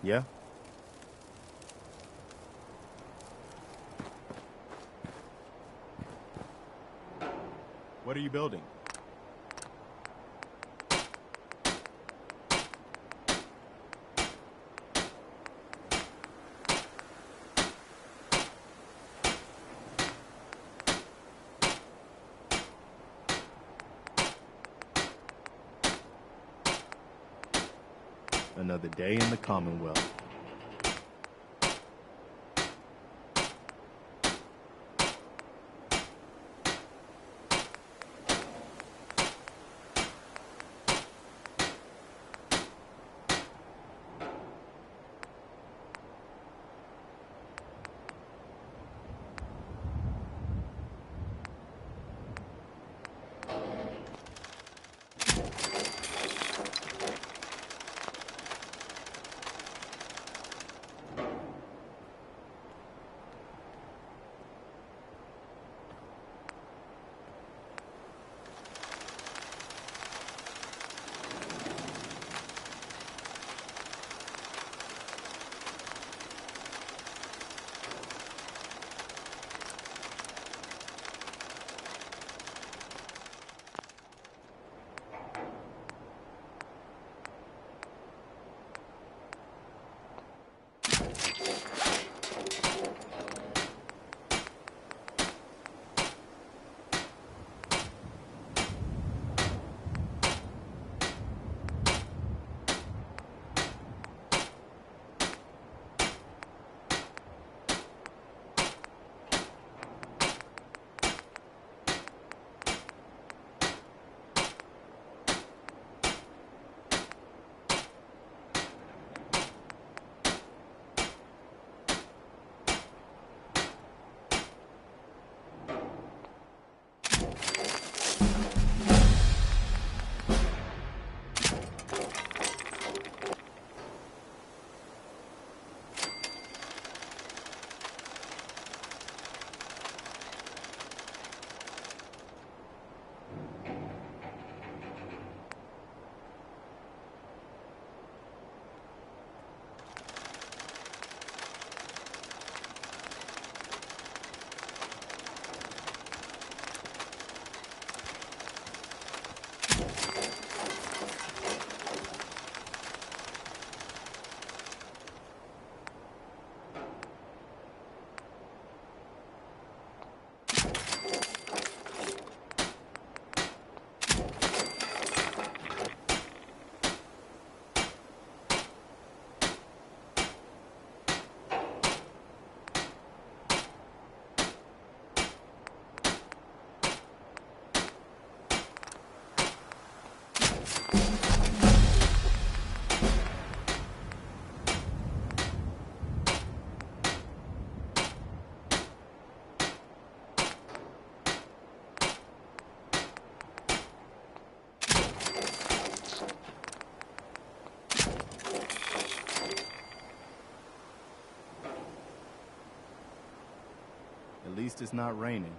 Yeah? What are you building? Another day in the Commonwealth. At least it's not raining.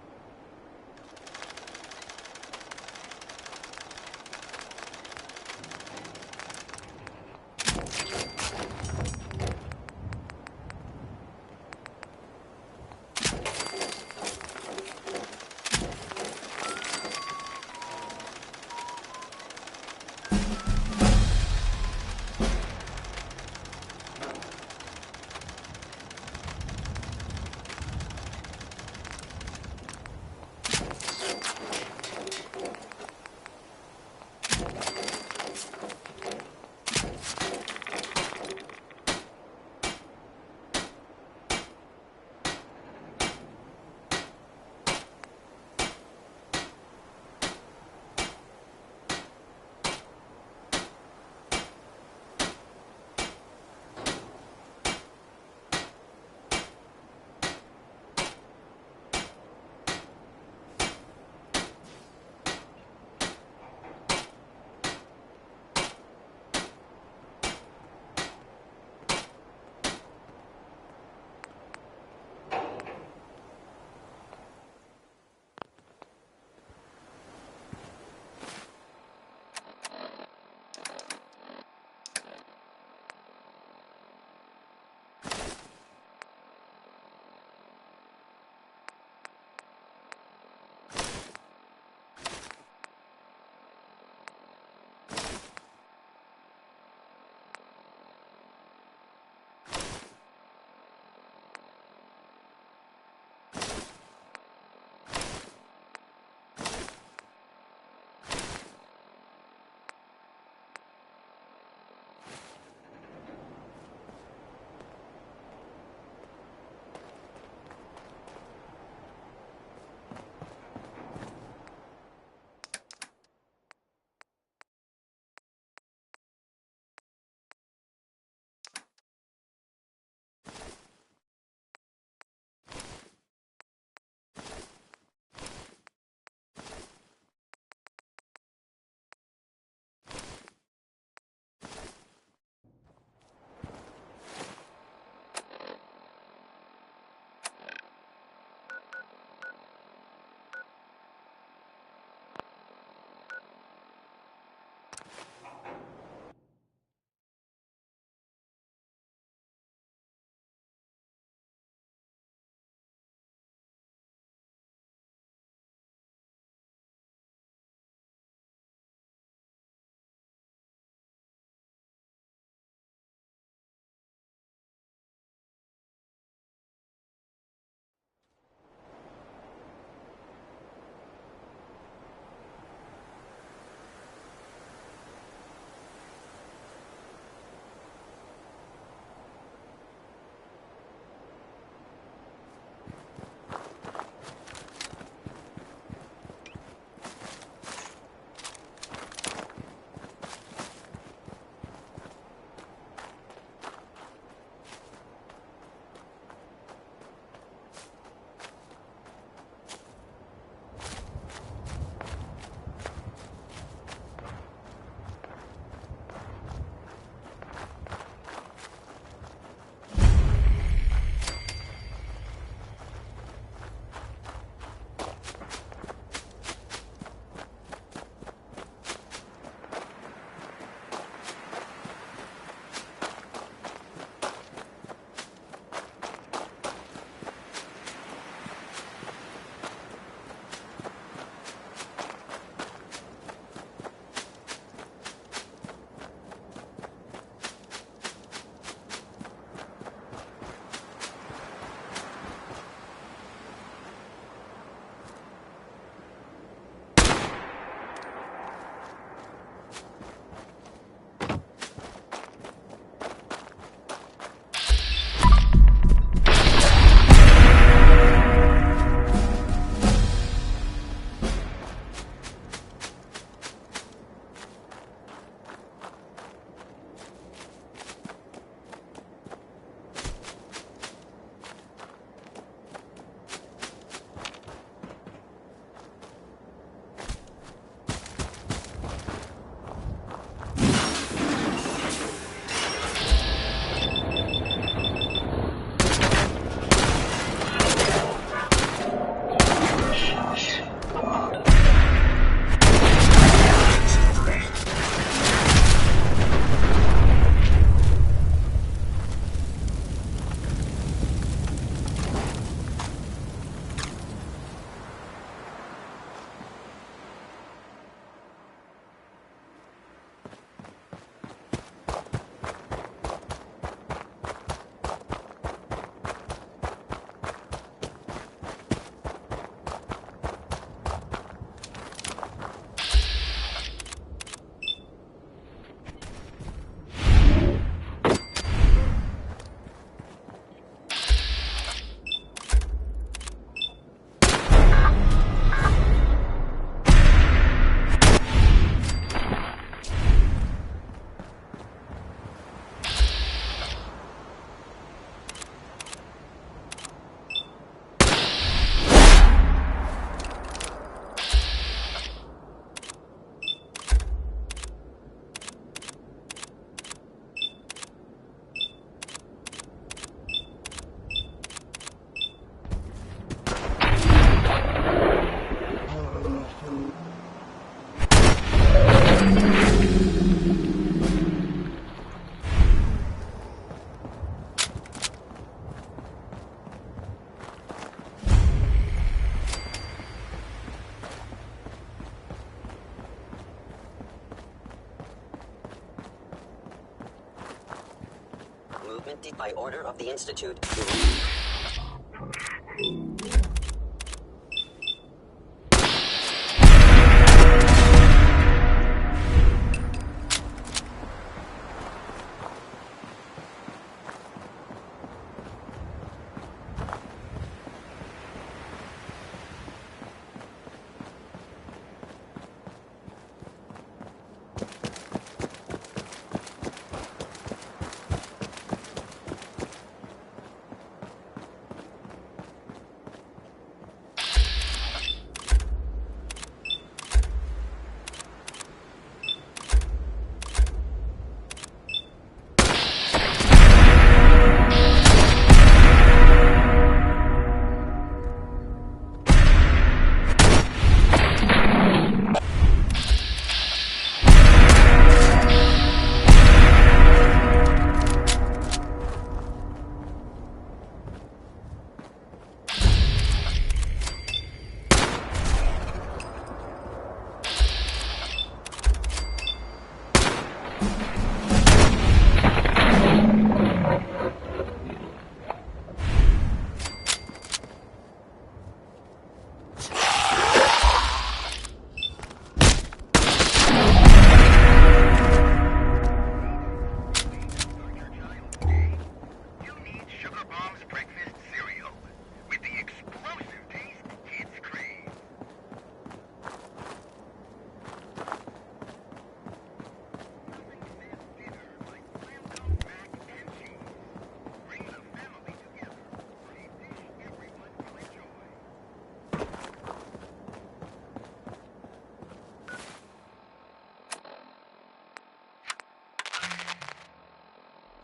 department by order of the Institute.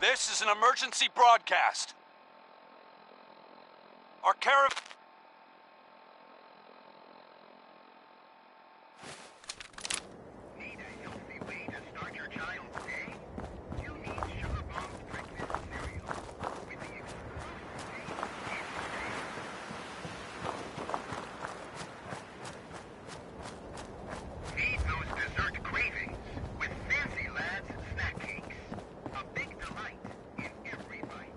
This is an emergency broadcast. Our caravan... Need a healthy way to start your child's day? You need Sugar Bombs breakfast cereal with the exclusive taste Feed those dessert cravings with Fancy Lads snack cakes. A big delight in every bite.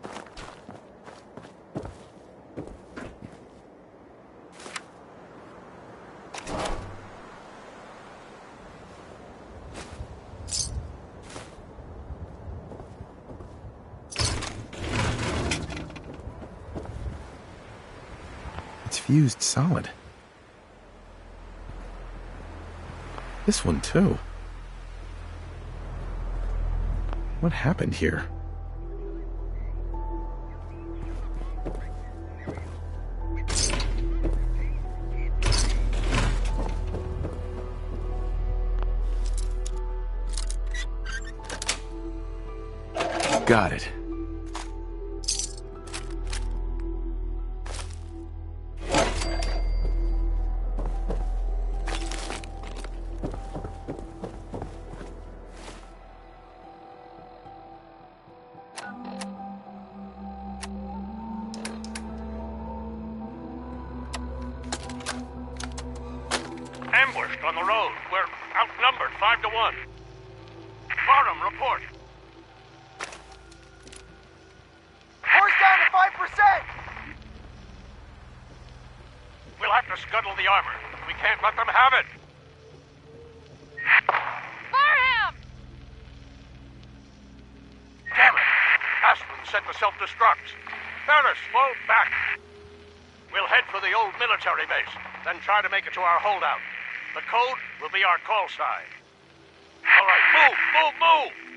It's fused solid. This one, too. What happened here? Got it. Ambushed on the road. We're outnumbered 5 to 1. Barham, report. Horse down to 5%! We'll have to scuttle the armor. We can't let them have it. Barham! Damn it! Aspen set the self-destructs. Ferris, fall back. We'll head for the old military base, then try to make it to our holdout. The code will be our call sign. All right, move, move, move!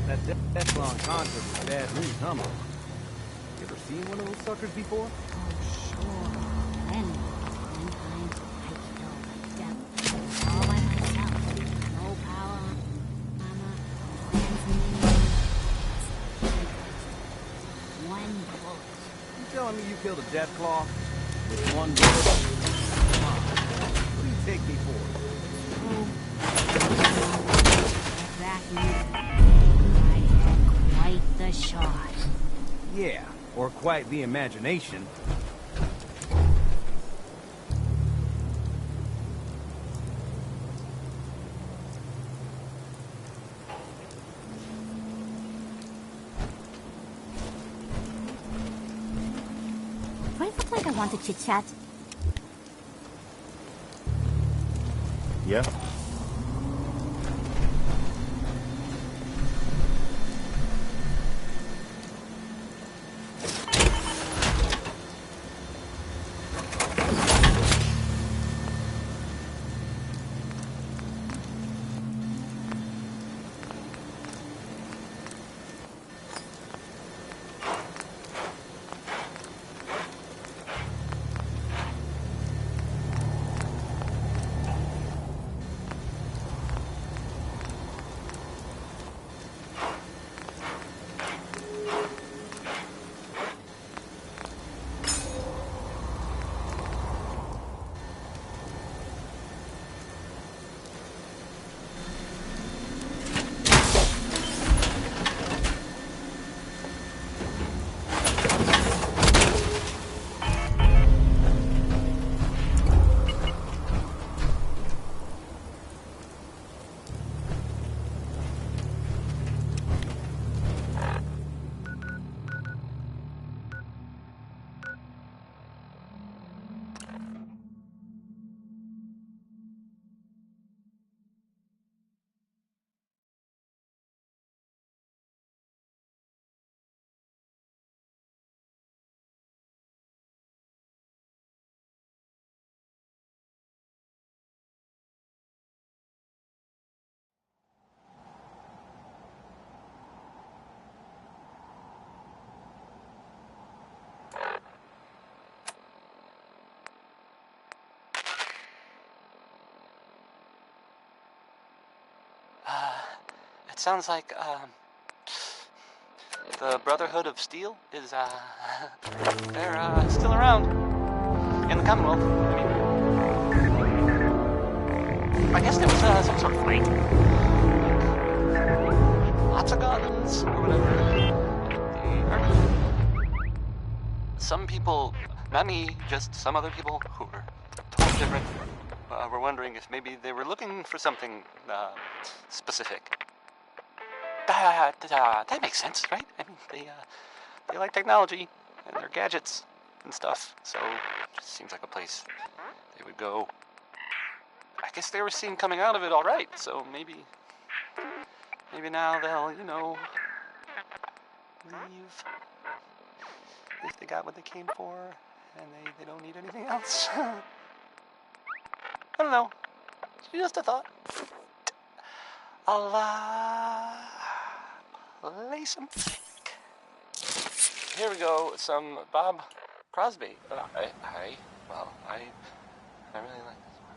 That Teflon concept is bad news, huh, Mom? You ever seen one of those suckers before? Oh, sure. When one time I killed a devil all by myself. No power, mama, transmitting. One bullet. You telling me you killed a death claw with one bullet? Mom, what do you take me for? Oh, back I had quite the shot. Yeah, or quite the imagination. Do I look like I want to chit-chat? Yeah? It sounds like, the Brotherhood of Steel is, they're, still around. In the Commonwealth. I guess there was, some sort of fight. Lots of guns, or whatever. Some people, not me, just some other people who were totally different, were wondering if maybe they were looking for something, specific. That makes sense, right? I mean, they like technology and their gadgets and stuff, so it just seems like a place they would go. I guess they were seen coming out of it all right, so maybe now they'll, leave if they got what they came for and they don't need anything else. I don't know. Just a thought. I'll, play some music. Here we go, some Bob Crosby. I really like this one.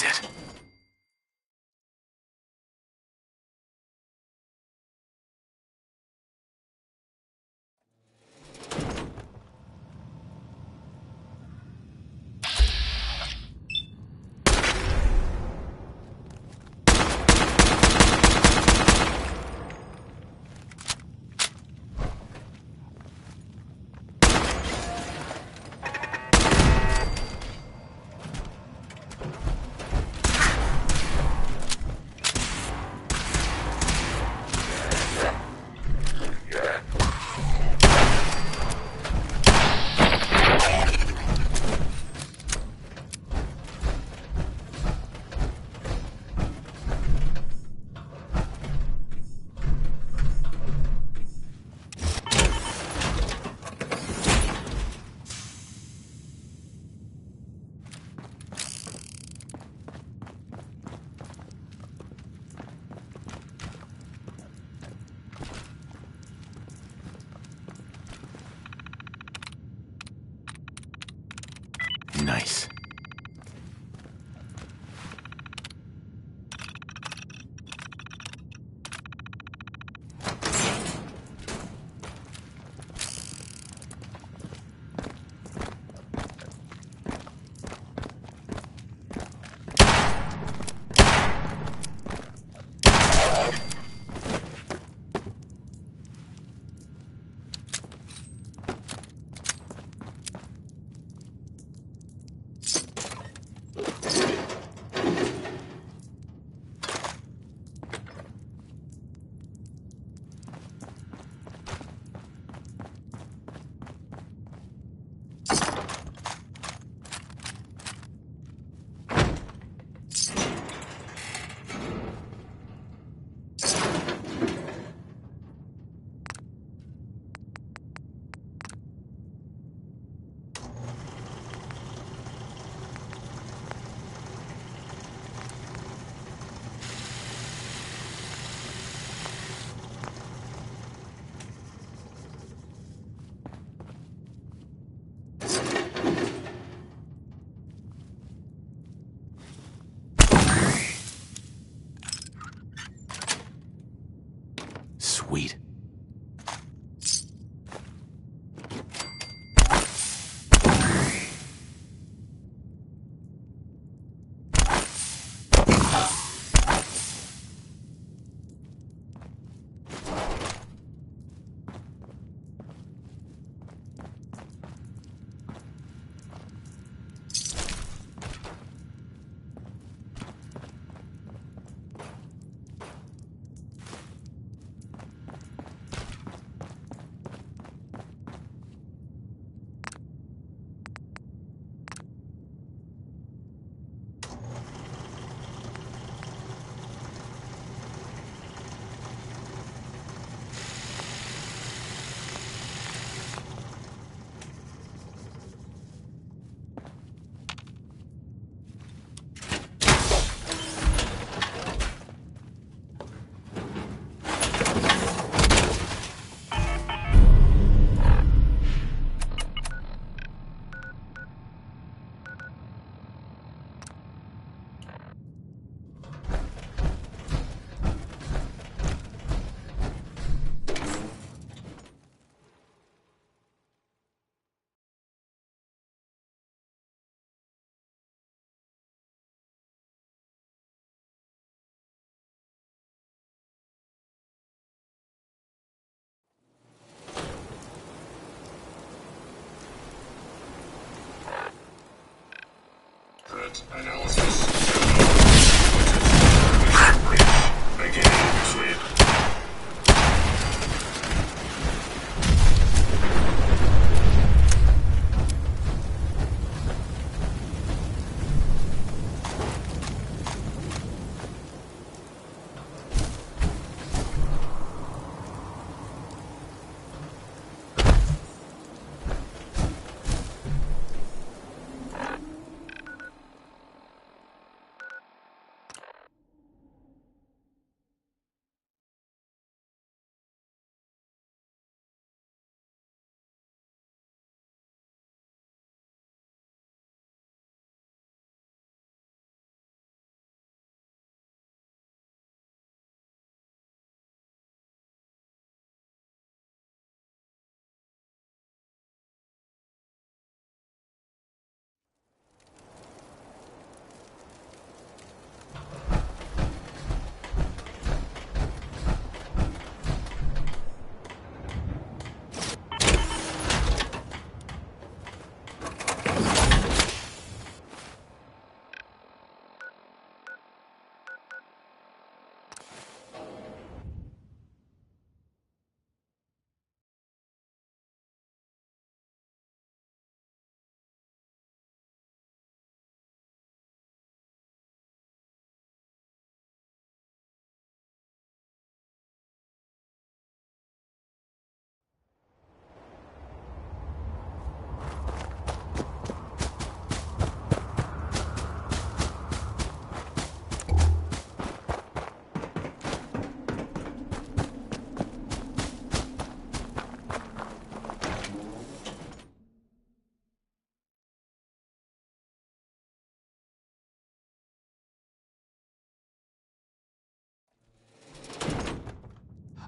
exit. Nice. Sweet. Threat analysis. Beginning sweep.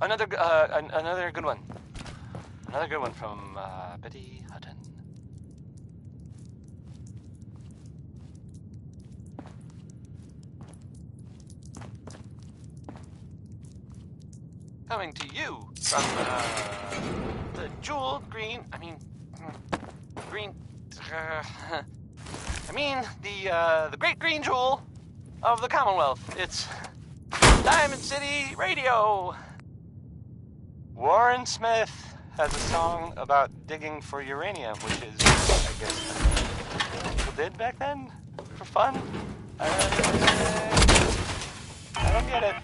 another good one. Another good one from Betty Hutton. Coming to you from the jeweled green. Green. The great green jewel of the Commonwealth. It's Diamond City Radio. Warren Smith has a song about digging for uranium, which is, I guess, what people did back then for fun. I don't get it.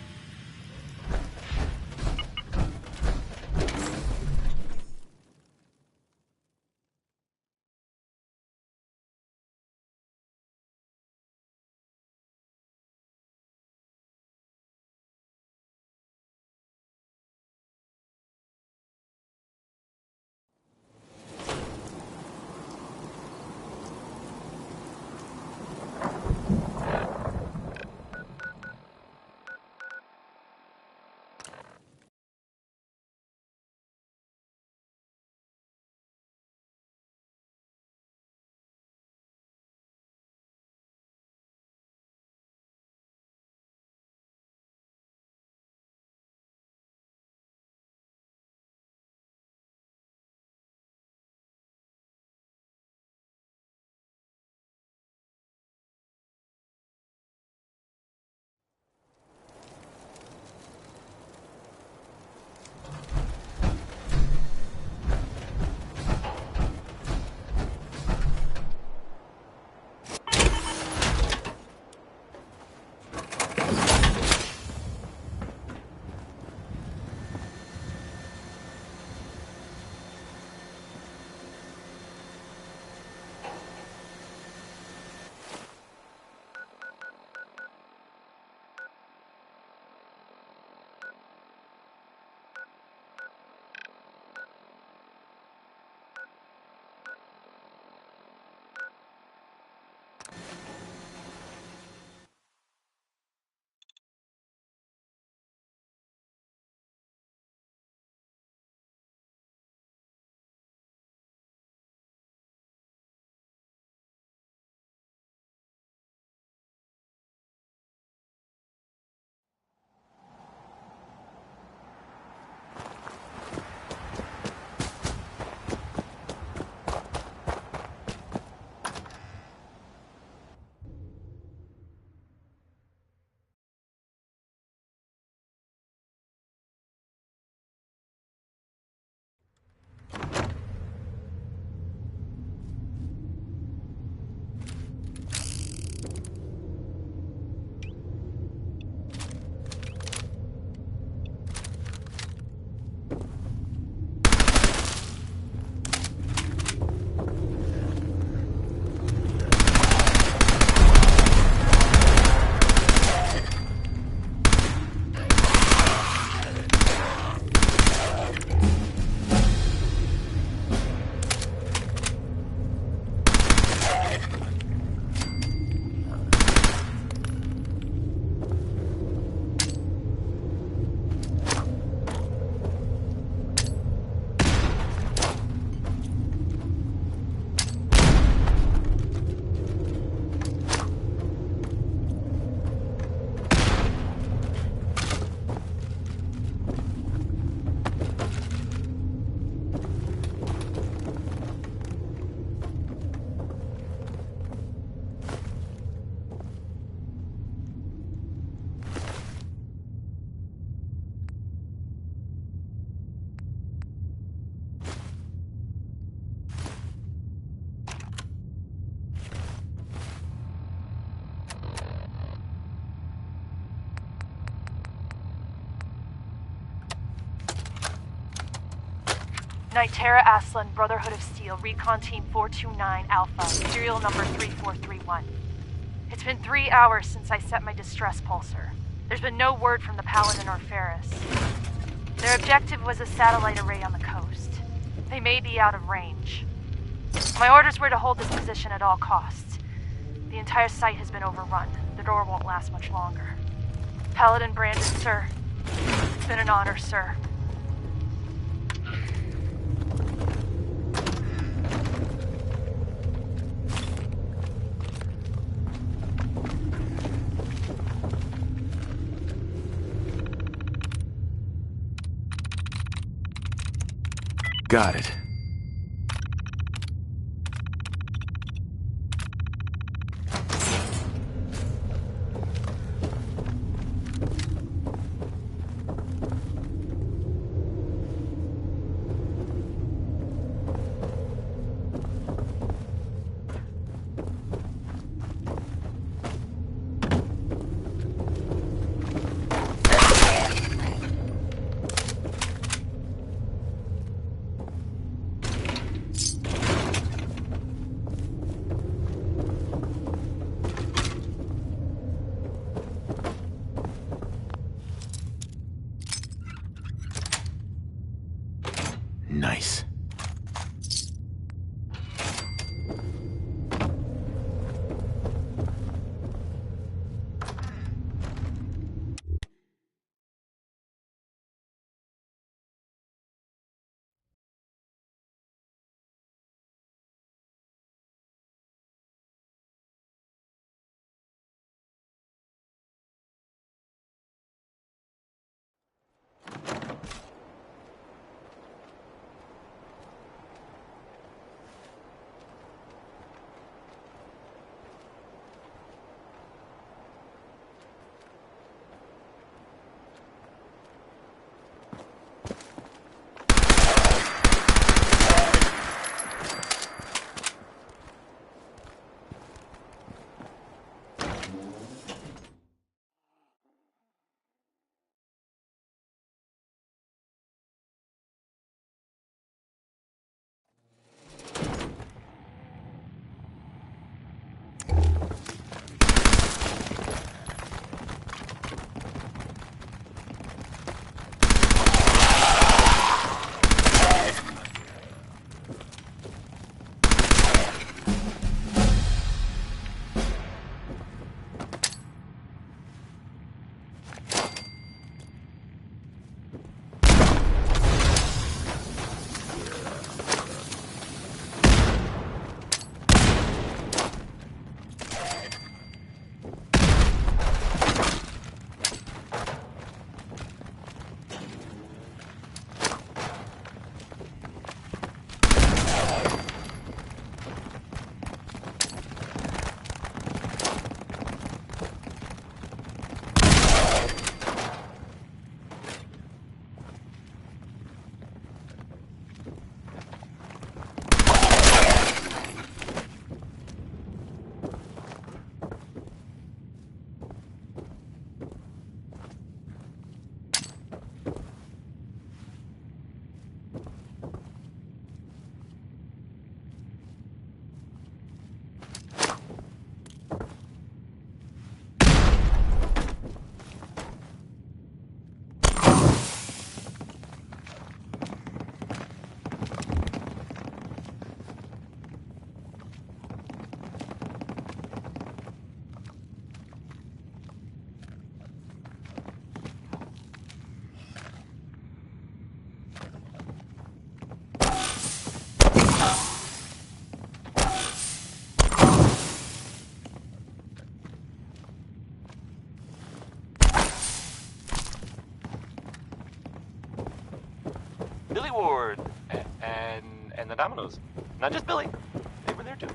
Nightera Aslan, Brotherhood of Steel, Recon Team 429 Alpha, serial number 3431. It's been 3 hours since I set my distress pulsar. There's been no word from the Paladin or Ferris. Their objective was a satellite array on the coast. They may be out of range. My orders were to hold this position at all costs. The entire site has been overrun. The door won't last much longer. Paladin Brandon, sir. It's been an honor, sir. Got it. Nice. Billy Ward and the Dominoes. Not just Billy. They were there too.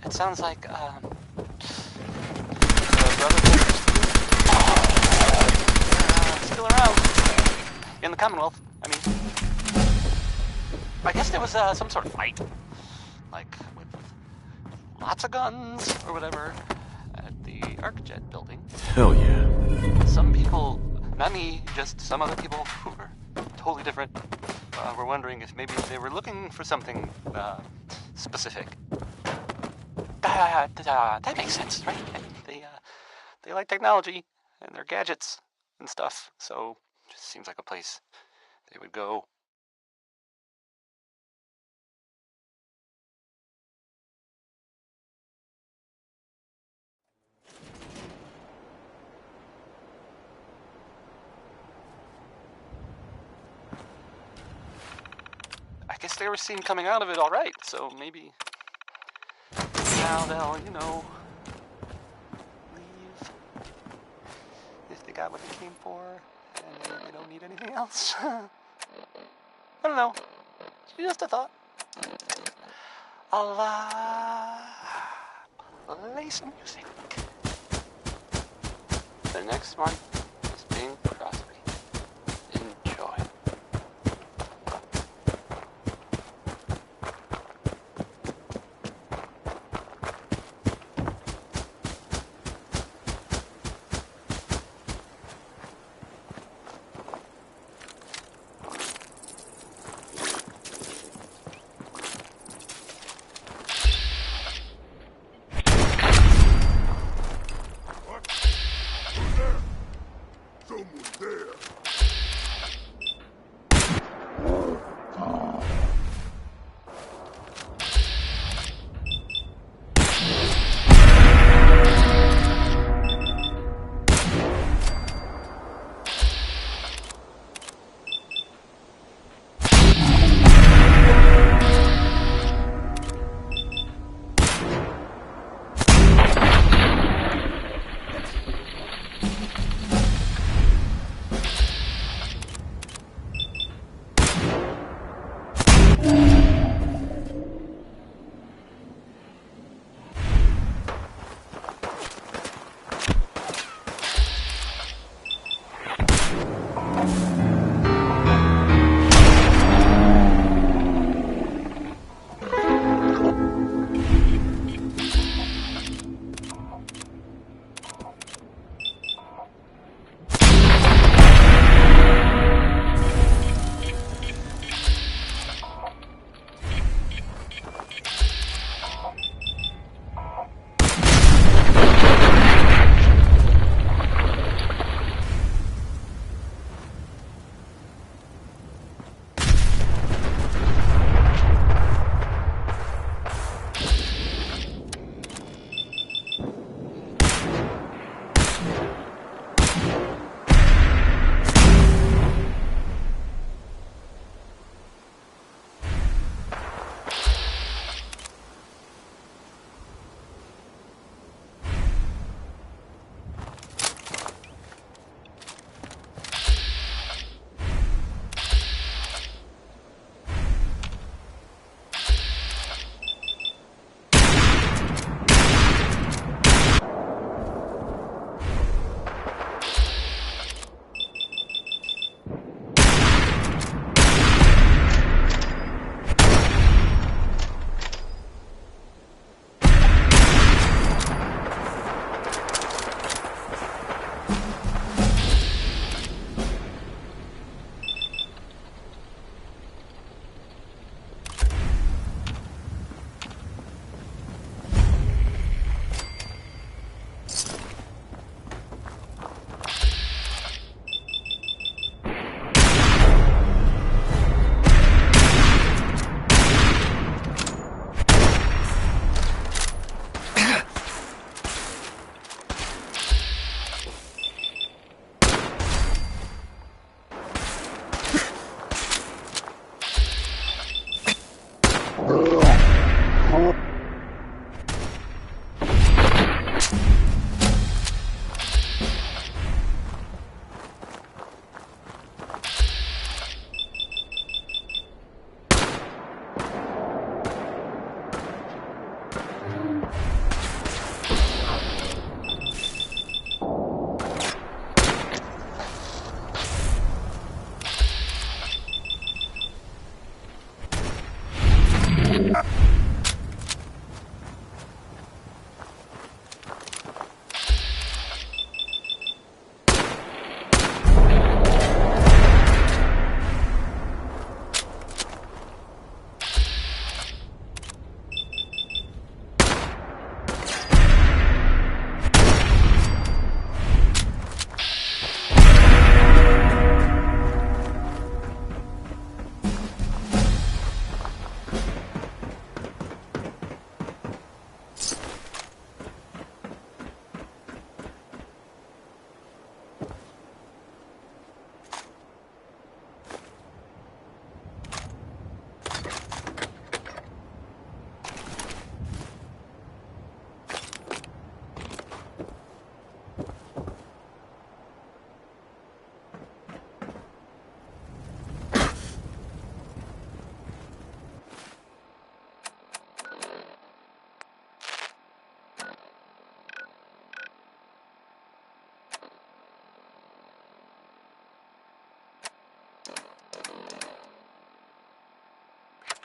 It sounds like still around in the Commonwealth. I mean, I guess there was some sort of fight, like with lots of guns or whatever, at the ArcJet building. Hell yeah. Some people, not me, just some other people who were totally different, were wondering if maybe they were looking for something specific. That makes sense, right? They like technology and their gadgets and stuff, so it just seems like a place they would go. guess they were seen coming out of it all right, so maybe now they'll, you know, leave if they got what they came for and they don't need anything else. I don't know. Just a thought. I'll play some music. The next one is Bing Crosby. Enjoy.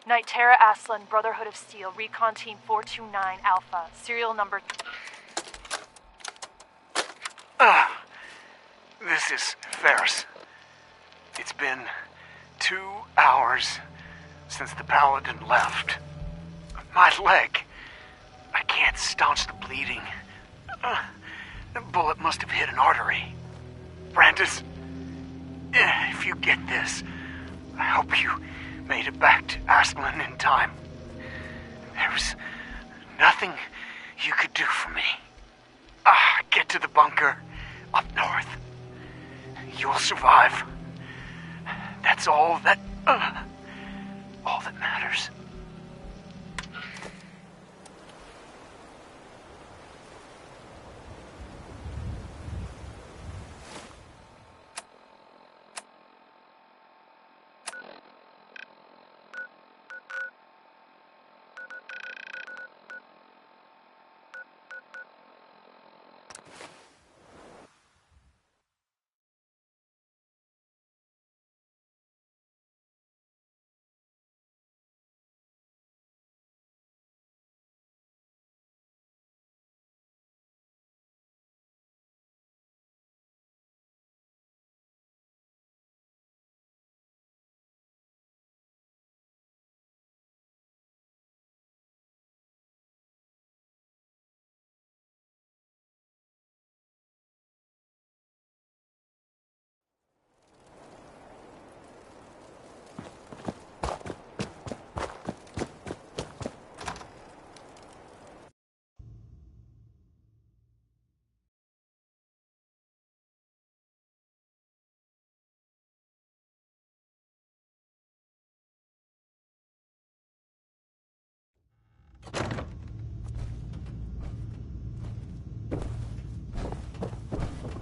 Knight Terra Aslan, Brotherhood of Steel, Recon Team 429 Alpha, serial number... This is Ferris. It's been 2 hours since the Paladin left. My leg. I can't staunch the bleeding. The bullet must have hit an artery. Brandis, if you get this, I hope you made it back to Aslan in time. There was nothing you could do for me. Get to the bunker up north. You'll survive. That's all that matters.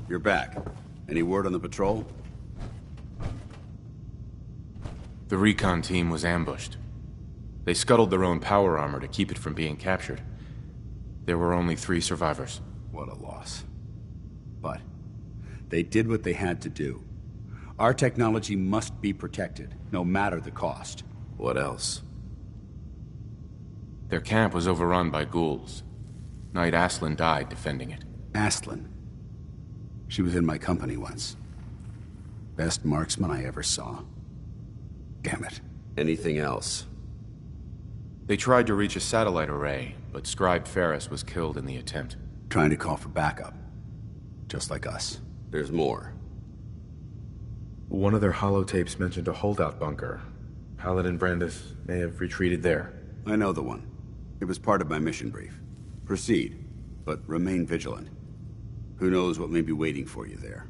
You're back. Any word on the patrol? The recon team was ambushed. They scuttled their own power armor to keep it from being captured. There were only 3 survivors. What a loss. But they did what they had to do. Our technology must be protected, no matter the cost. What else? Their camp was overrun by ghouls. Knight Aslan died defending it. Aslan. She was in my company once. Best marksman I ever saw. Damn it. Anything else? They tried to reach a satellite array, but Scribe Ferris was killed in the attempt. Trying to call for backup. Just like us. There's more. One of their holotapes mentioned a holdout bunker. Paladin Brandis may have retreated there. I know the one. It was part of my mission brief. Proceed, but remain vigilant. Who knows what may be waiting for you there.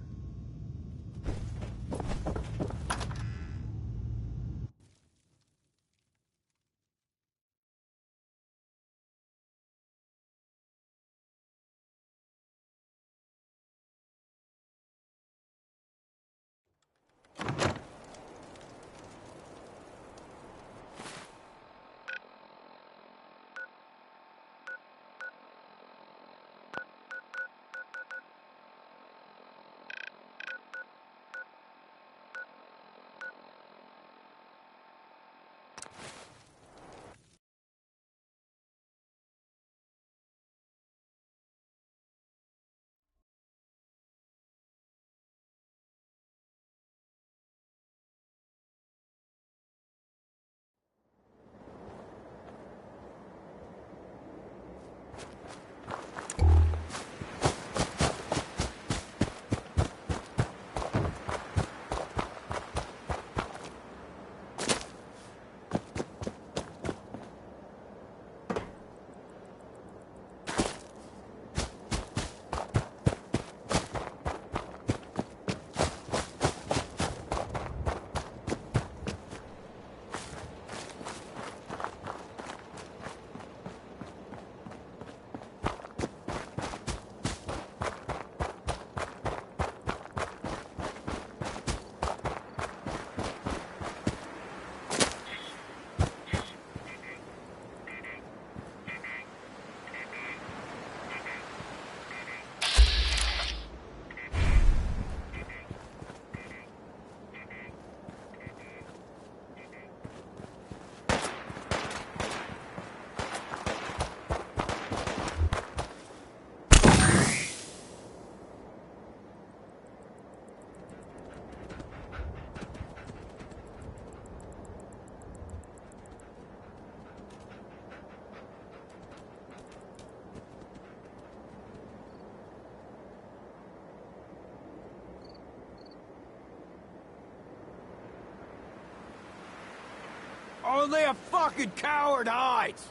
Oh, they're fucking coward hides!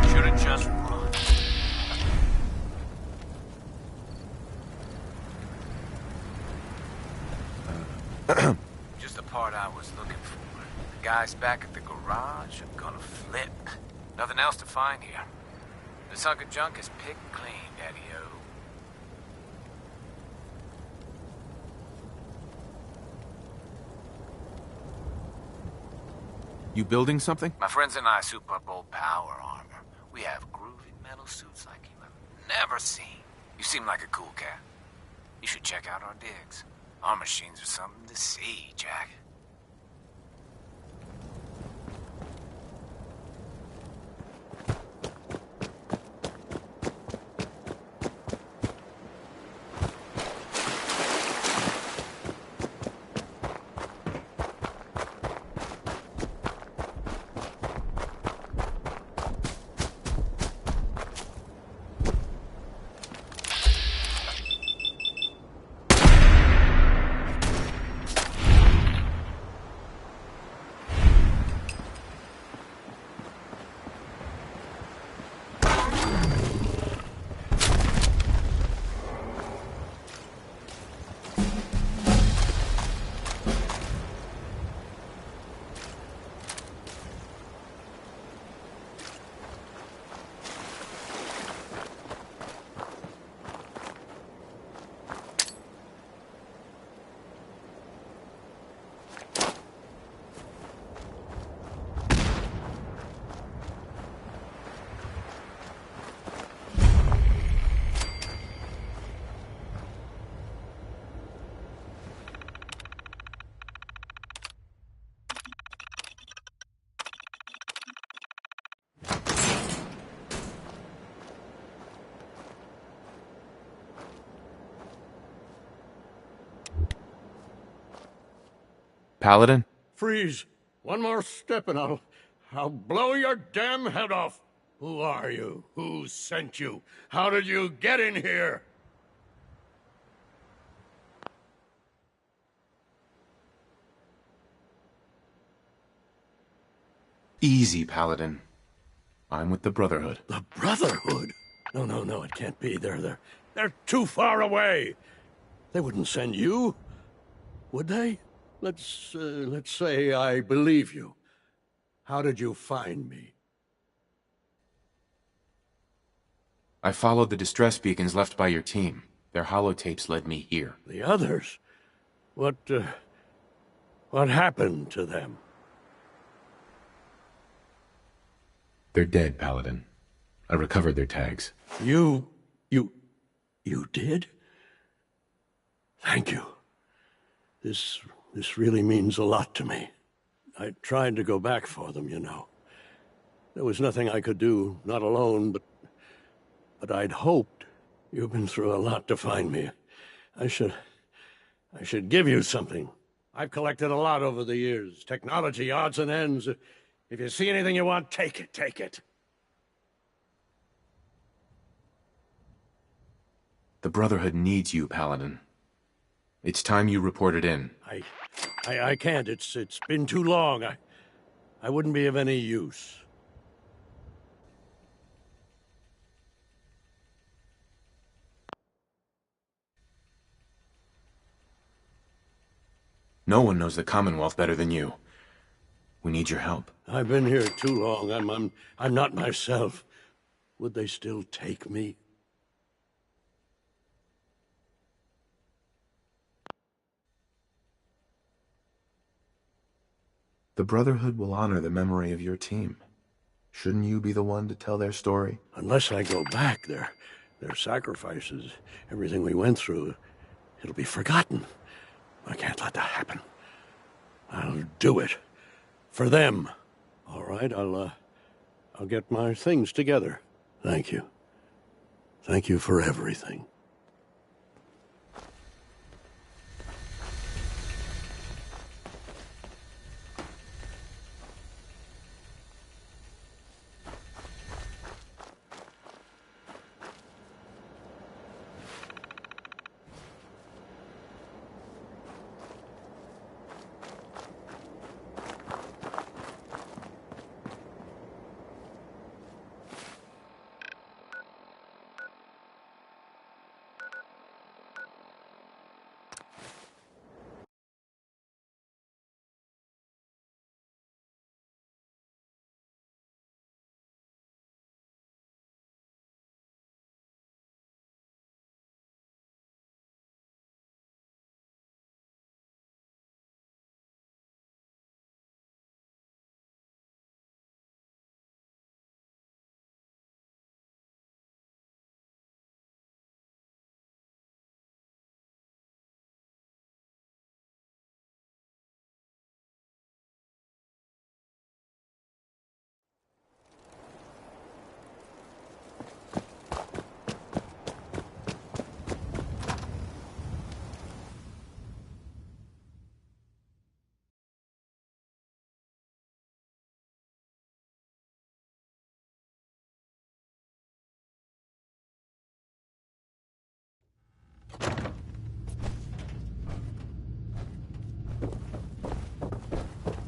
Should've just run. Just the part I was looking for. The guys back at the garage are gonna flip. Nothing else to find here. This hunk of junk is picked clean, Daddy-O. You building something? My friends and I soup up old power armor. We have groovy metal suits like you have never seen. You seem like a cool cat. You should check out our digs. Our machines are something to see, Jack. Paladin? Freeze. One more step and I'll blow your damn head off. Who are you? Who sent you? How did you get in here? Easy, Paladin. I'm with the Brotherhood. The Brotherhood? No, it can't be. They're too far away. They wouldn't send you, would they? Let's say I believe you. How did you find me? I followed the distress beacons left by your team. Their holotapes led me here. The others? What happened to them? They're dead, Paladin. I recovered their tags. You did? Thank you. This really means a lot to me. I tried to go back for them, you know. There was nothing I could do, not alone, but I'd hoped. You've been through a lot to find me. I should give you something. I've collected a lot over the years. Technology, odds and ends. If you see anything you want, take it, take it. The Brotherhood needs you, Paladin. It's time you reported in. I can't. It's been too long. I wouldn't be of any use. No one knows the Commonwealth better than you. We need your help. I've been here too long. I'm not myself. Would they still take me? The Brotherhood will honor the memory of your team. Shouldn't you be the one to tell their story? Unless I go back, their sacrifices, everything we went through, it'll be forgotten. I can't let that happen. I'll do it. For them. All right, I'll get my things together. Thank you. Thank you for everything.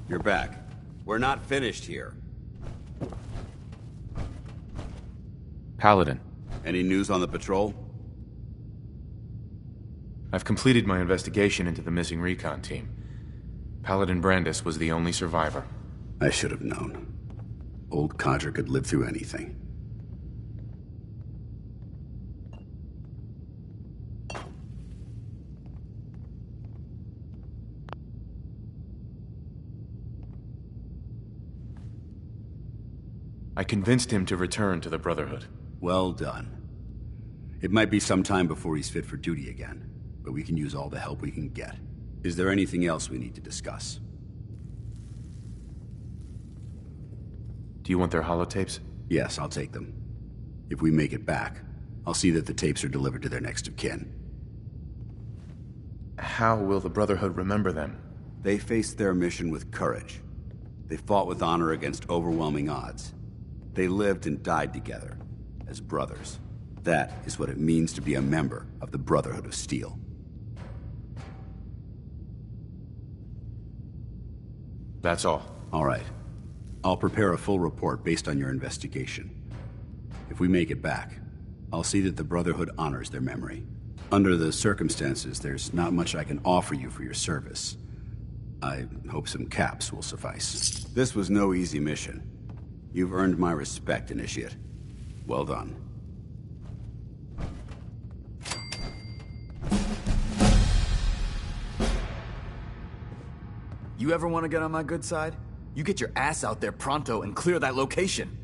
You're back. We're not finished here. Paladin. Any news on the patrol? I've completed my investigation into the missing recon team. Paladin Brandis was the only survivor. I should have known. Old Codger could live through anything. I convinced him to return to the Brotherhood. Well done. It might be some time before he's fit for duty again, but we can use all the help we can get. Is there anything else we need to discuss? Do you want their holotapes? Yes, I'll take them. If we make it back, I'll see that the tapes are delivered to their next of kin. How will the Brotherhood remember them? They faced their mission with courage. They fought with honor against overwhelming odds. They lived and died together, as brothers. That is what it means to be a member of the Brotherhood of Steel. That's all. All right. I'll prepare a full report based on your investigation. If we make it back, I'll see that the Brotherhood honors their memory. Under the circumstances, there's not much I can offer you for your service. I hope some caps will suffice. This was no easy mission. You've earned my respect, Initiate. Well done. You ever want to get on my good side? You get your ass out there pronto and clear that location.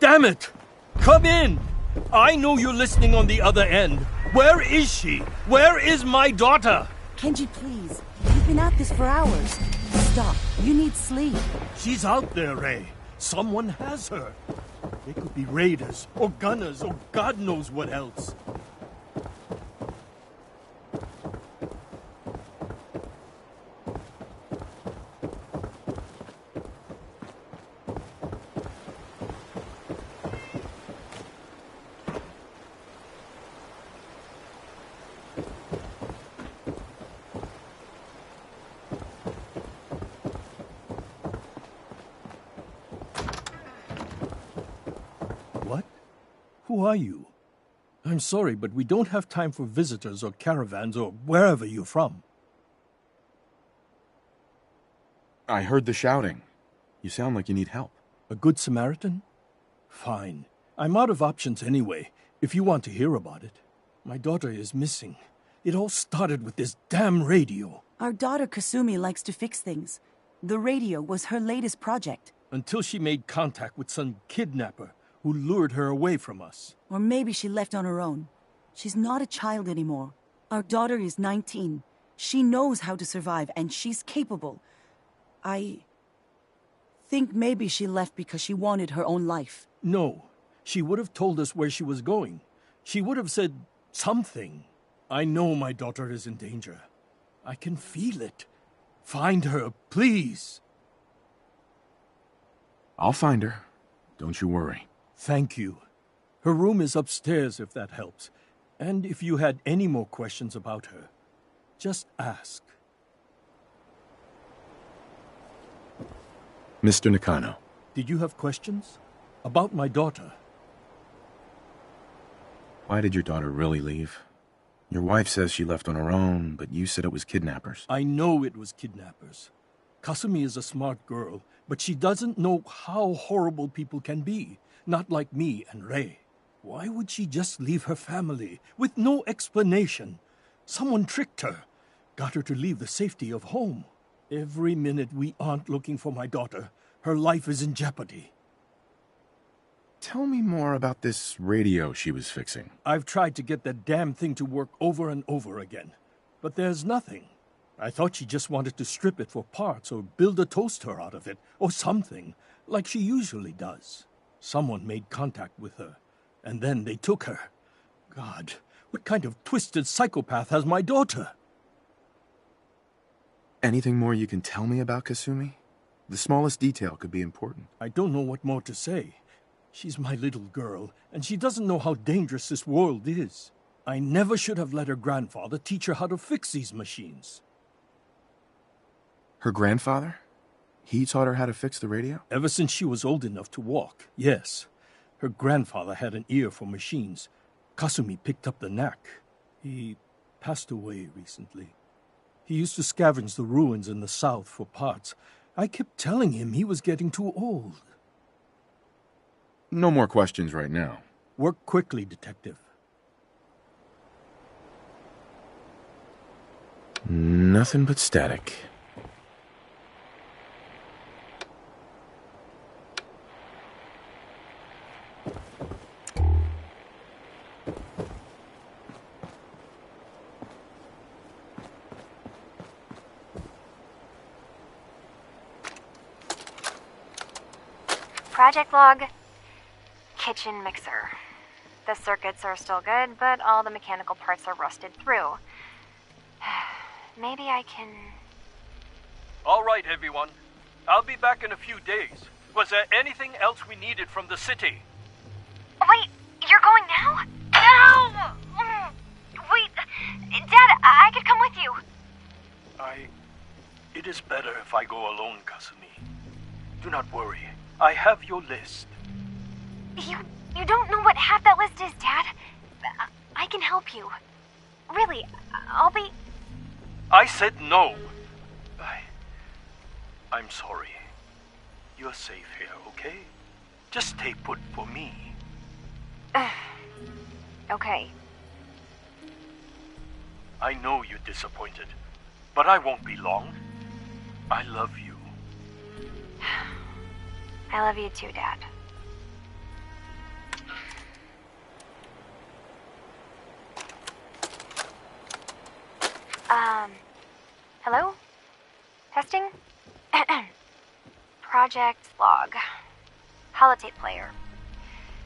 Damn it! Come in! I know you're listening on the other end. Where is she? Where is my daughter? Kenji, please. We've been at this for hours. Stop. You need sleep. She's out there, Ray. Someone has her. They could be raiders, or gunners, or God knows what else. What? Who are you? I'm sorry, but we don't have time for visitors or caravans or wherever you're from. I heard the shouting. You sound like you need help. A good Samaritan? Fine. I'm out of options anyway, if you want to hear about it. My daughter is missing. It all started with this damn radio. Our daughter Kasumi likes to fix things. The radio was her latest project. Until she made contact with some kidnapper who lured her away from us. Or maybe she left on her own. She's not a child anymore. Our daughter is 19. She knows how to survive, and she's capable. I think maybe she left because she wanted her own life. No. She would have told us where she was going. She would have said something. I know my daughter is in danger. I can feel it. Find her, please. I'll find her. Don't you worry. Thank you. Her room is upstairs, if that helps. And if you had any more questions about her, just ask. Mr. Nakano. Did you have questions? About my daughter? Why did your daughter really leave? Your wife says she left on her own, but you said it was kidnappers. I know it was kidnappers. Kasumi is a smart girl, but she doesn't know how horrible people can be. Not like me and Ray. Why would she just leave her family with no explanation? Someone tricked her, got her to leave the safety of home. Every minute we aren't looking for my daughter, her life is in jeopardy. Tell me more about this radio she was fixing. I've tried to get that damn thing to work over and over again, but there's nothing. I thought she just wanted to strip it for parts or build a toaster out of it, or something, like she usually does. Someone made contact with her, and then they took her. God, what kind of twisted psychopath has my daughter? Anything more you can tell me about Kasumi? The smallest detail could be important. I don't know what more to say. She's my little girl, and she doesn't know how dangerous this world is. I never should have let her grandfather teach her how to fix these machines. Her grandfather? He taught her how to fix the radio? Ever since she was old enough to walk, yes. Her grandfather had an ear for machines. Kasumi picked up the knack. He passed away recently. He used to scavenge the ruins in the south for parts. I kept telling him he was getting too old. No more questions right now. Work quickly, Detective. Nothing but static. Project log. Kitchen mixer. The circuits are still good, but all the mechanical parts are rusted through. Maybe I can... All right, everyone. I'll be back in a few days. Was there anything else we needed from the city? Wait, you're going now? No! Wait, Dad, I could come with you. It is better if I go alone, Kasumi. Do not worry. I have your list. You don't know what half that list is, Dad. I can help you. Really, I'll be... I said no. I'm sorry. You're safe here, okay? Just stay put for me. Okay. I know you're disappointed, but I won't be long. I love you. I love you too, Dad. Hello? Testing? Project Log. Holotape player.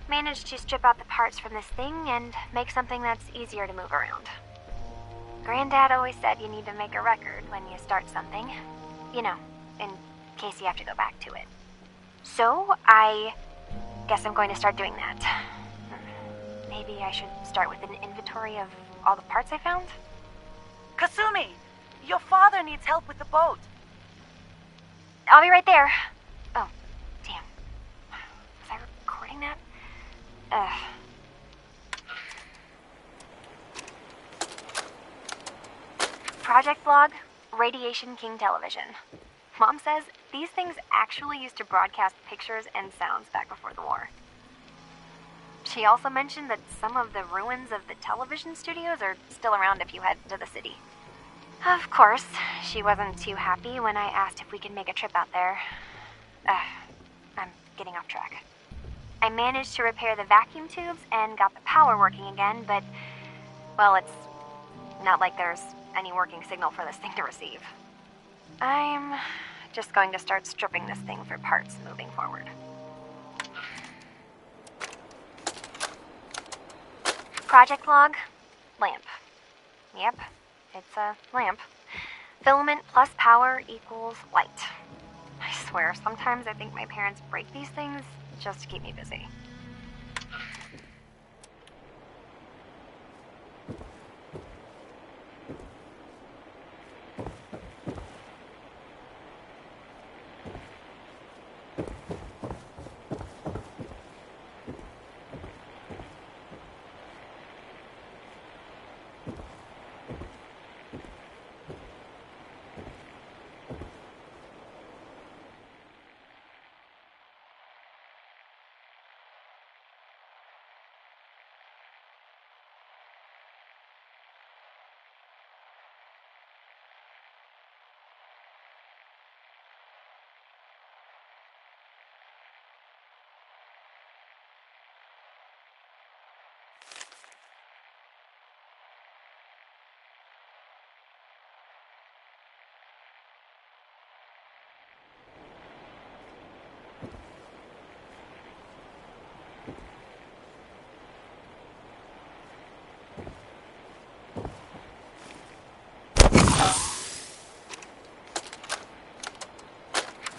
Managed to strip out the parts from this thing and make something that's easier to move around. Granddad always said you need to make a record when you start something. You know, in case you have to go back to it. So, I guess I'm going to start doing that. Maybe I should start with an inventory of all the parts I found? Kasumi! Your father needs help with the boat. I'll be right there. Oh, damn. Was I recording that? Project Log, Radiation King Television. Mom says these things actually used to broadcast pictures and sounds back before the war. She also mentioned that some of the ruins of the television studios are still around if you head to the city. Of course, she wasn't too happy when I asked if we could make a trip out there. I'm getting off track. I managed to repair the vacuum tubes and got the power working again, but, well, it's not like there's any working signal for this thing to receive. I'm just going to start stripping this thing for parts moving forward. Project Log, lamp. Yep, it's a lamp. Filament plus power equals light. I swear, sometimes I think my parents break these things just to keep me busy.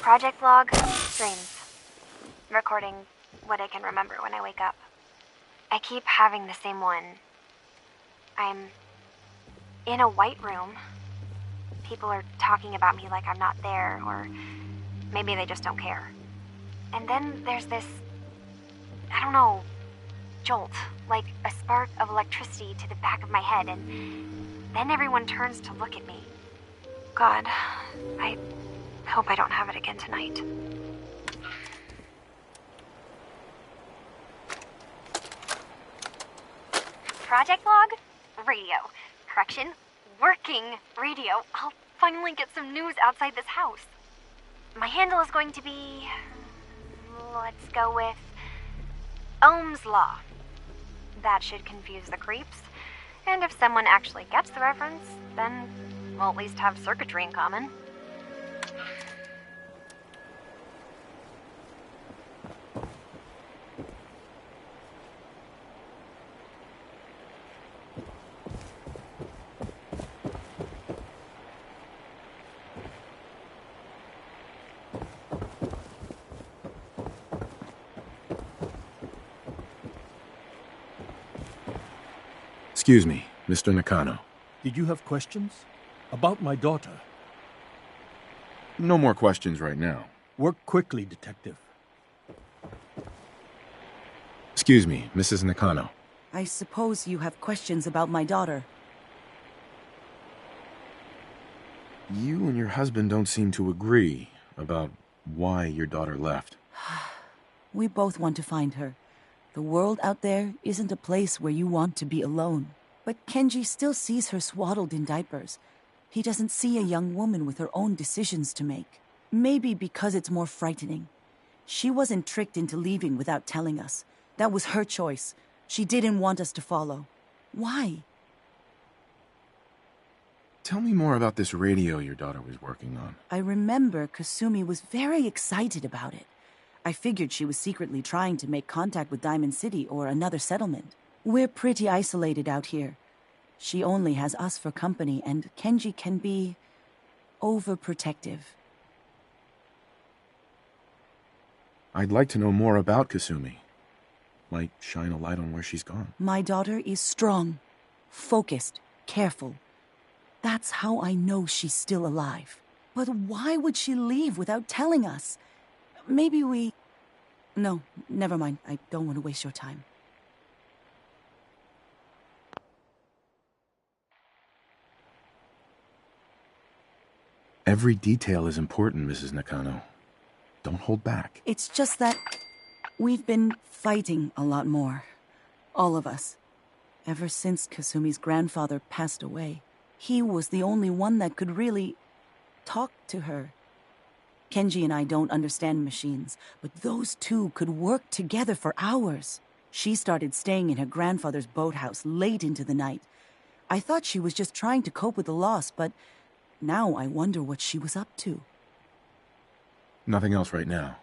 Project Log, dreams. Recording what I can remember when I wake up. I keep having the same one. I'm in a white room. People are talking about me like I'm not there, or maybe they just don't care. And then there's this, I don't know, jolt, like a spark of electricity to the back of my head, and then everyone turns to look at me. God, I hope I don't have it again tonight. Project Log? Radio. Correction, working radio. I'll finally get some news outside this house. My handle is going to be... let's go with... Ohm's Law. That should confuse the creeps. And if someone actually gets the reference, then we'll at least have circuitry in common. Excuse me, Mr. Nakano. Did you have questions? About my daughter? No more questions right now. Work quickly, Detective. Excuse me, Mrs. Nakano. I suppose you have questions about my daughter. You and your husband don't seem to agree about why your daughter left. We both want to find her. The world out there isn't a place where you want to be alone. But Kenji still sees her swaddled in diapers. He doesn't see a young woman with her own decisions to make. Maybe because it's more frightening. She wasn't tricked into leaving without telling us. That was her choice. She didn't want us to follow. Why? Tell me more about this radio your daughter was working on. I remember Kasumi was very excited about it. I figured she was secretly trying to make contact with Diamond City or another settlement. We're pretty isolated out here. She only has us for company, and Kenji can be overprotective. I'd like to know more about Kasumi. Might shine a light on where she's gone. My daughter is strong, focused, careful. That's how I know she's still alive. But why would she leave without telling us? Maybe we... No, never mind. I don't want to waste your time. Every detail is important, Mrs. Nakano. Don't hold back. It's just that we've been fighting a lot more. All of us. Ever since Kasumi's grandfather passed away. He was the only one that could really talk to her. Kenji and I don't understand machines, but those two could work together for hours. She started staying in her grandfather's boathouse late into the night. I thought she was just trying to cope with the loss, but now I wonder what she was up to. Nothing else right now.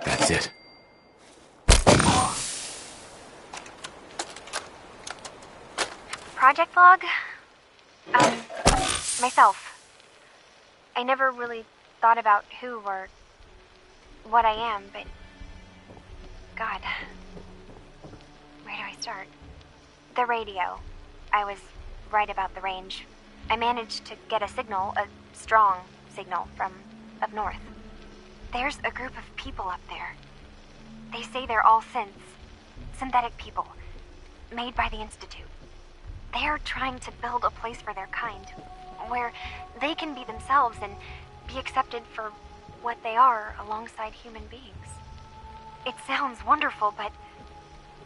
That's it. Project log? Myself. I never really thought about who or what I am, but... God. Where do I start? The radio. I was right about the range. I managed to get a signal, a strong signal, from up north. There's a group of people up there. They say they're all synthetic people, made by the Institute. They're trying to build a place for their kind, where they can be themselves and be accepted for what they are alongside human beings. It sounds wonderful, but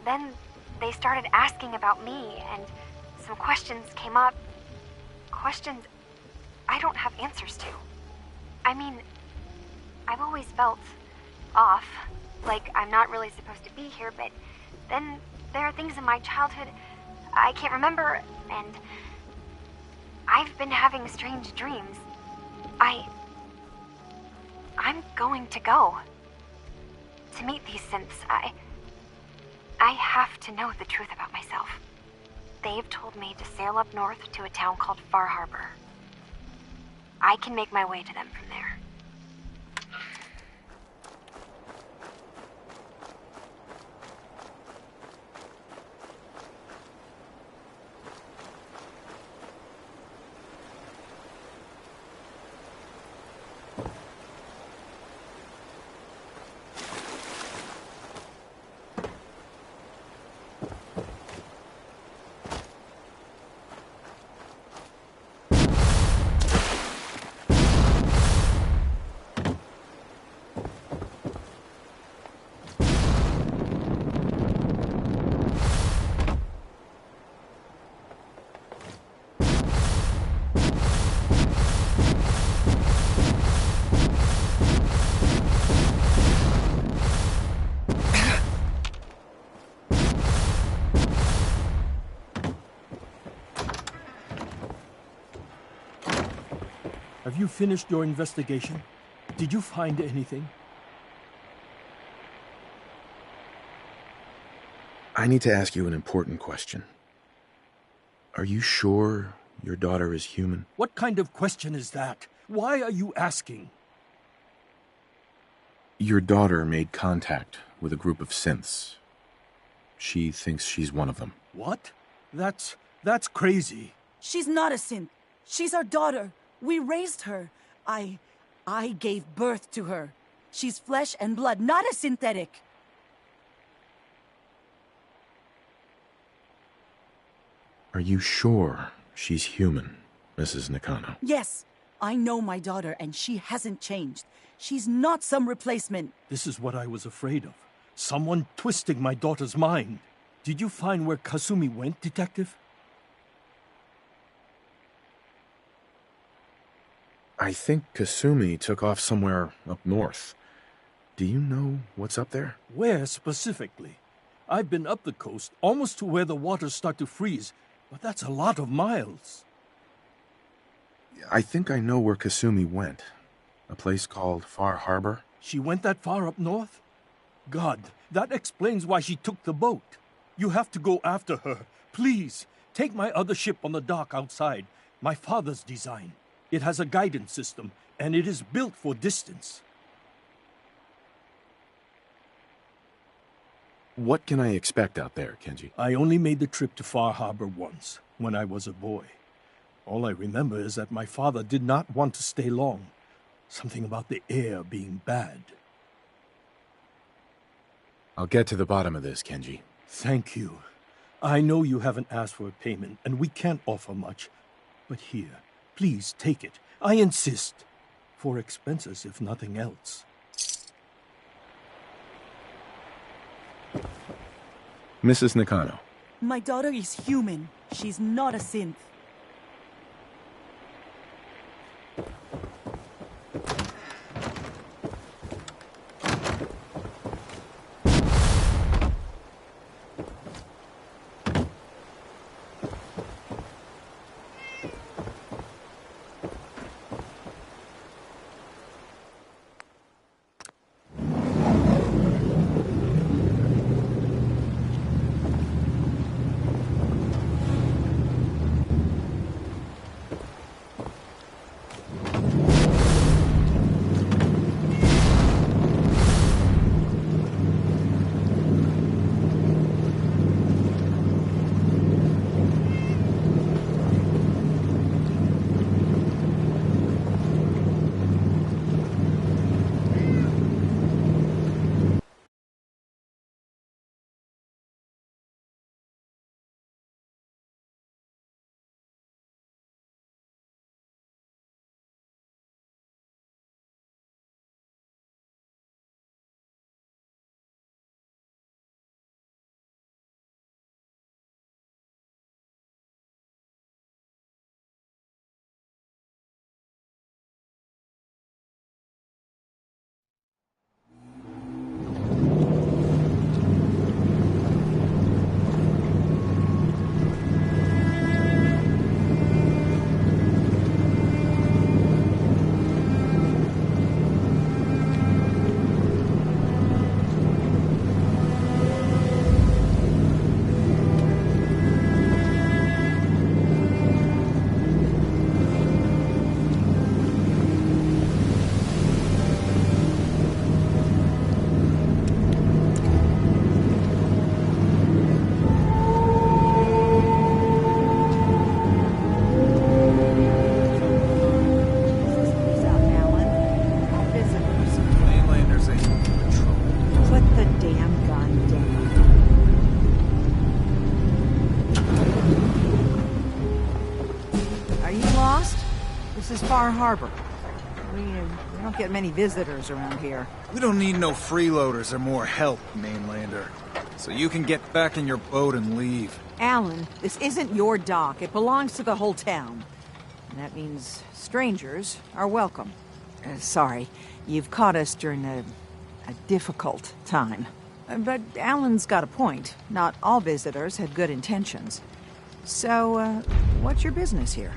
then they started asking about me, and some questions came up. Questions I don't have answers to. I mean, I've always felt off, like I'm not really supposed to be here, but then there are things in my childhood I can't remember, and I've been having strange dreams. I'm going to go. To meet these synths, I have to know the truth about myself. They've told me to sail up north to a town called Far Harbor. I can make my way to them from there. Have you finished your investigation? Did you find anything? I need to ask you an important question. Are you sure your daughter is human? What kind of question is that? Why are you asking? Your daughter made contact with a group of synths. She thinks she's one of them. What? That's crazy. She's not a synth. She's our daughter. We raised her. I gave birth to her. She's flesh and blood, not a synthetic. Are you sure she's human, Mrs. Nakano? Yes, I know my daughter, and she hasn't changed. She's not some replacement. This is what I was afraid of. Someone twisting my daughter's mind. Did you find where Kasumi went, Detective? I think Kasumi took off somewhere up north. Do you know what's up there? Where specifically? I've been up the coast, almost to where the waters start to freeze, but that's a lot of miles. I think I know where Kasumi went. A place called Far Harbor. She went that far up north? God, that explains why she took the boat. You have to go after her. Please, take my other ship on the dock outside. My father's design. It has a guidance system, and it is built for distance. What can I expect out there, Kenji? I only made the trip to Far Harbor once, when I was a boy. All I remember is that my father did not want to stay long. Something about the air being bad. I'll get to the bottom of this, Kenji. Thank you. I know you haven't asked for a payment, and we can't offer much. But here, please take it. I insist. For expenses, if nothing else. Mrs. Nakano. My daughter is human. She's not a synth. Far Harbor. We don't get many visitors around here. We don't need no freeloaders or more help, mainlander. So you can get back in your boat and leave. Alan, this isn't your dock. It belongs to the whole town. And that means strangers are welcome. Sorry, you've caught us during a difficult time. But Alan's got a point. Not all visitors had good intentions. So, what's your business here?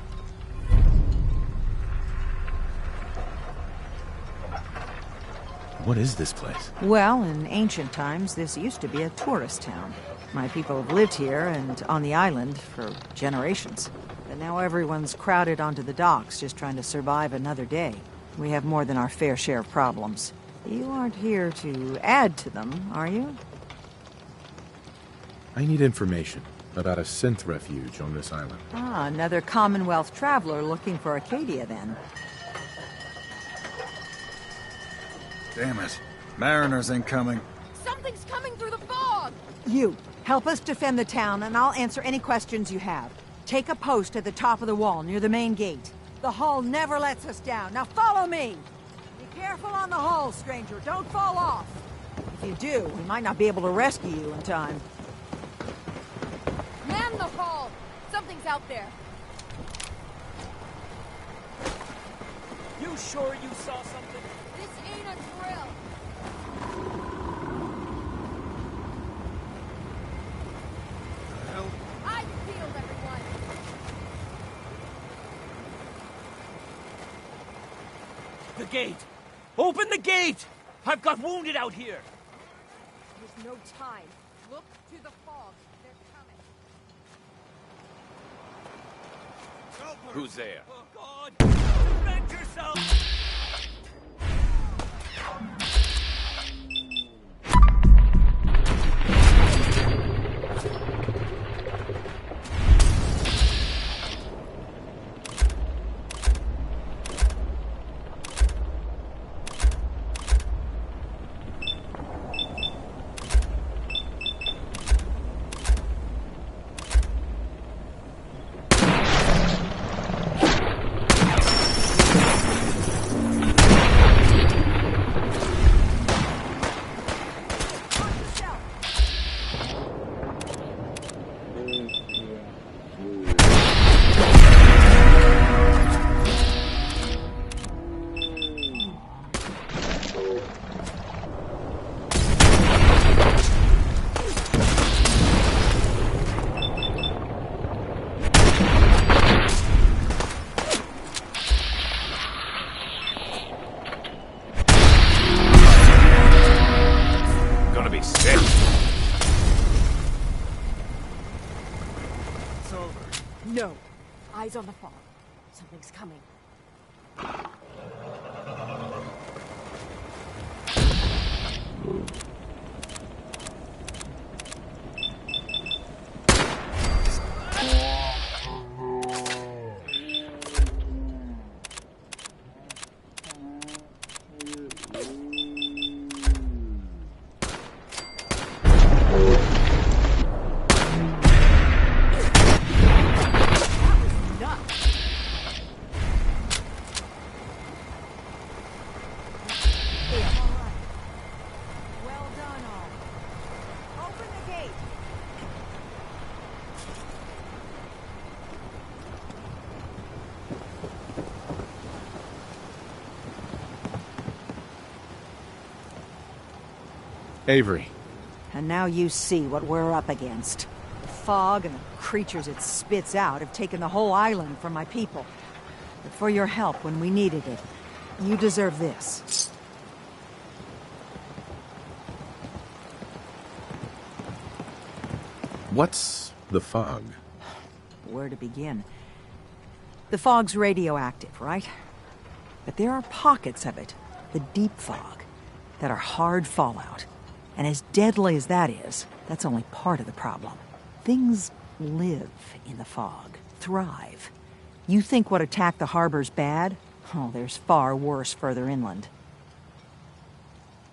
What is this place? Well, in ancient times, this used to be a tourist town. My people have lived here and on the island for generations. But now everyone's crowded onto the docks, just trying to survive another day. We have more than our fair share of problems. You aren't here to add to them, are you? I need information about a synth refuge on this island. Ah, another Commonwealth traveler looking for Acadia, then. Damn it. Mariners incoming. Something's coming through the fog! You, help us defend the town, and I'll answer any questions you have. Take a post at the top of the wall, near the main gate. The hull never lets us down. Now follow me! Be careful on the hull, stranger. Don't fall off. If you do, we might not be able to rescue you in time. Man the hull! Something's out there. You sure you saw something? This ain't a drill. I killed everyone. The gate! Open the gate! I've got wounded out here! There's no time. Look to the fog. They're coming. Who's there? Oh, God! Defend yourself! No. Eyes on the fog. Something's coming. Avery. And now you see what we're up against. The fog and the creatures it spits out have taken the whole island from my people. But for your help when we needed it, you deserve this. What's the fog? Where to begin? The fog's radioactive, right? But there are pockets of it, the deep fog, that are hard fallout. And as deadly as that is, that's only part of the problem. Things live in the fog, thrive. You think what attacked the harbor's bad? Oh, there's far worse further inland.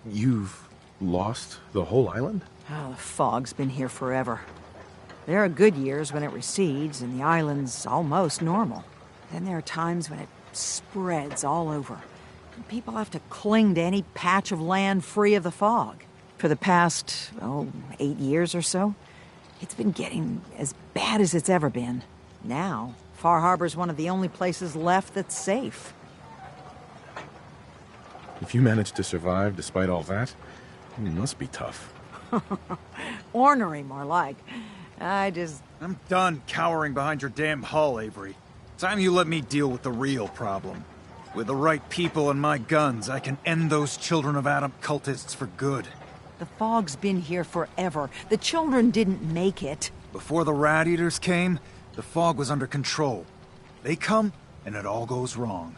You've lost the whole island? Oh, the fog's been here forever. There are good years when it recedes and the island's almost normal. Then there are times when it spreads all over. And people have to cling to any patch of land free of the fog. For the past, 8 years or so, it's been getting as bad as it's ever been. Now, Far Harbor's one of the only places left that's safe. If you managed to survive despite all that, it must be tough. Ornery, more like. I'm done cowering behind your damn hull, Avery. Time you let me deal with the real problem. With the right people and my guns, I can end those Children of Adam cultists for good. The fog's been here forever. The children didn't make it. Before the Rat Eaters came, the fog was under control. They come, and it all goes wrong.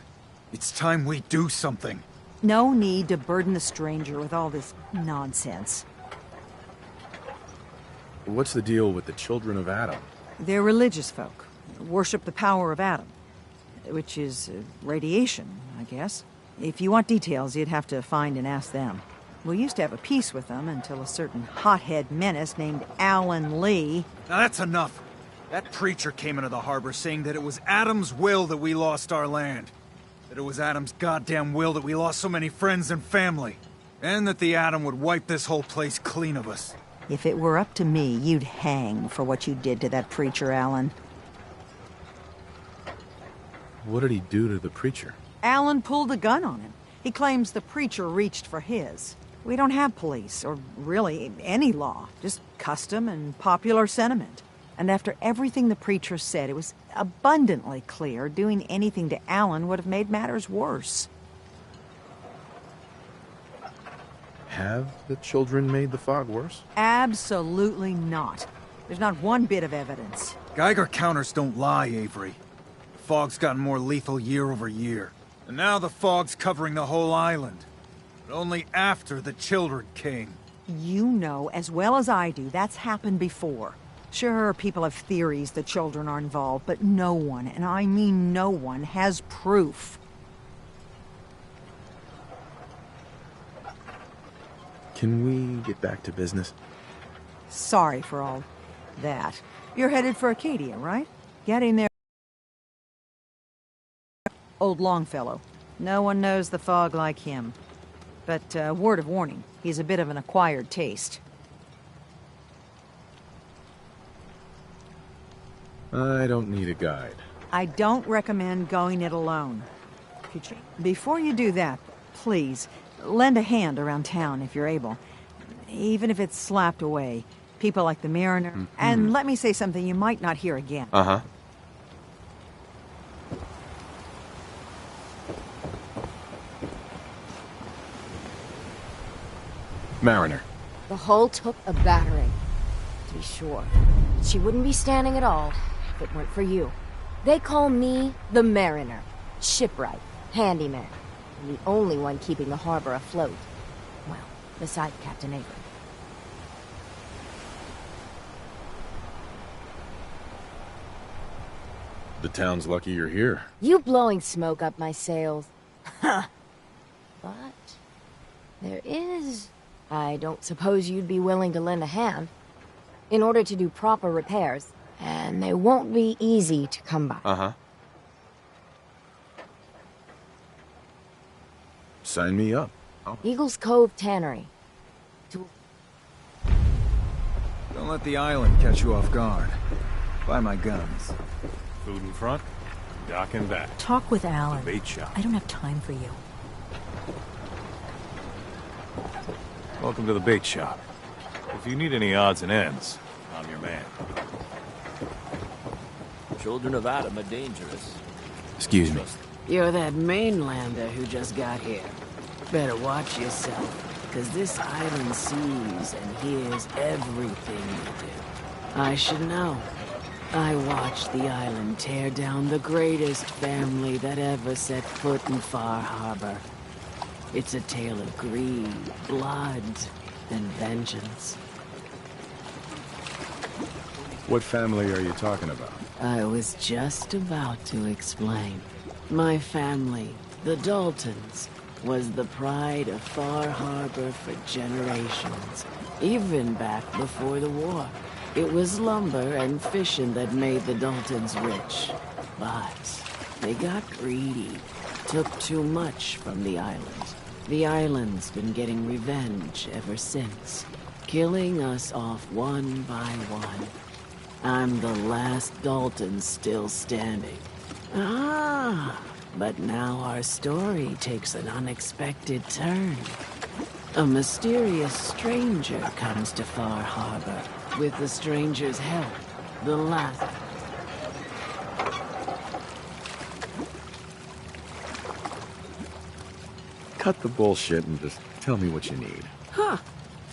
It's time we do something. No need to burden the stranger with all this nonsense. What's the deal with the Children of Adam? They're religious folk. Worship the power of Adam. Which is radiation, I guess. If you want details, you'd have to find and ask them. We used to have a peace with them until a certain hothead menace named Alan Lee... Now that's enough. That preacher came into the harbor saying that it was Adam's will that we lost our land. That it was Adam's goddamn will that we lost so many friends and family. And that the Adam would wipe this whole place clean of us. If it were up to me, you'd hang for what you did to that preacher, Alan. What did he do to the preacher? Alan pulled a gun on him. He claims the preacher reached for his. We don't have police, or really any law, just custom and popular sentiment. And after everything the preacher said, it was abundantly clear doing anything to Alan would have made matters worse. Have the children made the fog worse? Absolutely not. There's not one bit of evidence. Geiger counters don't lie, Avery. The fog's gotten more lethal year over year. And now the fog's covering the whole island. But only after the children came. You know as well as I do that's happened before. Sure, people have theories the children are involved, but no one, and I mean no one, has proof. Can we get back to business? Sorry for all that. You're headed for Acadia, right? Getting there. Old Longfellow. No one knows the fog like him. But, word of warning, he's a bit of an acquired taste. I don't need a guide. I don't recommend going it alone. Before you do that, please, lend a hand around town if you're able. Even if it's slapped away. People like the Mariner. Mm-hmm. And let me say something you might not hear again. Uh-huh. Mariner. The hull took a battering, to be sure. She wouldn't be standing at all if it weren't for you. They call me the Mariner. Shipwright, handyman, and the only one keeping the harbor afloat. Well, besides Captain Avery. The town's lucky you're here. You blowing smoke up my sails. Huh. But there is... I don't suppose you'd be willing to lend a hand. In order to do proper repairs, and they won't be easy to come by. Uh-huh. Sign me up. Eagles Cove Tannery. Don't let the island catch you off guard. Buy my guns. Food in front, dock in back. Talk with Alan. Bait shop. I don't have time for you. Welcome to the bait shop. If you need any odds and ends, I'm your man. Children of Adam are dangerous. Excuse me. You're that mainlander who just got here. Better watch yourself, because this island sees and hears everything you do. I should know. I watched the island tear down the greatest family that ever set foot in Far Harbor. It's a tale of greed, blood, and vengeance. What family are you talking about? I was just about to explain. My family, the Daltons, was the pride of Far Harbor for generations, even back before the war. It was lumber and fishing that made the Daltons rich, but they got greedy, took too much from the island. The island's been getting revenge ever since, killing us off one by one. I'm the last Dalton still standing. Ah, but now our story takes an unexpected turn. A mysterious stranger comes to Far Harbor. With the stranger's help, the last... Cut the bullshit and just tell me what you need. Huh.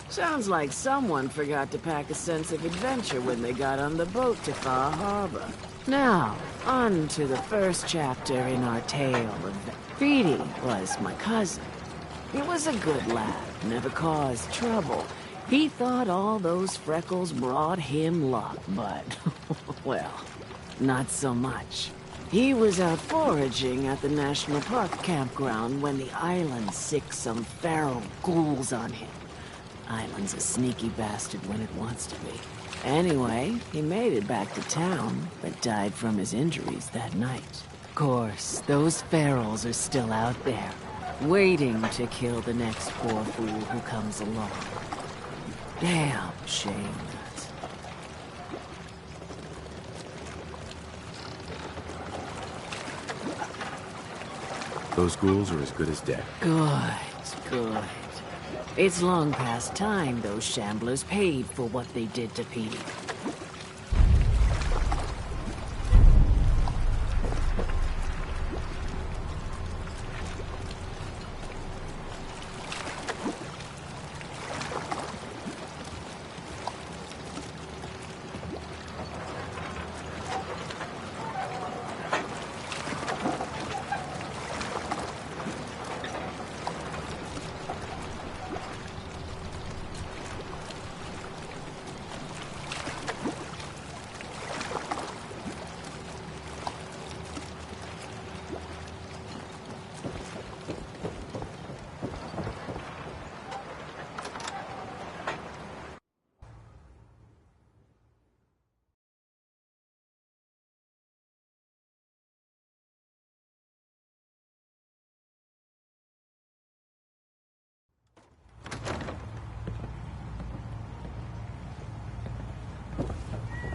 Sounds like someone forgot to pack a sense of adventure when they got on the boat to Far Harbor. Now, on to the first chapter in our tale of Petey was my cousin. He was a good lad, never caused trouble. He thought all those freckles brought him luck, but, well, not so much. He was out foraging at the National Park campground when the island sicked some feral ghouls on him. Island's a sneaky bastard when it wants to be. Anyway, he made it back to town, but died from his injuries that night. Of course, those ferals are still out there, waiting to kill the next poor fool who comes along. Damn shame that. Those ghouls are as good as dead. Good, good. It's long past time those shamblers paid for what they did to Petey.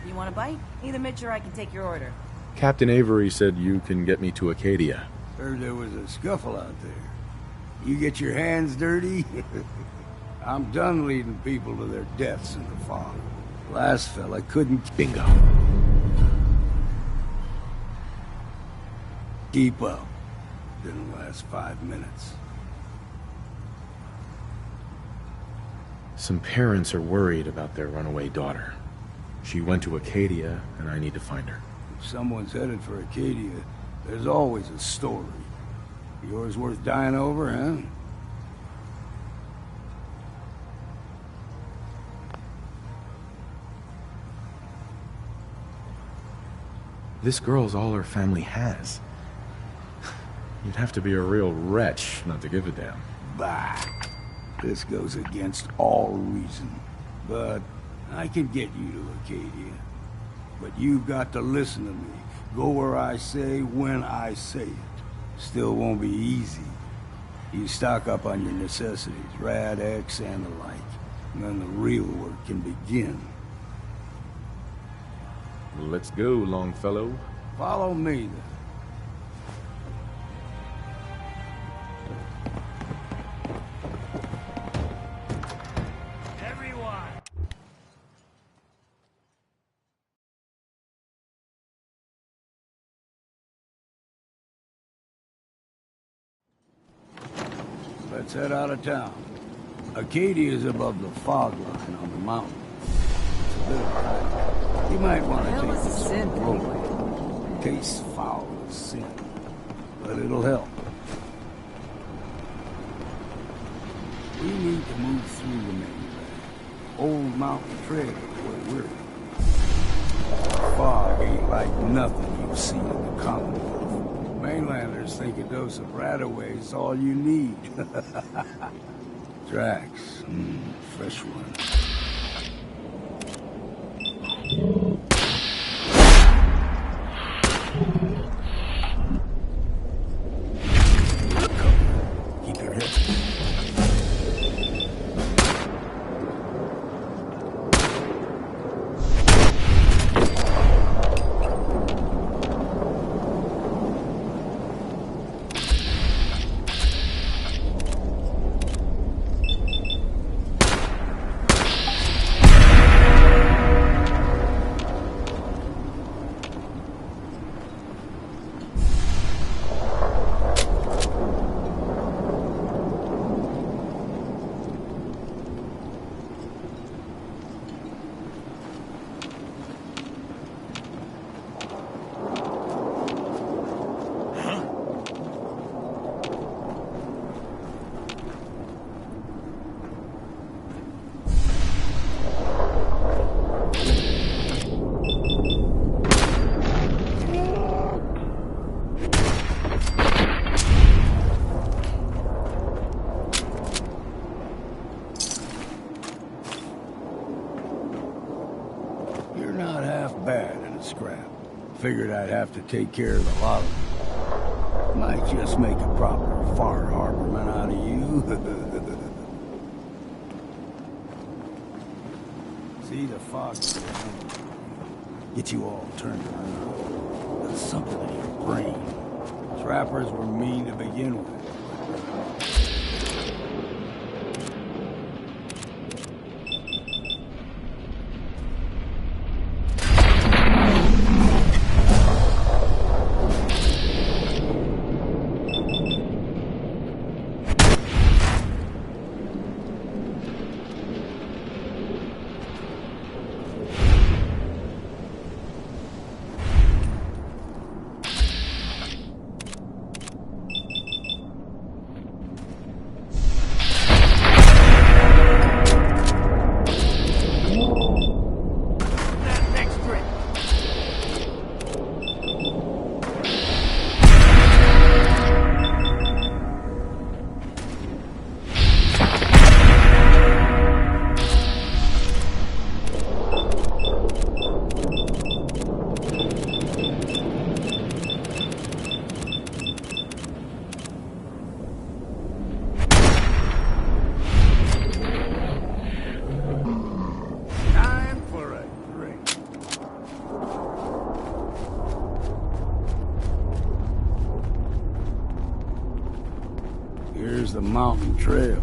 You want a bite? Either Mitch or I can take your order. Captain Avery said you can get me to Acadia. Heard there was a scuffle out there. You get your hands dirty? I'm done leading people to their deaths in the fog. Last fella couldn't... Bingo. Keep up. Didn't last 5 minutes. Some parents are worried about their runaway daughter. She went to Acadia, and I need to find her. If someone's headed for Acadia, there's always a story. Yours worth dying over, huh? This girl's all her family has. You'd have to be a real wretch not to give a damn. Bah! This goes against all reason. But I can get you to Acadia. But you've got to listen to me. Go where I say, when I say it. Still won't be easy. You stock up on your necessities, Rad X and the like. And then the real work can begin. Let's go, Longfellow. Follow me, then. Let's head out of town. Acadia is above the fog line on the mountain. It's a bit of a hike. You might want to take this slow. Tastes foul as sin, but it'll help. We need to move through the mainland. Old Mountain Trail is where we're at. Fog ain't like nothing you've seen in the Commonwealth. Mainlanders think a dose of Radaway is all you need. Tracks. Fresh one. Keep your head. Figured I'd have to take care of the lot of them. Might just make a proper Far Harborman out of you. See, the fog get you all turned around. There's something in your brain. Trappers were mean to begin with. Here's the mountain trail.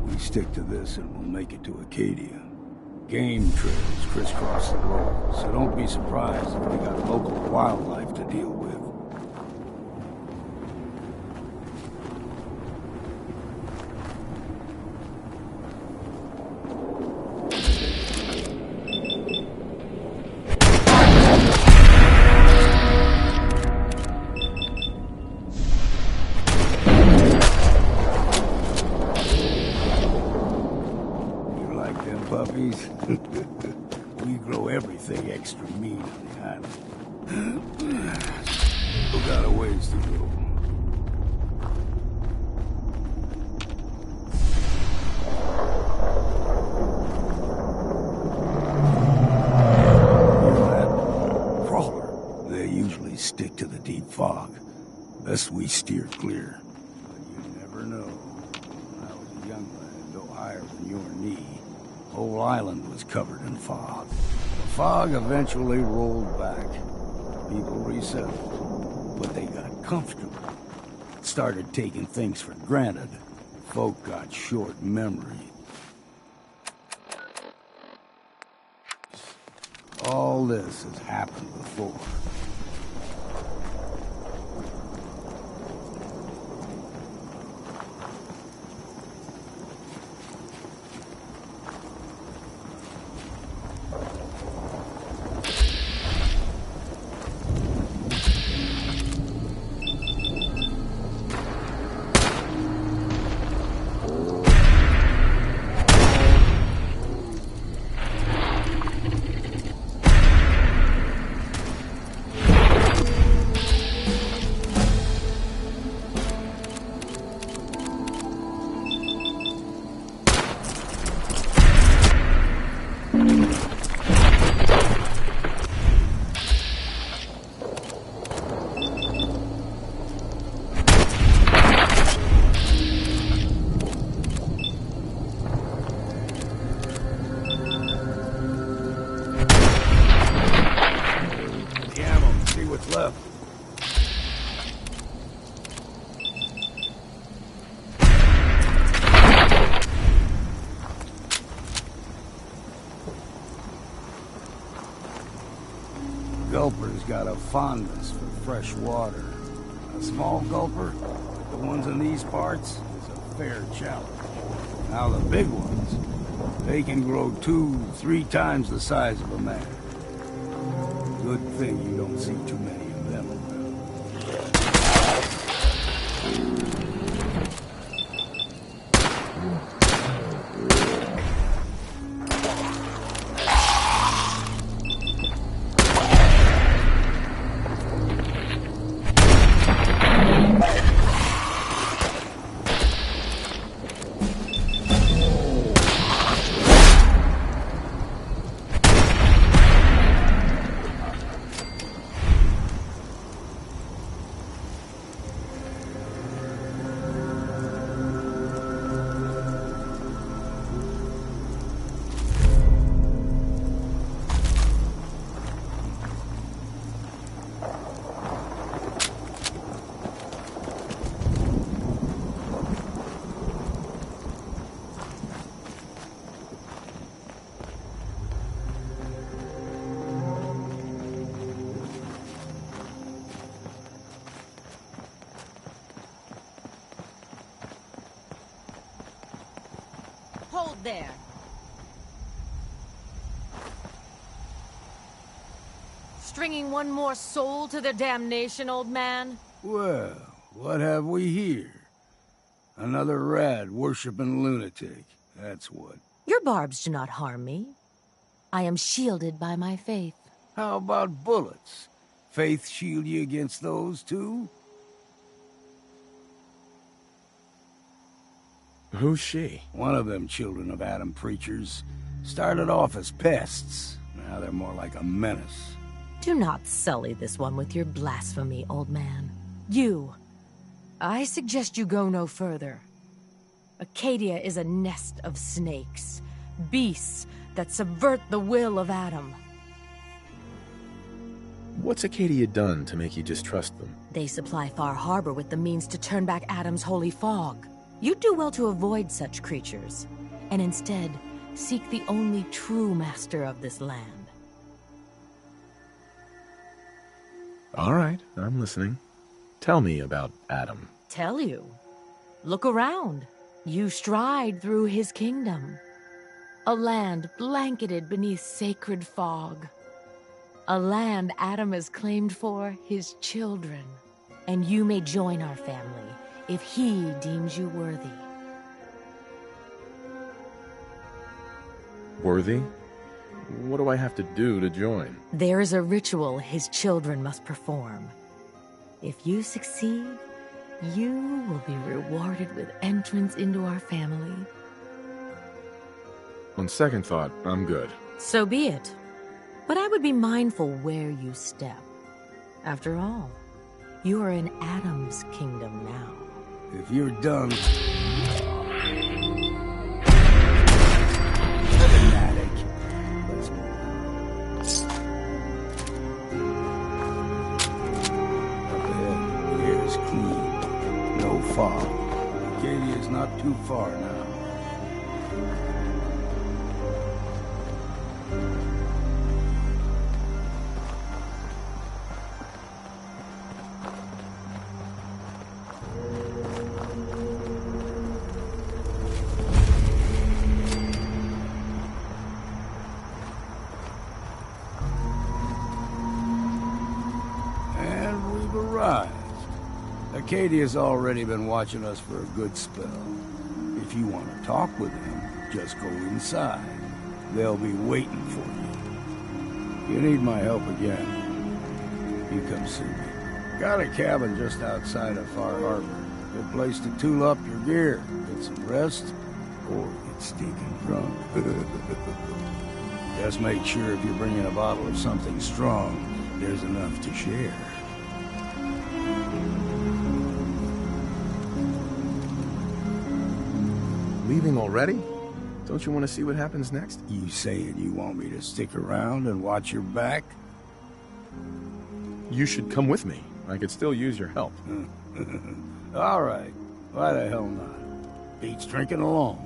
We stick to this and we'll make it to Acadia. Game trails crisscross the road, so don't be surprised if we got local wildlife to deal with. Puppies. We grow everything extra mean on the island. We got a ways to go. Hear that? Crawler. They usually stick to the deep fog. Best we steer clear. But you never know. When I was a young lad, no higher than your knee, the whole island was covered in fog. The fog eventually rolled back. People resettled, but they got comfortable. Started taking things for granted. Folk got short memory. All this has happened before. Left. Gulper's got a fondness for fresh water. A small gulper, like the ones in these parts, is a fair challenge. Now the big ones, they can grow 2-3 times the size of a man. Good thing you don't see too many of them around. Hold there. Stringing one more soul to their damnation, old man? Well, what have we here? Another rad worshipping lunatic. That's what. Your barbs do not harm me. I am shielded by my faith. How about bullets? Faith shield you against those, too? Who's she? One of them children of Adam preachers. Started off as pests. Now they're more like a menace. Do not sully this one with your blasphemy, old man. You. I suggest you go no further. Acadia is a nest of snakes. Beasts that subvert the will of Adam. What's Acadia done to make you distrust them? They supply Far Harbor with the means to turn back Adam's holy fog. You'd do well to avoid such creatures, and instead seek the only true master of this land. All right, I'm listening. Tell me about Adam. Tell you? Look around. You stride through his kingdom. A land blanketed beneath sacred fog. A land Adam has claimed for his children. And you may join our family if he deems you worthy. Worthy? What do I have to do to join? There is a ritual his children must perform. If you succeed, you will be rewarded with entrance into our family. On second thought, I'm good. So be it. But I would be mindful where you step. After all, you are in Adam's kingdom now. If you're done... Fog. Acadia's not too far now. And we've arrived. Acadia's already been watching us for a good spell. If you want to talk with them, just go inside. They'll be waiting for you. You need my help again, you come see me. Got a cabin just outside of Far Harbor. Good place to tool up your gear, get some rest, or get stinking drunk. Just make sure if you're bringing a bottle of something strong, there's enough to share. Leaving already? Don't you want to see what happens next? You saying you want me to stick around and watch your back? You should come with me. I could still use your help. All right. Why the hell not? Beats drinking alone.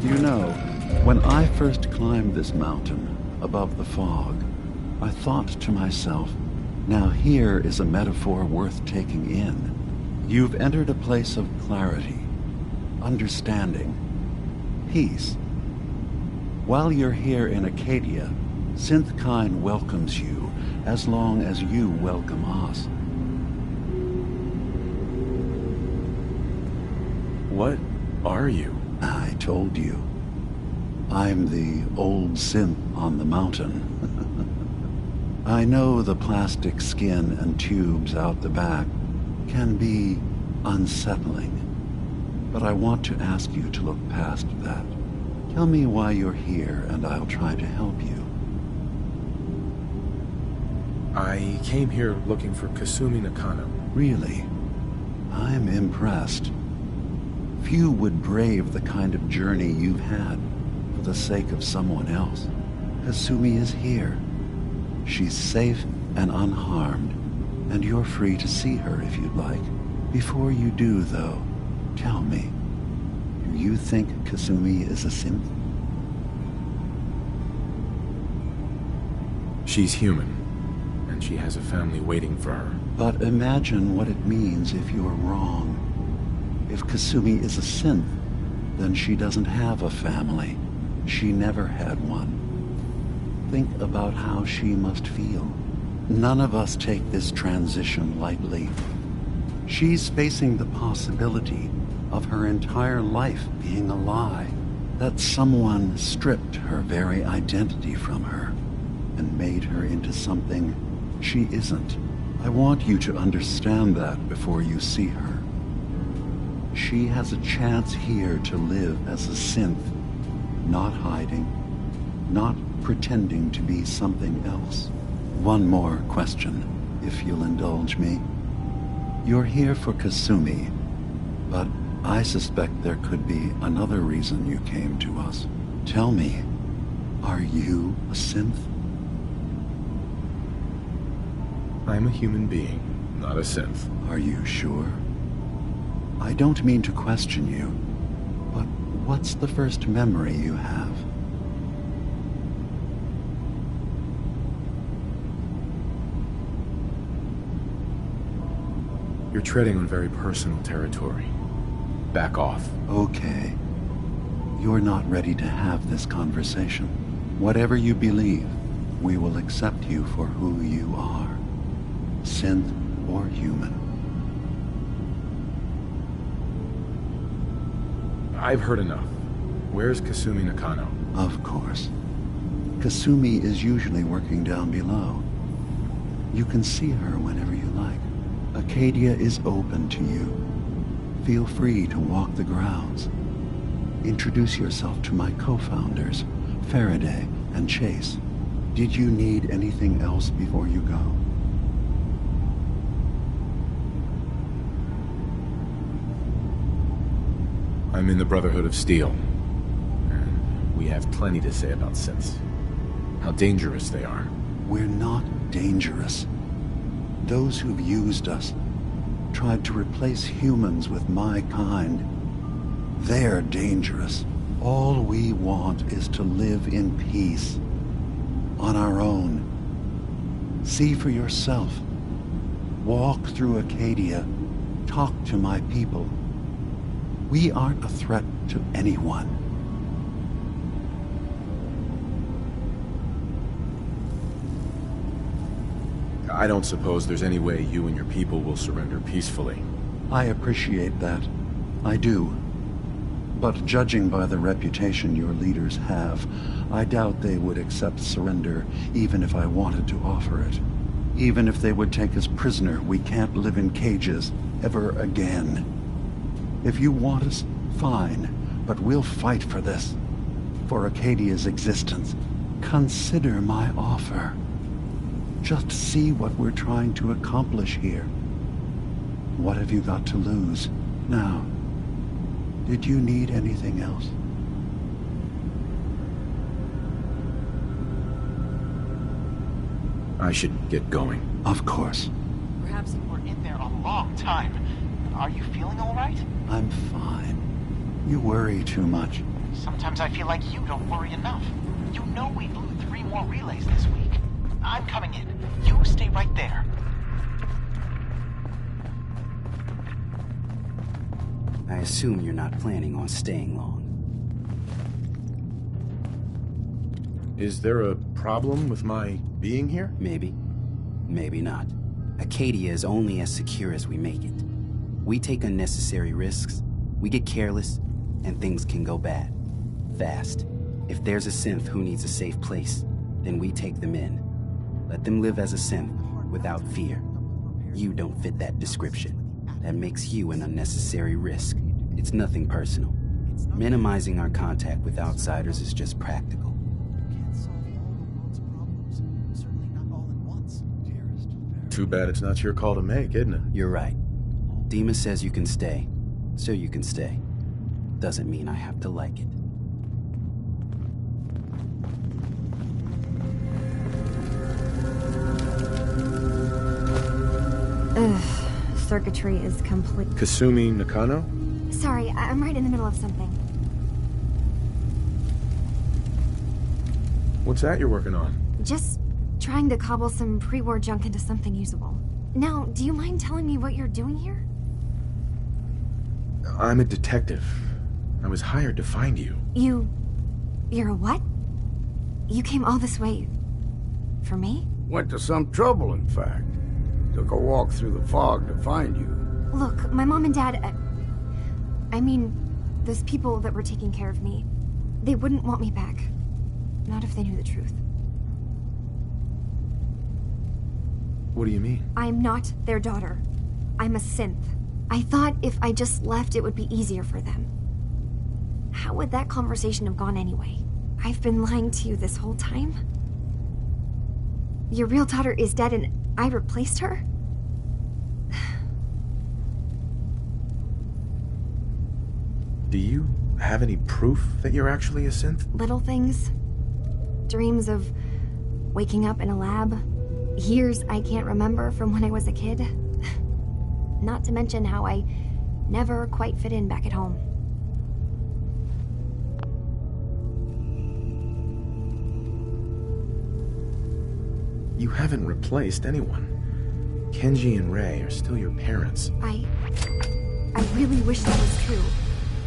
You know, when I first climbed this mountain above the fog, I thought to myself, now here is a metaphor worth taking in. You've entered a place of clarity, understanding, peace. While you're here in Acadia, Synthkind welcomes you as long as you welcome us. What are you? I told you. I'm the old synth on the mountain. I know the plastic skin and tubes out the back can be unsettling, but I want to ask you to look past that. Tell me why you're here, and I'll try to help you. I came here looking for Kasumi Nakano. Really? I'm impressed. Few would brave the kind of journey you've had for the sake of someone else. Kasumi is here. She's safe and unharmed, and you're free to see her if you'd like. Before you do, though, tell me, do you think Kasumi is a synth? She's human, and she has a family waiting for her. But imagine what it means if you're wrong. If Kasumi is a synth, then she doesn't have a family. She never had one. Think about how she must feel. None of us take this transition lightly. She's facing the possibility of her entire life being a lie, that someone stripped her very identity from her and made her into something she isn't. I want you to understand that before you see her. She has a chance here to live as a synth, not hiding, not pretending to be something else. One more question, if you'll indulge me. You're here for Kasumi, but I suspect there could be another reason you came to us. Tell me, are you a synth? I'm a human being, not a synth. Are you sure? I don't mean to question you, but what's the first memory you have? You're treading on very personal territory. Back off. Okay. You're not ready to have this conversation. Whatever you believe, we will accept you for who you are. Synth or human. I've heard enough. Where's Kasumi Nakano? Of course. Kasumi is usually working down below. You can see her whenever you like. Acadia is open to you. Feel free to walk the grounds. Introduce yourself to my co-founders, Faraday and Chase. Did you need anything else before you go? I'm in the Brotherhood of Steel, and we have plenty to say about synths. How dangerous they are. We're not dangerous. Those who've used us, tried to replace humans with my kind, they're dangerous. All we want is to live in peace, on our own. See for yourself. Walk through Acadia, talk to my people. We aren't a threat to anyone. I don't suppose there's any way you and your people will surrender peacefully. I appreciate that. I do. But judging by the reputation your leaders have, I doubt they would accept surrender even if I wanted to offer it. Even if they would take us prisoner, we can't live in cages ever again. If you want us, fine, but we'll fight for this. For Acadia's existence. Consider my offer. Just see what we're trying to accomplish here. What have you got to lose? Now, did you need anything else? I should get going. Of course. Perhaps we're in there a long time. Are you feeling all right? I'm fine. You worry too much. Sometimes I feel like you don't worry enough. You know we blew 3 more relays this week. I'm coming in. You stay right there. I assume you're not planning on staying long. Is there a problem with my being here? Maybe. Maybe not. Acadia is only as secure as we make it. We take unnecessary risks, we get careless, and things can go bad. Fast. If there's a synth who needs a safe place, then we take them in. Let them live as a synth, without fear. You don't fit that description. That makes you an unnecessary risk. It's nothing personal. Minimizing our contact with outsiders is just practical. Too bad it's not your call to make, isn't it? You're right. Dima says you can stay, so you can stay. Doesn't mean I have to like it. Ugh, circuitry is complete. Kasumi Nakano? Sorry, I'm right in the middle of something. What's that you're working on? Just trying to cobble some pre-war junk into something usable. Now, do you mind telling me what you're doing here? I'm a detective. I was hired to find you. You're a what? You came all this way... for me? Went to some trouble, in fact. Took a walk through the fog to find you. Look, my mom and dad... I mean, those people that were taking care of me, they wouldn't want me back. Not if they knew the truth. What do you mean? I'm not their daughter. I'm a synth. I thought if I just left, it would be easier for them. How would that conversation have gone anyway? I've been lying to you this whole time? Your real daughter is dead and I replaced her? Do you have any proof that you're actually a synth? Little things. Dreams of waking up in a lab. Years I can't remember from when I was a kid. Not to mention how I never quite fit in back at home. You haven't replaced anyone. Kenji and Rei are still your parents. I really wish that was true.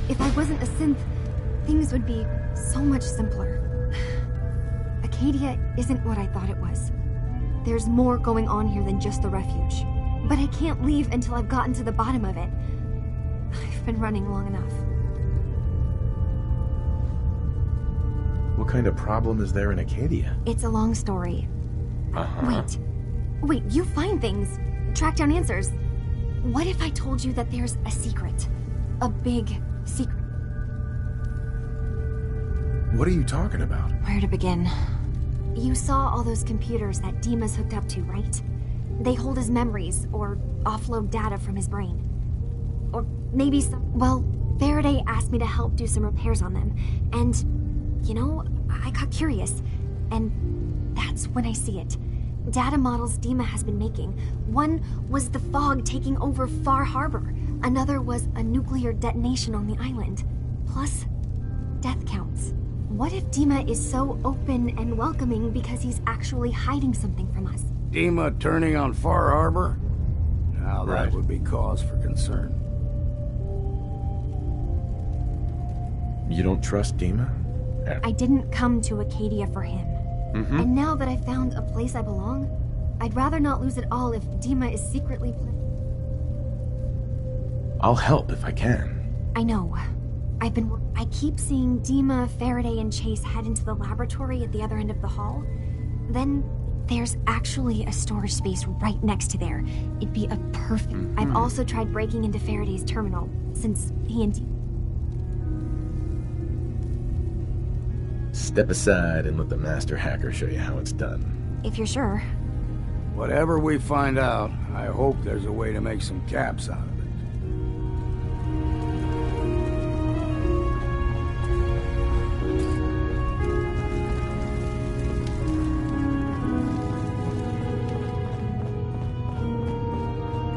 If I wasn't a synth, things would be so much simpler. Acadia isn't what I thought it was. There's more going on here than just the refuge. But I can't leave until I've gotten to the bottom of it. I've been running long enough. What kind of problem is there in Acadia? It's a long story. Wait, you find things, track down answers. What if I told you that there's a secret? A big secret. What are you talking about? Where to begin? You saw all those computers that Dima's hooked up to, right? They hold his memories, or offload data from his brain. Or maybe well, Faraday asked me to help do some repairs on them. And, you know, I got curious. And that's when I see it. Data models Dima has been making. One was the fog taking over Far Harbor. Another was a nuclear detonation on the island. Plus, death counts. What if Dima is so open and welcoming because he's actually hiding something from us? Dima turning on Far Harbor? Now that would be cause for concern. You don't trust Dima? I didn't come to Acadia for him. And now that I've found a place I belong, I'd rather not lose it all if Dima is secretly I'll help if I can. I know. I keep seeing Dima, Faraday, and Chase head into the laboratory at the other end of the hall. Then there's actually a storage space right next to there. It'd be a perfect... I've also tried breaking into Faraday's terminal, since he and Step aside and let the master hacker show you how it's done. If you're sure. Whatever we find out, I hope there's a way to make some caps out of it.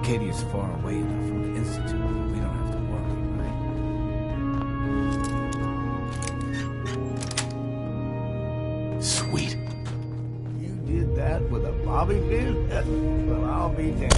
Acadia's far away enough from the Institute. We don't have to worry, right? Sweet. You did that with a bobby pin? Well, I'll be damned.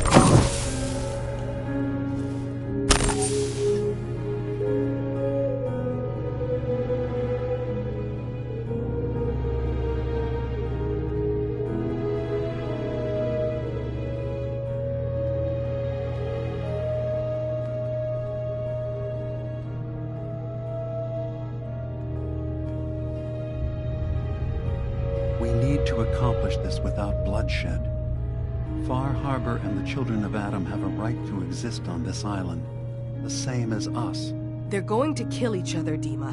We need to accomplish this without bloodshed. Far Harbor and the children of Adam have a right to exist on this island, the same as us. They're going to kill each other, Dima.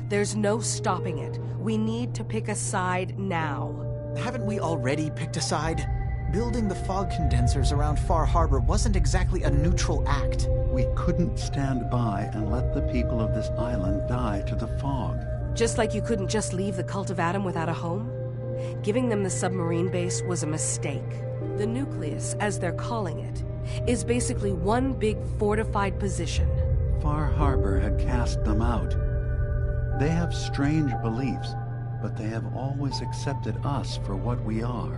There's no stopping it. We need to pick a side now. Haven't we already picked a side? Building the fog condensers around Far Harbor wasn't exactly a neutral act. We couldn't stand by and let the people of this island die to the fog. Just like you couldn't just leave the Cult of Adam without a home? Giving them the submarine base was a mistake. The nucleus, as they're calling it, is basically one big fortified position. Far Harbor had cast them out. They have strange beliefs, but they have always accepted us for what we are.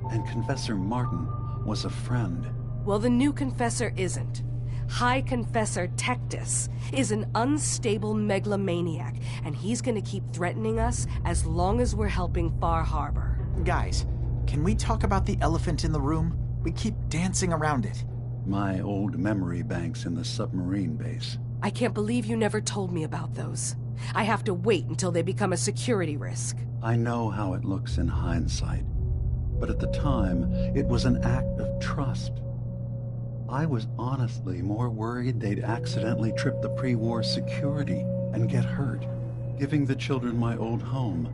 And Confessor Martin was a friend. Well, the new Confessor isn't. High Confessor Tectus is an unstable megalomaniac, and he's gonna keep threatening us as long as we're helping Far Harbor. Guys, can we talk about the elephant in the room? We keep dancing around it. My old memory banks in the submarine base. I can't believe you never told me about those. I have to wait until they become a security risk. I know how it looks in hindsight, but at the time, it was an act of trust. I was honestly more worried they'd accidentally trip the pre-war security and get hurt, giving the children my old home,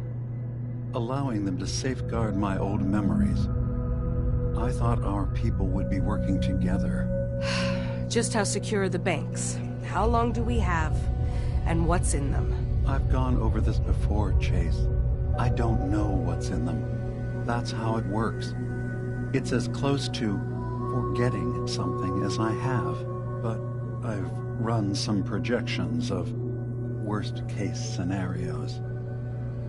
allowing them to safeguard my old memories. I thought our people would be working together. Just how secure are the banks? How long do we have? And what's in them? I've gone over this before, Chase. I don't know what's in them. That's how it works. It's as close to forgetting something as I have, but I've run some projections of worst-case scenarios.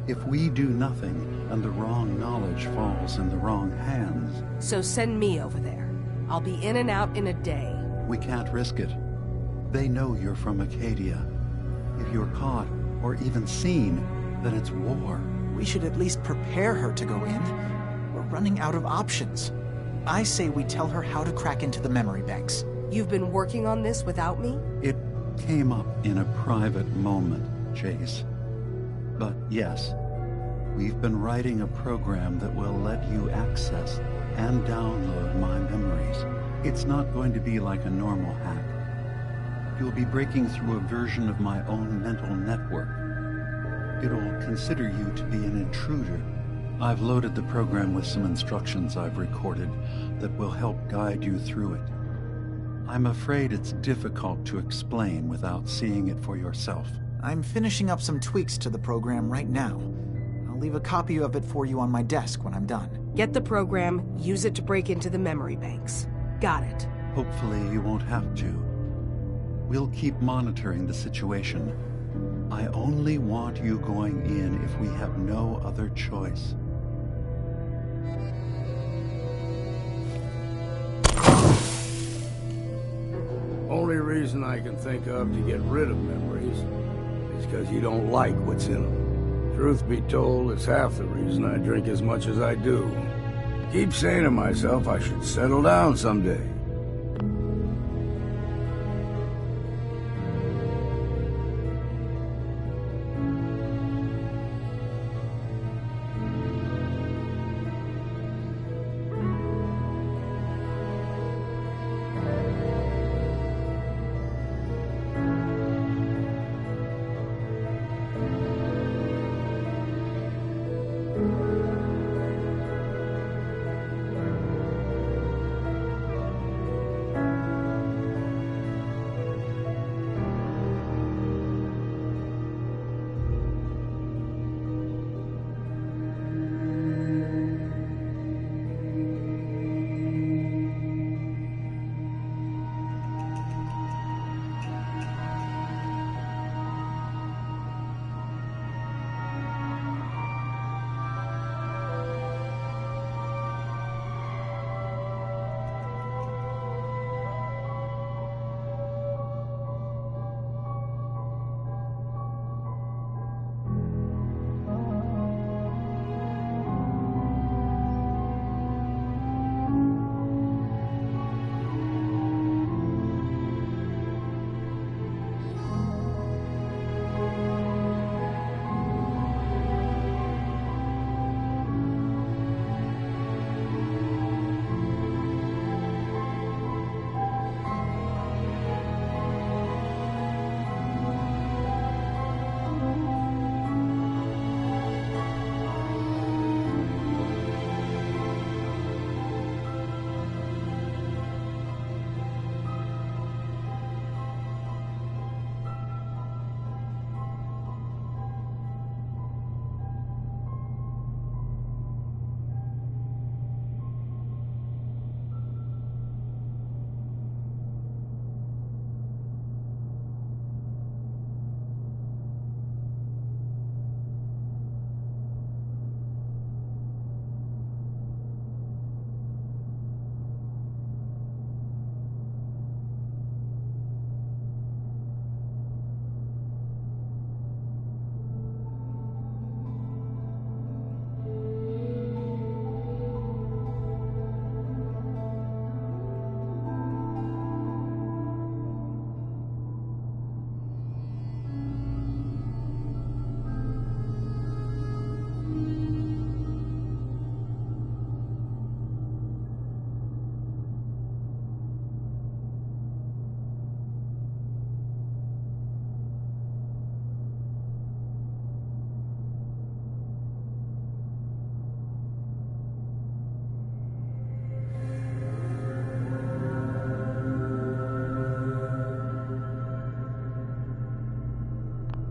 If we do nothing and the wrong knowledge falls in the wrong hands... So send me over there. I'll be in and out in a day. We can't risk it. They know you're from Acadia. If you're caught, or even seen, then it's war. We should at least prepare her to go in. We're running out of options. I say we tell her how to crack into the memory banks. You've been working on this without me? It came up in a private moment, Chase. But yes, we've been writing a program that will let you access and download my memories. It's not going to be like a normal hack. You'll be breaking through a version of my own mental network. It'll consider you to be an intruder. I've loaded the program with some instructions I've recorded that will help guide you through it. I'm afraid it's difficult to explain without seeing it for yourself. I'm finishing up some tweaks to the program right now. I'll leave a copy of it for you on my desk when I'm done. Get the program, use it to break into the memory banks. Got it. Hopefully you won't have to. We'll keep monitoring the situation. I only want you going in if we have no other choice. Only reason I can think of to get rid of memories is because you don't like what's in them. Truth be told, it's half the reason I drink as much as I do. Keep saying to myself I should settle down someday.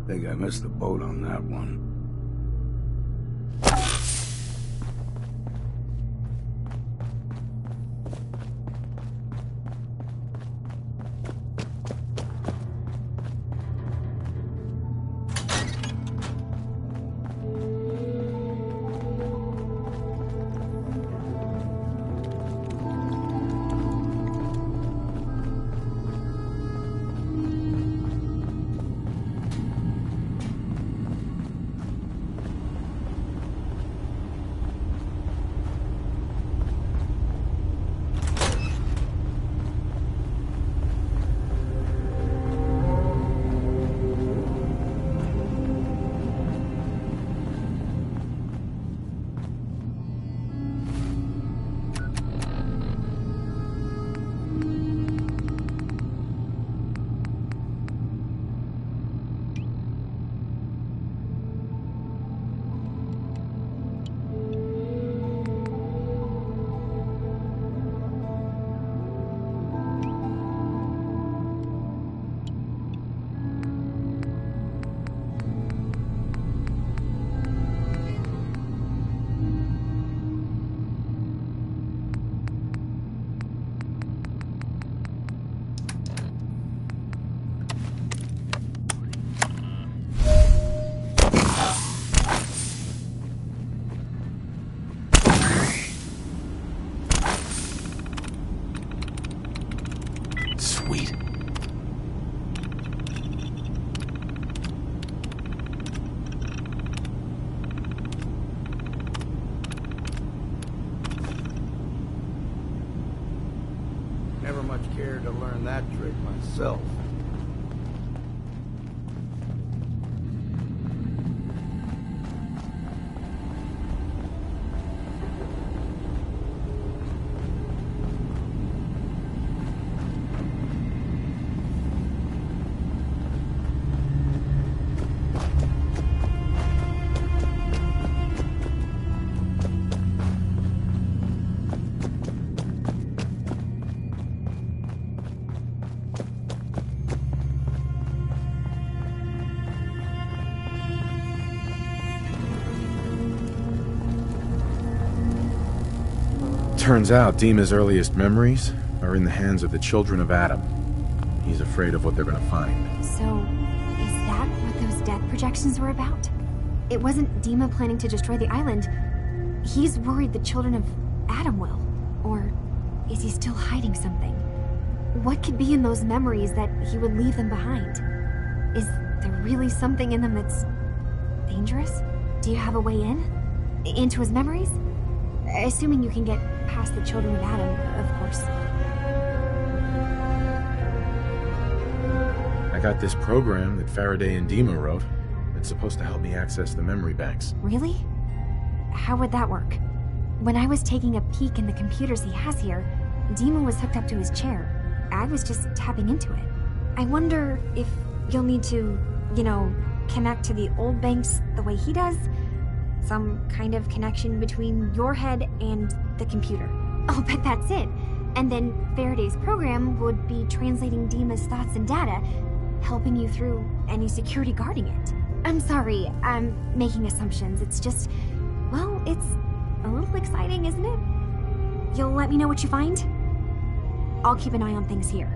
Think I missed the boat on that one. Sweet. Never much cared to learn that trick myself. Turns out Dima's earliest memories are in the hands of the children of Adam. He's afraid of what they're gonna find. So, is that what those death projections were about? It wasn't Dima planning to destroy the island. He's worried the children of Adam will. Or is he still hiding something? What could be in those memories that he would leave them behind? Is there really something in them that's dangerous? Do you have a way in? Into his memories? Assuming you can get past the children of Adam, of course. I got this program that Faraday and Dima wrote. It's supposed to help me access the memory banks. Really? How would that work? When I was taking a peek in the computers he has here, Dima was hooked up to his chair. I was just tapping into it. I wonder if you'll need to, connect to the old banks the way he does? Some kind of connection between your head and the computer. I'll bet that's it. And then Faraday's program would be translating Dima's thoughts and data, helping you through any security guarding it. I'm sorry, I'm making assumptions. It's just, well, it's a little exciting, isn't it? You'll let me know what you find? I'll keep an eye on things here.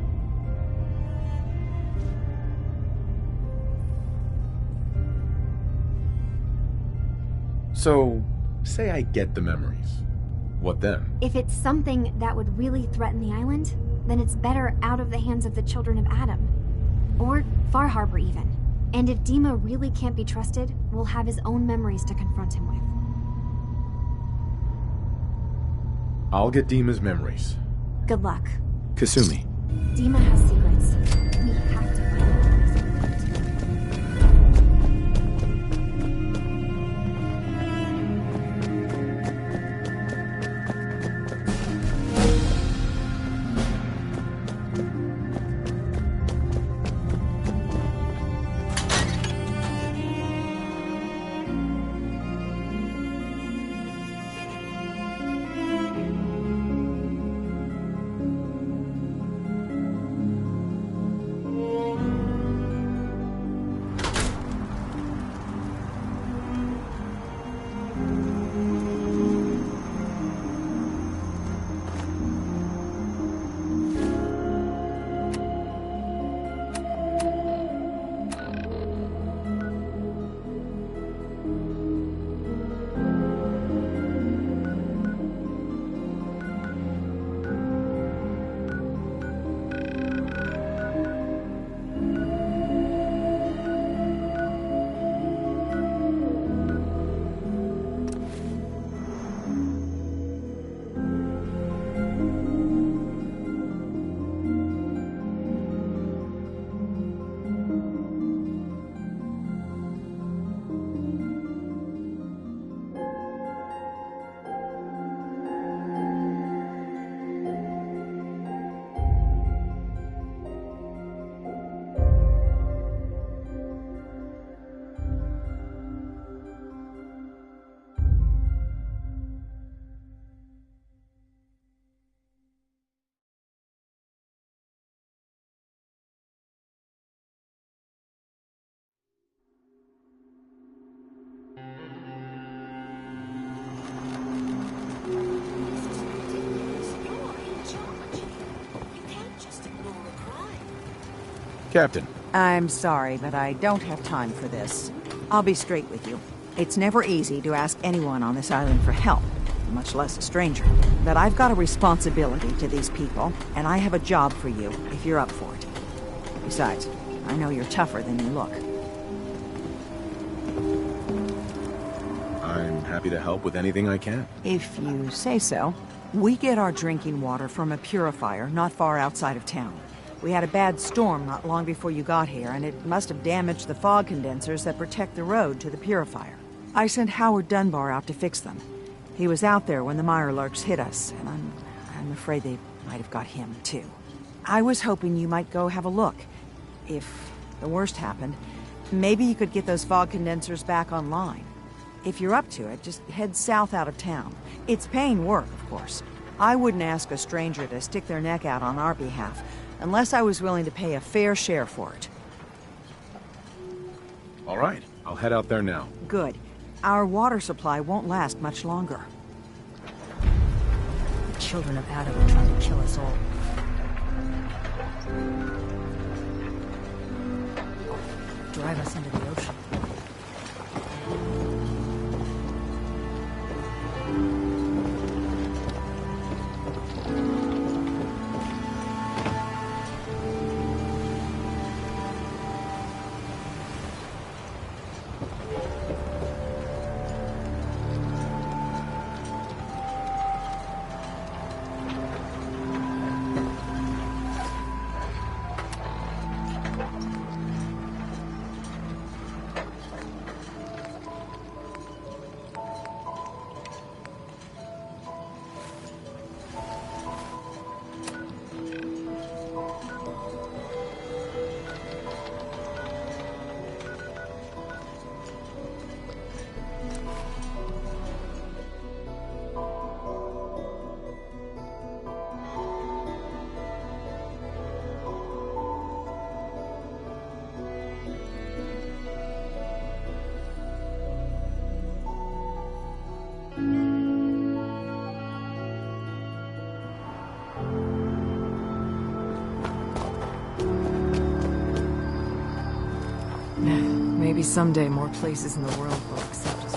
So, say I get the memories. What then? If it's something that would really threaten the island, then it's better out of the hands of the children of Adam. Or Far Harbor, even. And if Dima really can't be trusted, we'll have his own memories to confront him with. I'll get Dima's memories. Good luck. Kasumi. Dima has secrets. We have to find them. Captain. I'm sorry, but I don't have time for this. I'll be straight with you. It's never easy to ask anyone on this island for help, much less a stranger. But I've got a responsibility to these people, and I have a job for you, if you're up for it. Besides, I know you're tougher than you look. I'm happy to help with anything I can. If you say so. We get our drinking water from a purifier not far outside of town. We had a bad storm not long before you got here, and it must have damaged the fog condensers that protect the road to the purifier. I sent Howard Dunbar out to fix them. He was out there when the Mirelurks hit us, and I'm afraid they might have got him, too. I was hoping you might go have a look. If the worst happened, maybe you could get those fog condensers back online. If you're up to it, just head south out of town. It's paying work, of course. I wouldn't ask a stranger to stick their neck out on our behalf, unless I was willing to pay a fair share for it. All right, I'll head out there now. Good. Our water supply won't last much longer. The children of Adam are trying to kill us all. Drive us into the ocean. Maybe someday more places in the world will accept us.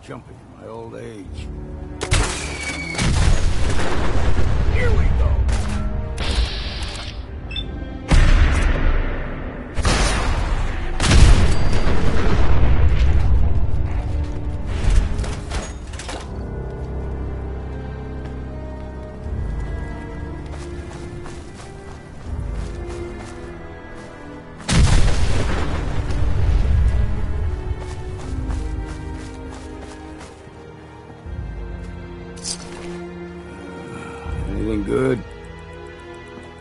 Jumping in my old age. Here we go. Anything good?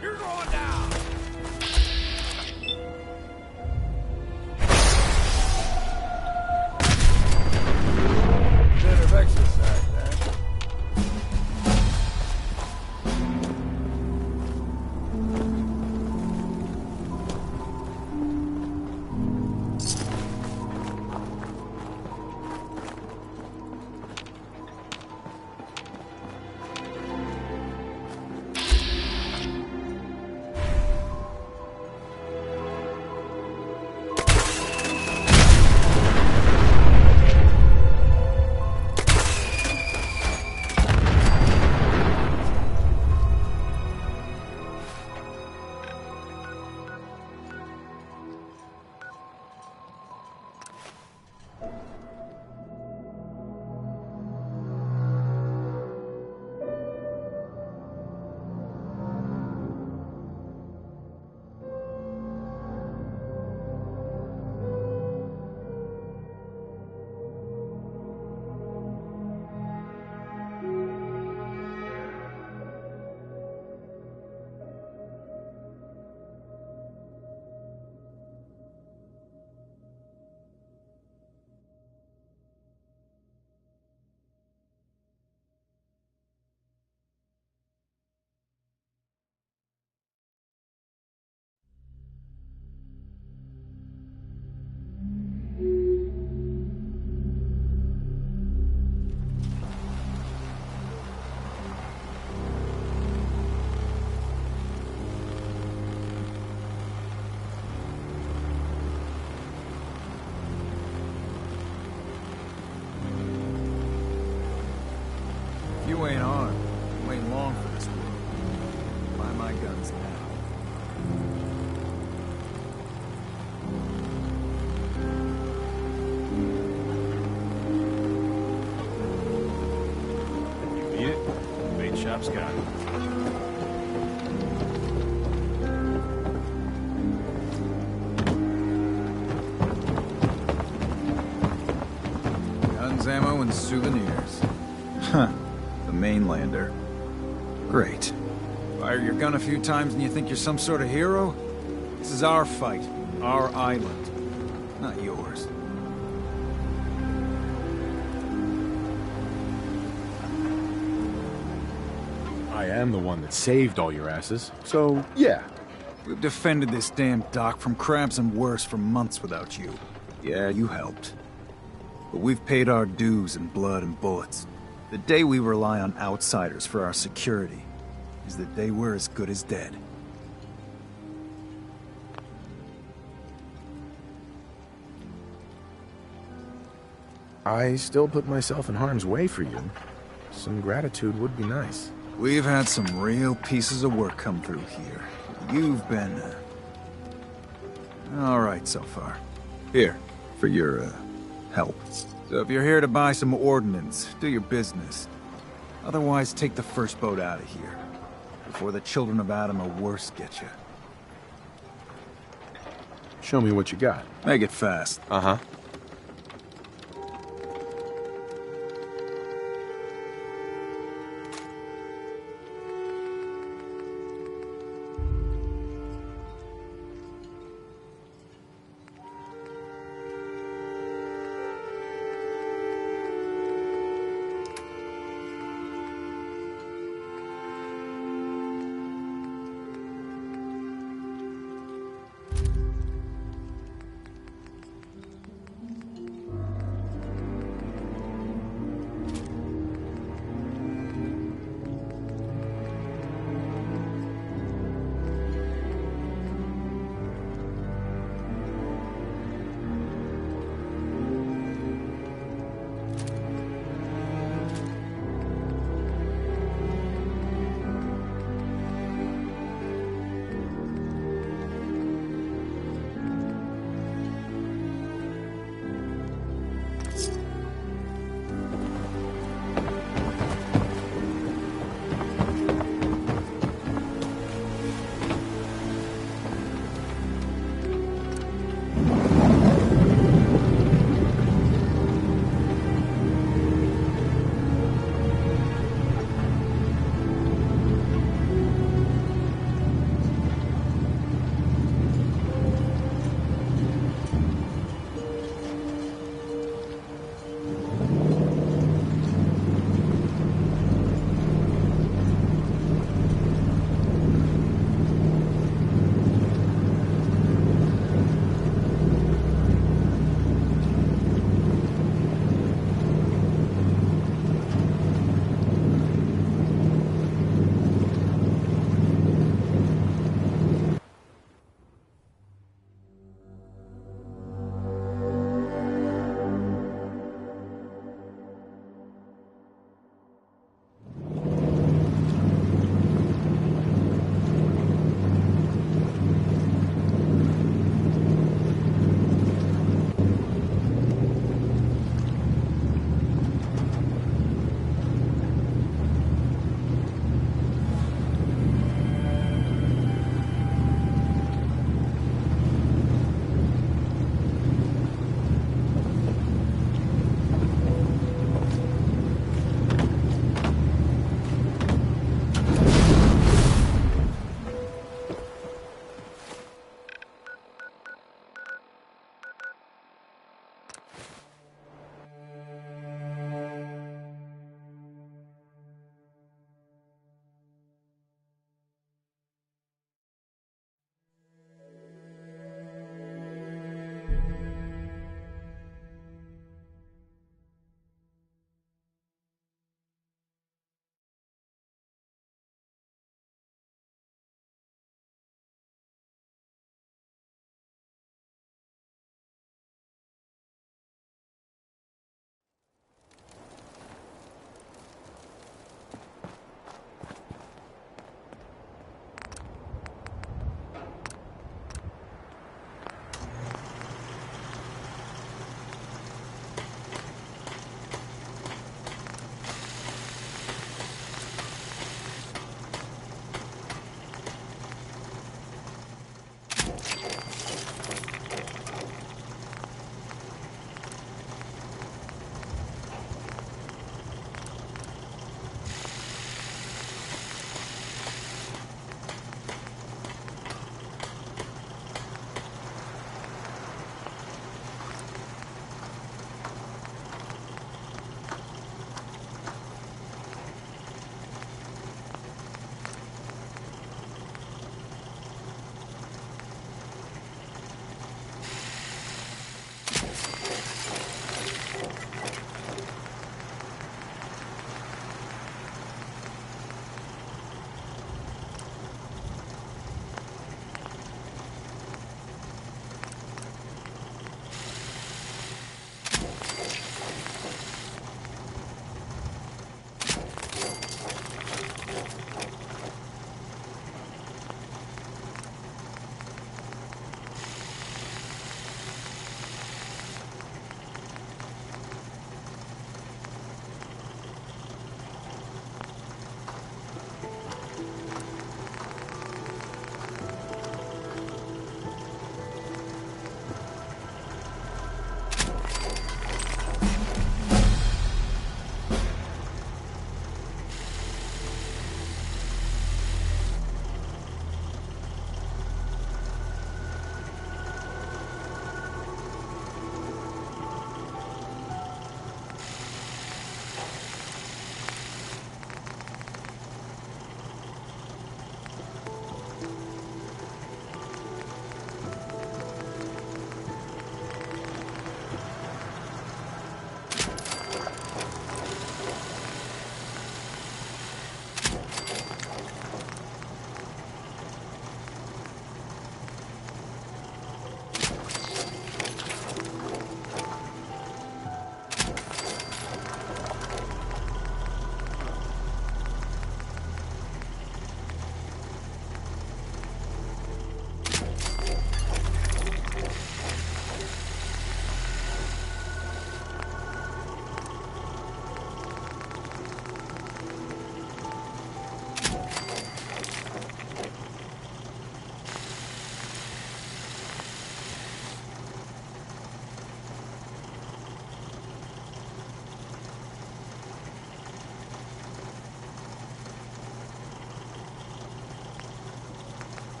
You're going down. Bit of exercise, huh? You ain't armed. You ain't long for this world. Buy my guns now. You beat it? Bait shop's got it. Guns, ammo, and souvenirs. Huh. The mainlander. Great. Fire your gun a few times and you think you're some sort of hero? This is our fight. Our island. Not yours. I am the one that saved all your asses, so yeah. We've defended this damn dock from crabs and worse for months without you. Yeah, you helped. But we've paid our dues in blood and bullets. The day we rely on outsiders for our security is the day we're as good as dead. I still put myself in harm's way for you. Some gratitude would be nice. We've had some real pieces of work come through here. You've been, all right so far. Here, for your, help. So if you're here to buy some ordnance, do your business. Otherwise, take the first boat out of here. Before the children of Adam or worse get you. Show me what you got. Make it fast. Uh-huh.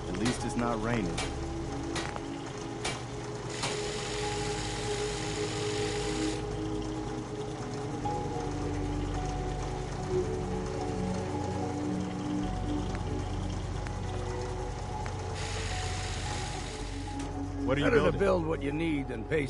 At least it's not raining. What are you Better to building? build what you need than pay.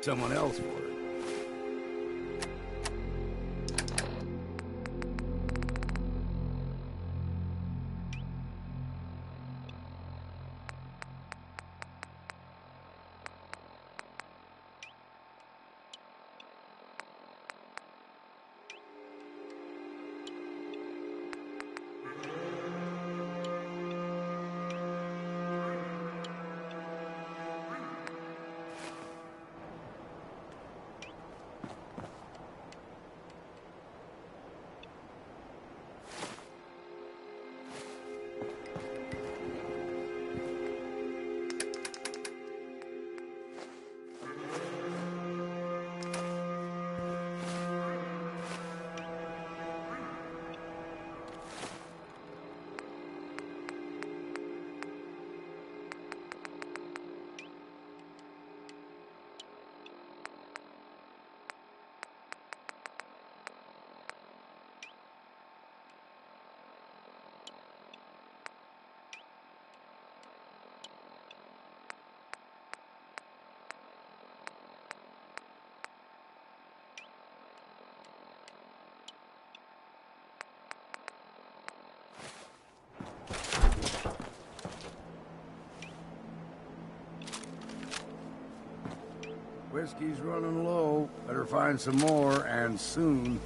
Someone else for it. Whiskey's running low. Better find some more, and soon.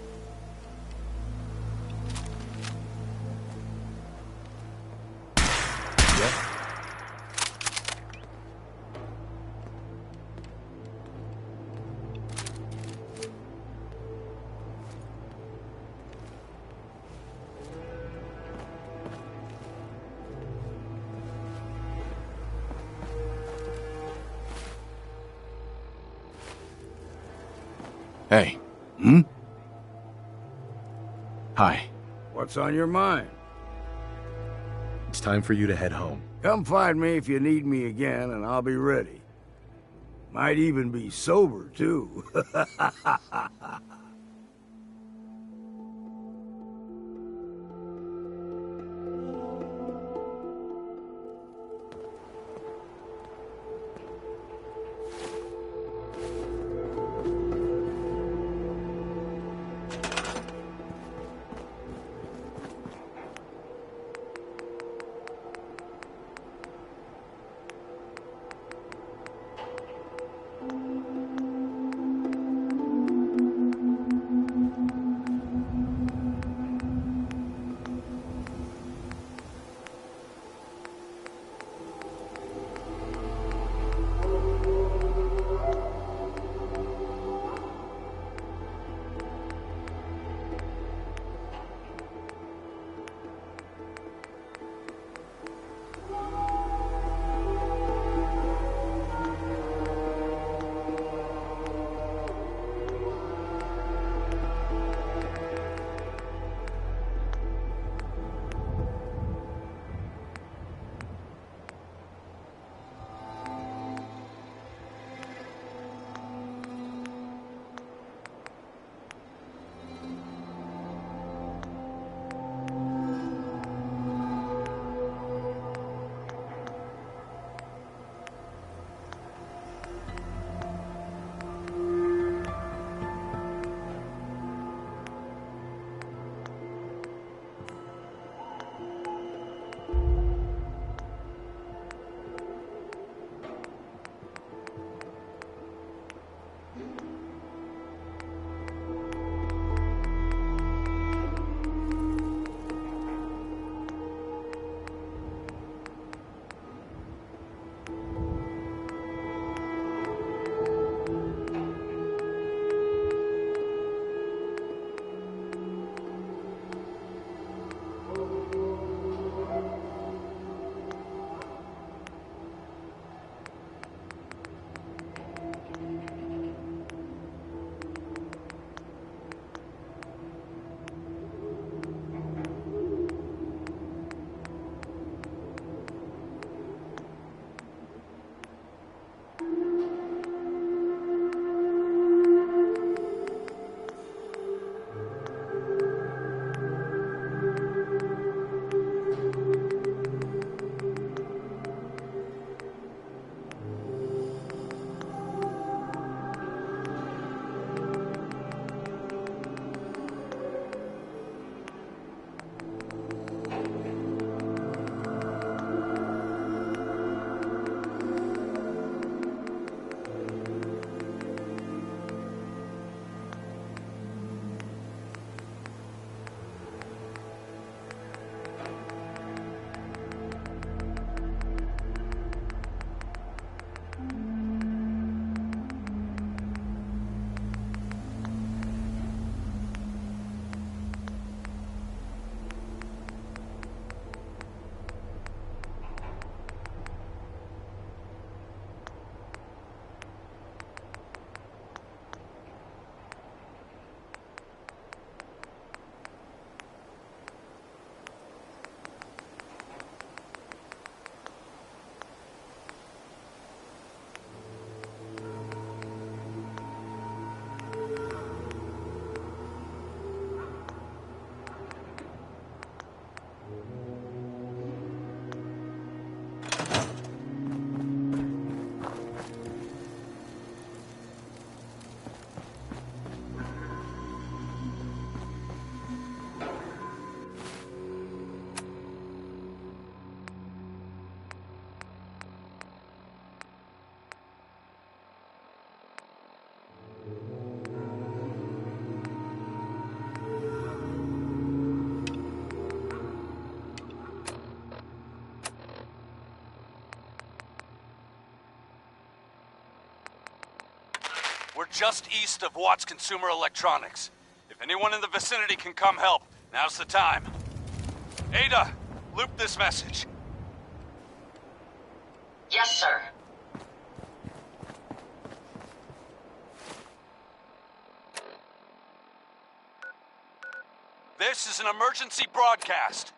Hey. Hmm? Hi. What's on your mind? It's time for you to head home. Come find me if you need me again, and I'll be ready. Might even be sober, too. just east of Watts Consumer Electronics. If anyone in the vicinity can come help, now's the time. Ada, loop this message. Yes, sir. This is an emergency broadcast.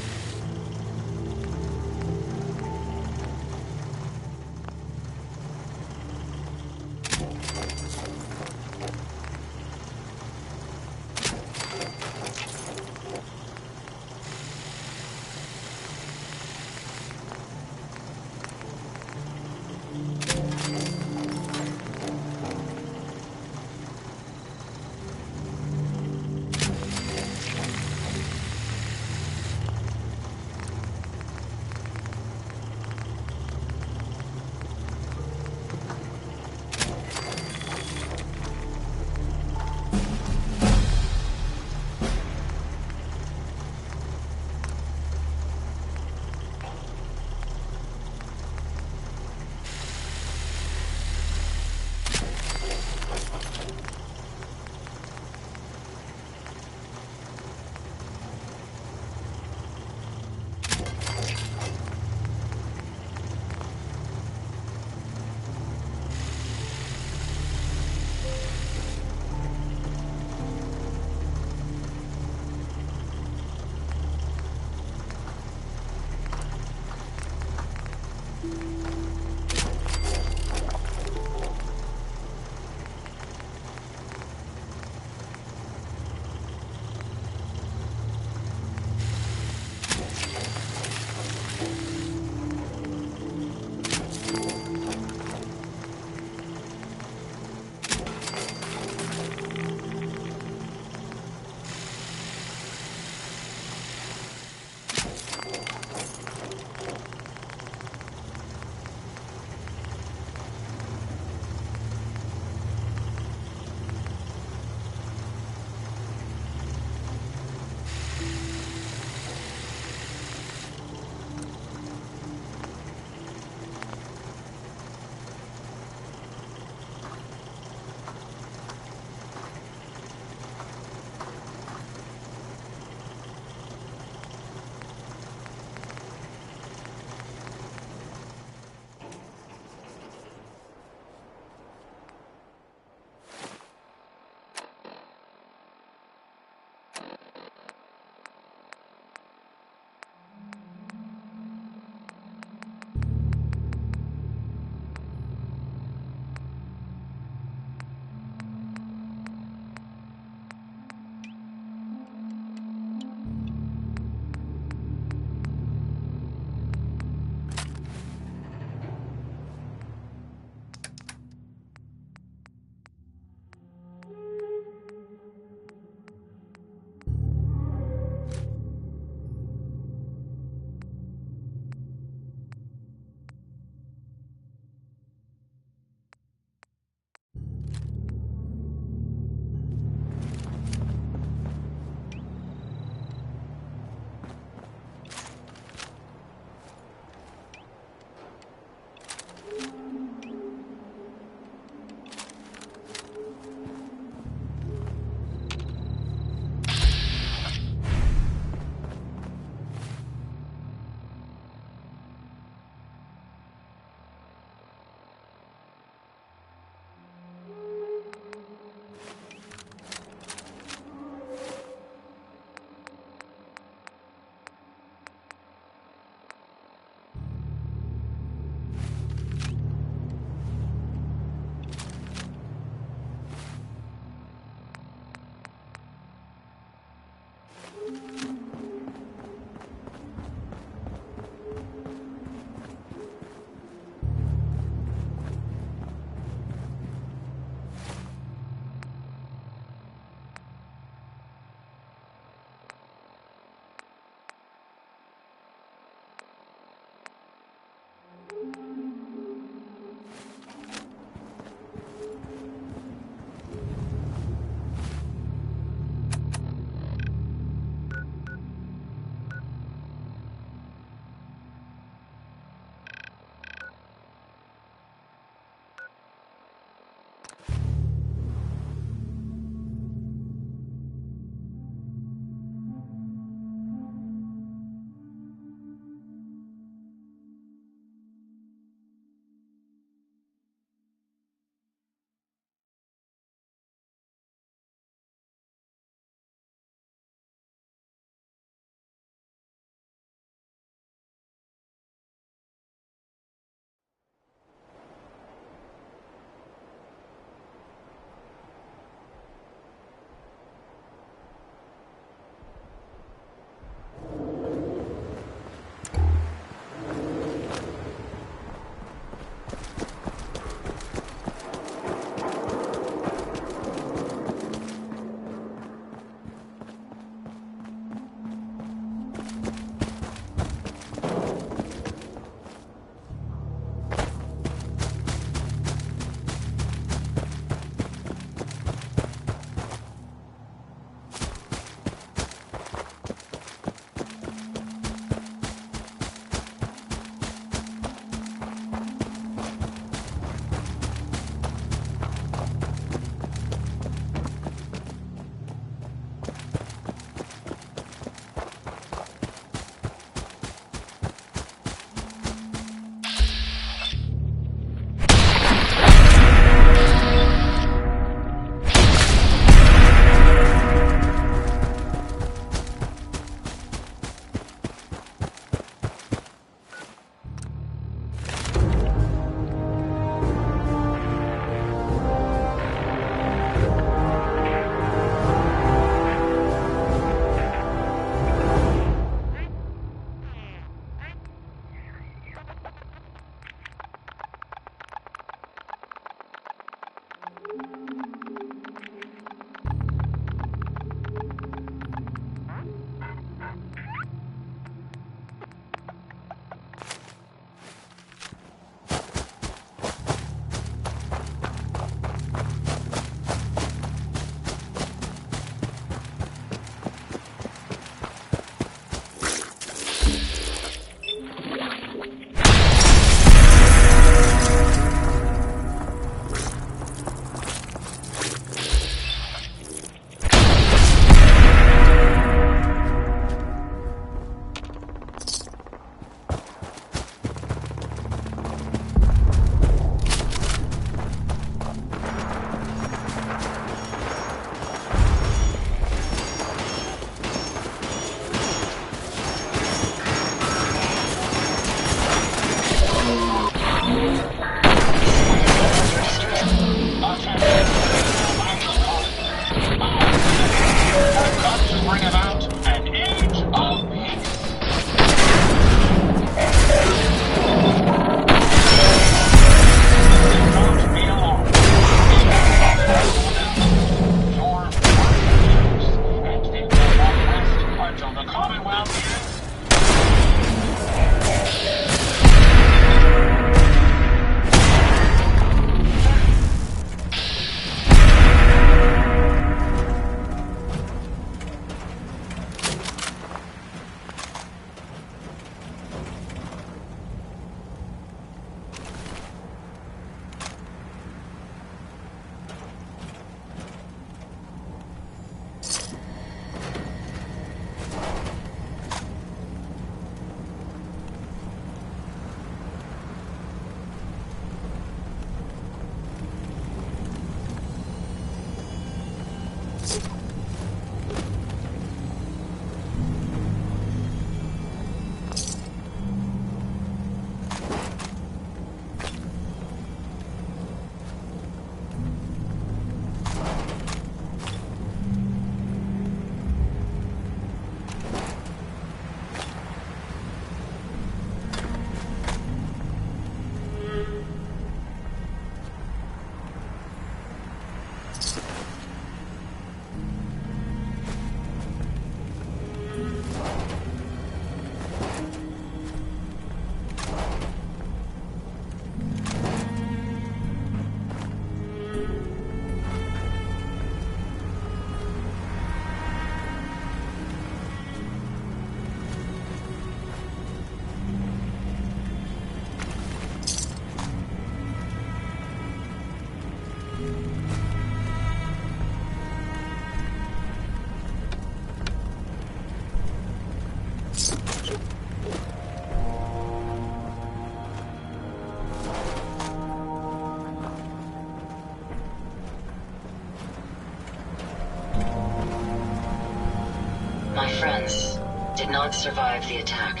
friends did not survive the attack.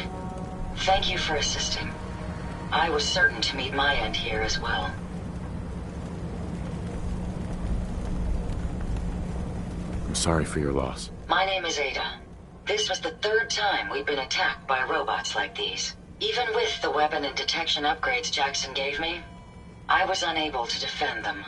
Thank you for assisting. I was certain to meet my end here as well. I'm sorry for your loss. My name is Ada. This was the third time we've been attacked by robots like these. Even with the weapon and detection upgrades Jackson gave me, I was unable to defend them.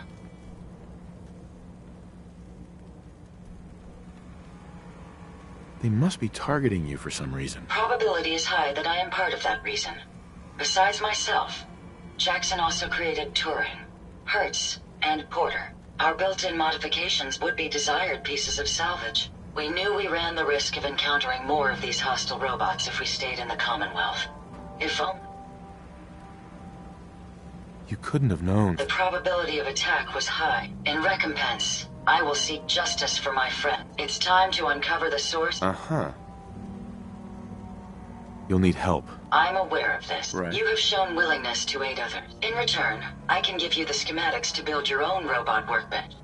They must be targeting you for some reason. Probability is high that I am part of that reason. Besides myself, Jackson also created Turing, Hertz, and Porter. Our built-in modifications would be desired pieces of salvage. We knew we ran the risk of encountering more of these hostile robots if we stayed in the Commonwealth. If only... You couldn't have known. The probability of attack was high. In recompense, I will seek justice for my friend. It's time to uncover the source. Uh-huh. You'll need help. I'm aware of this. Right. You have shown willingness to aid others. In return, I can give you the schematics to build your own robot workbench.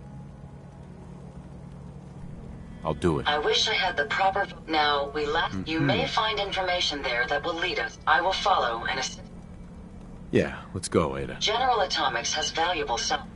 I'll do it. I wish I had the proper... Now, we left... You may find information there that will lead us. I will follow and assist. Yeah, let's go, Ada. General Atomics has valuable stuff.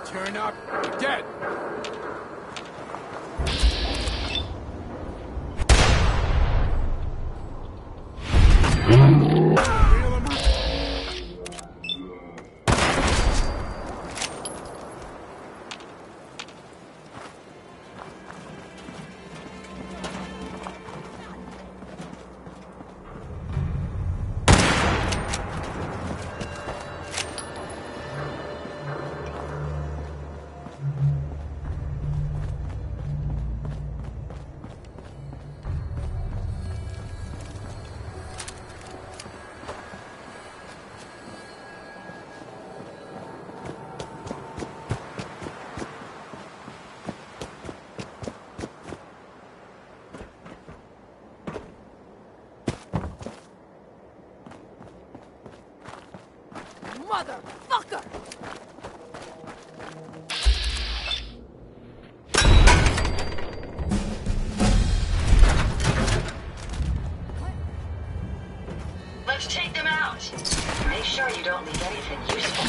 Turn up, you're dead. Motherfucker! Let's take them out. Make sure you don't leave anything useful.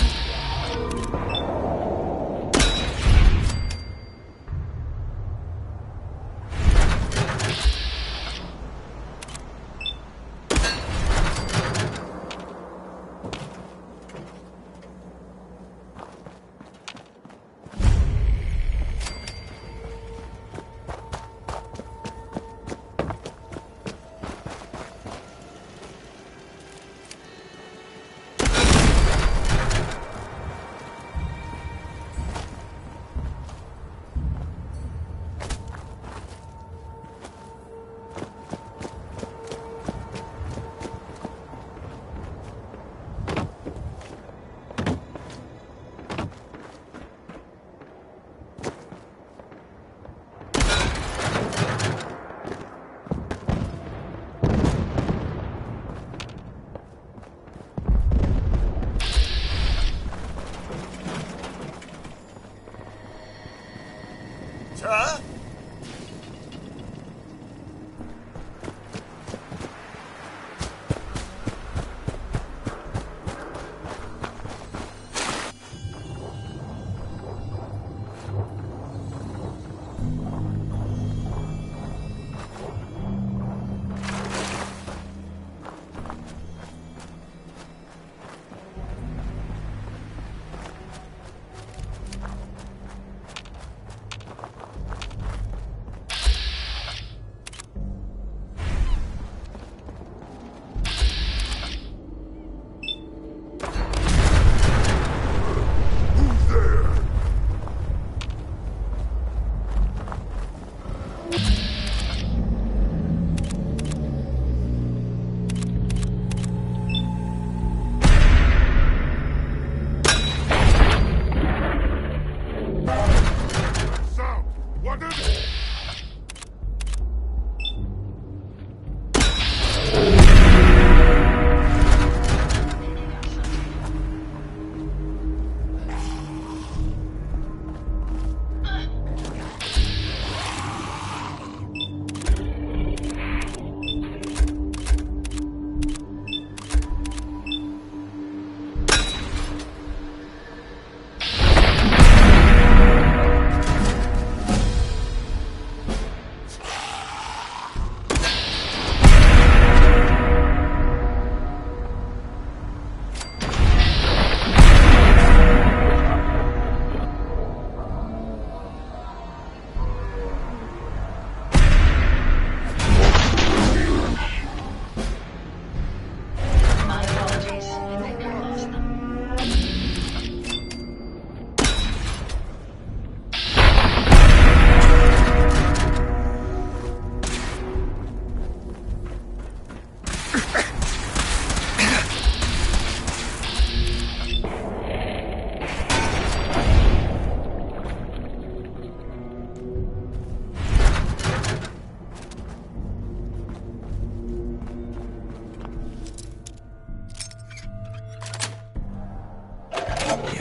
Sir?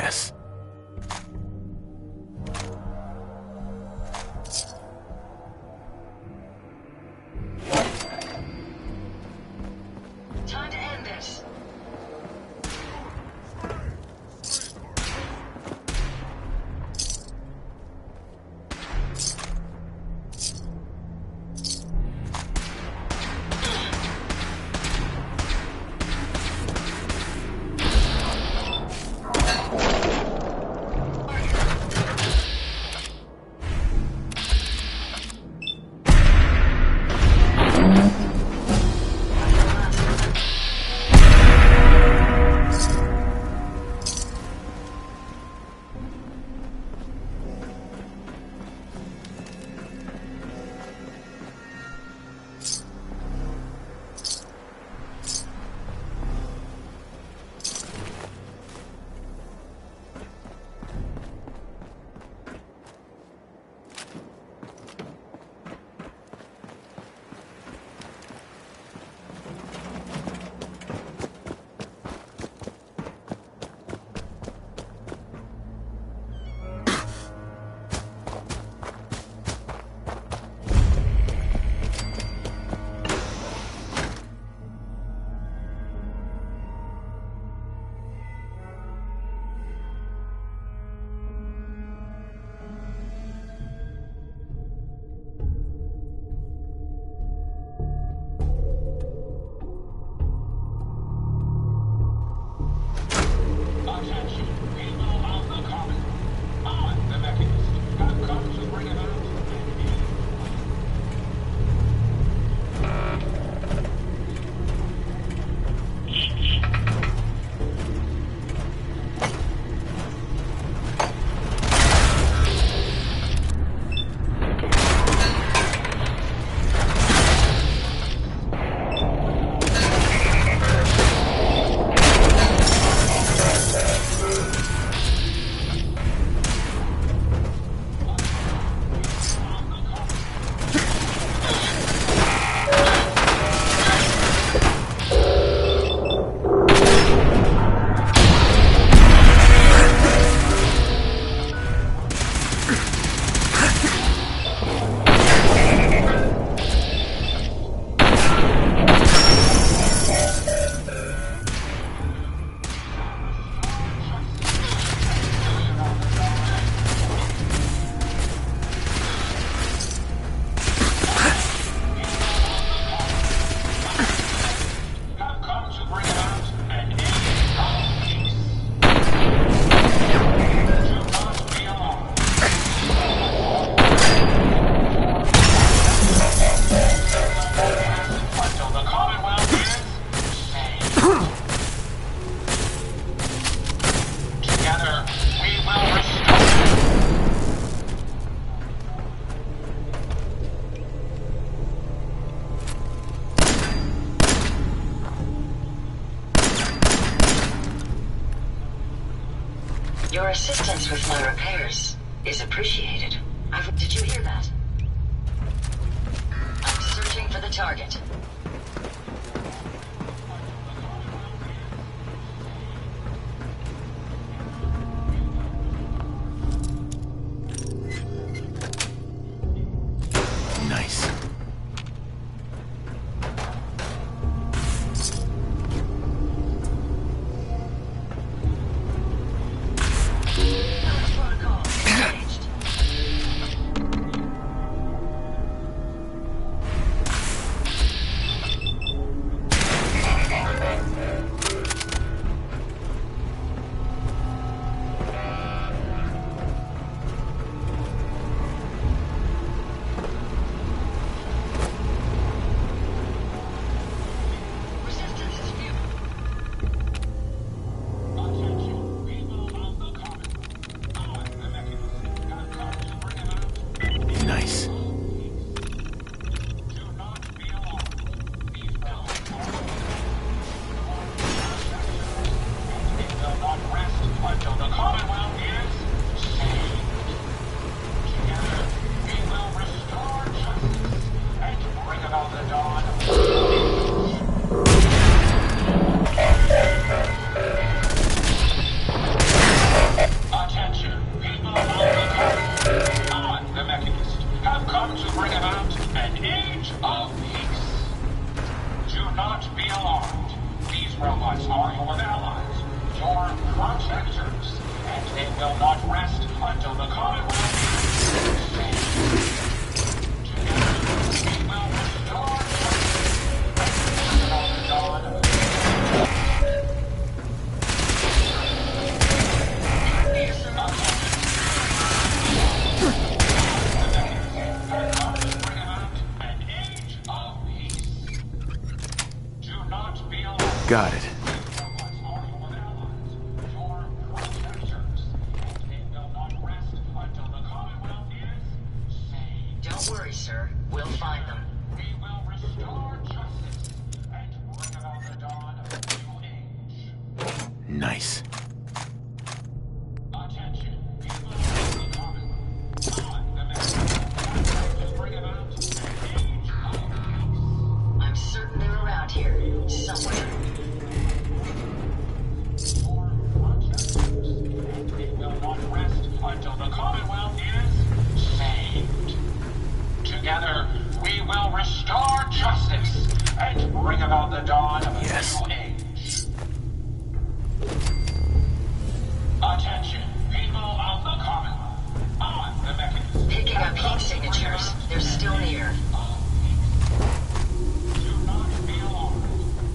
Yes. Time to end this. assistance with my repairs is appreciated. Did you hear that? I'm searching for the target. Nice. Nice. Got it. Don't worry, sir. We'll find them. We will restore justice and bring about the dawn of a new age. Nice. Attention, people of the Commonwealth. On the message. To bring about an age of peace. I'm certain they're around here, somewhere. It will not rest until the Commonwealth is saved. Together, we will restore justice and bring about the dawn of a new age. Attention, people of the Commonwealth. On the mechanism. Picking up heat signatures. They're still near. Do not be alarmed.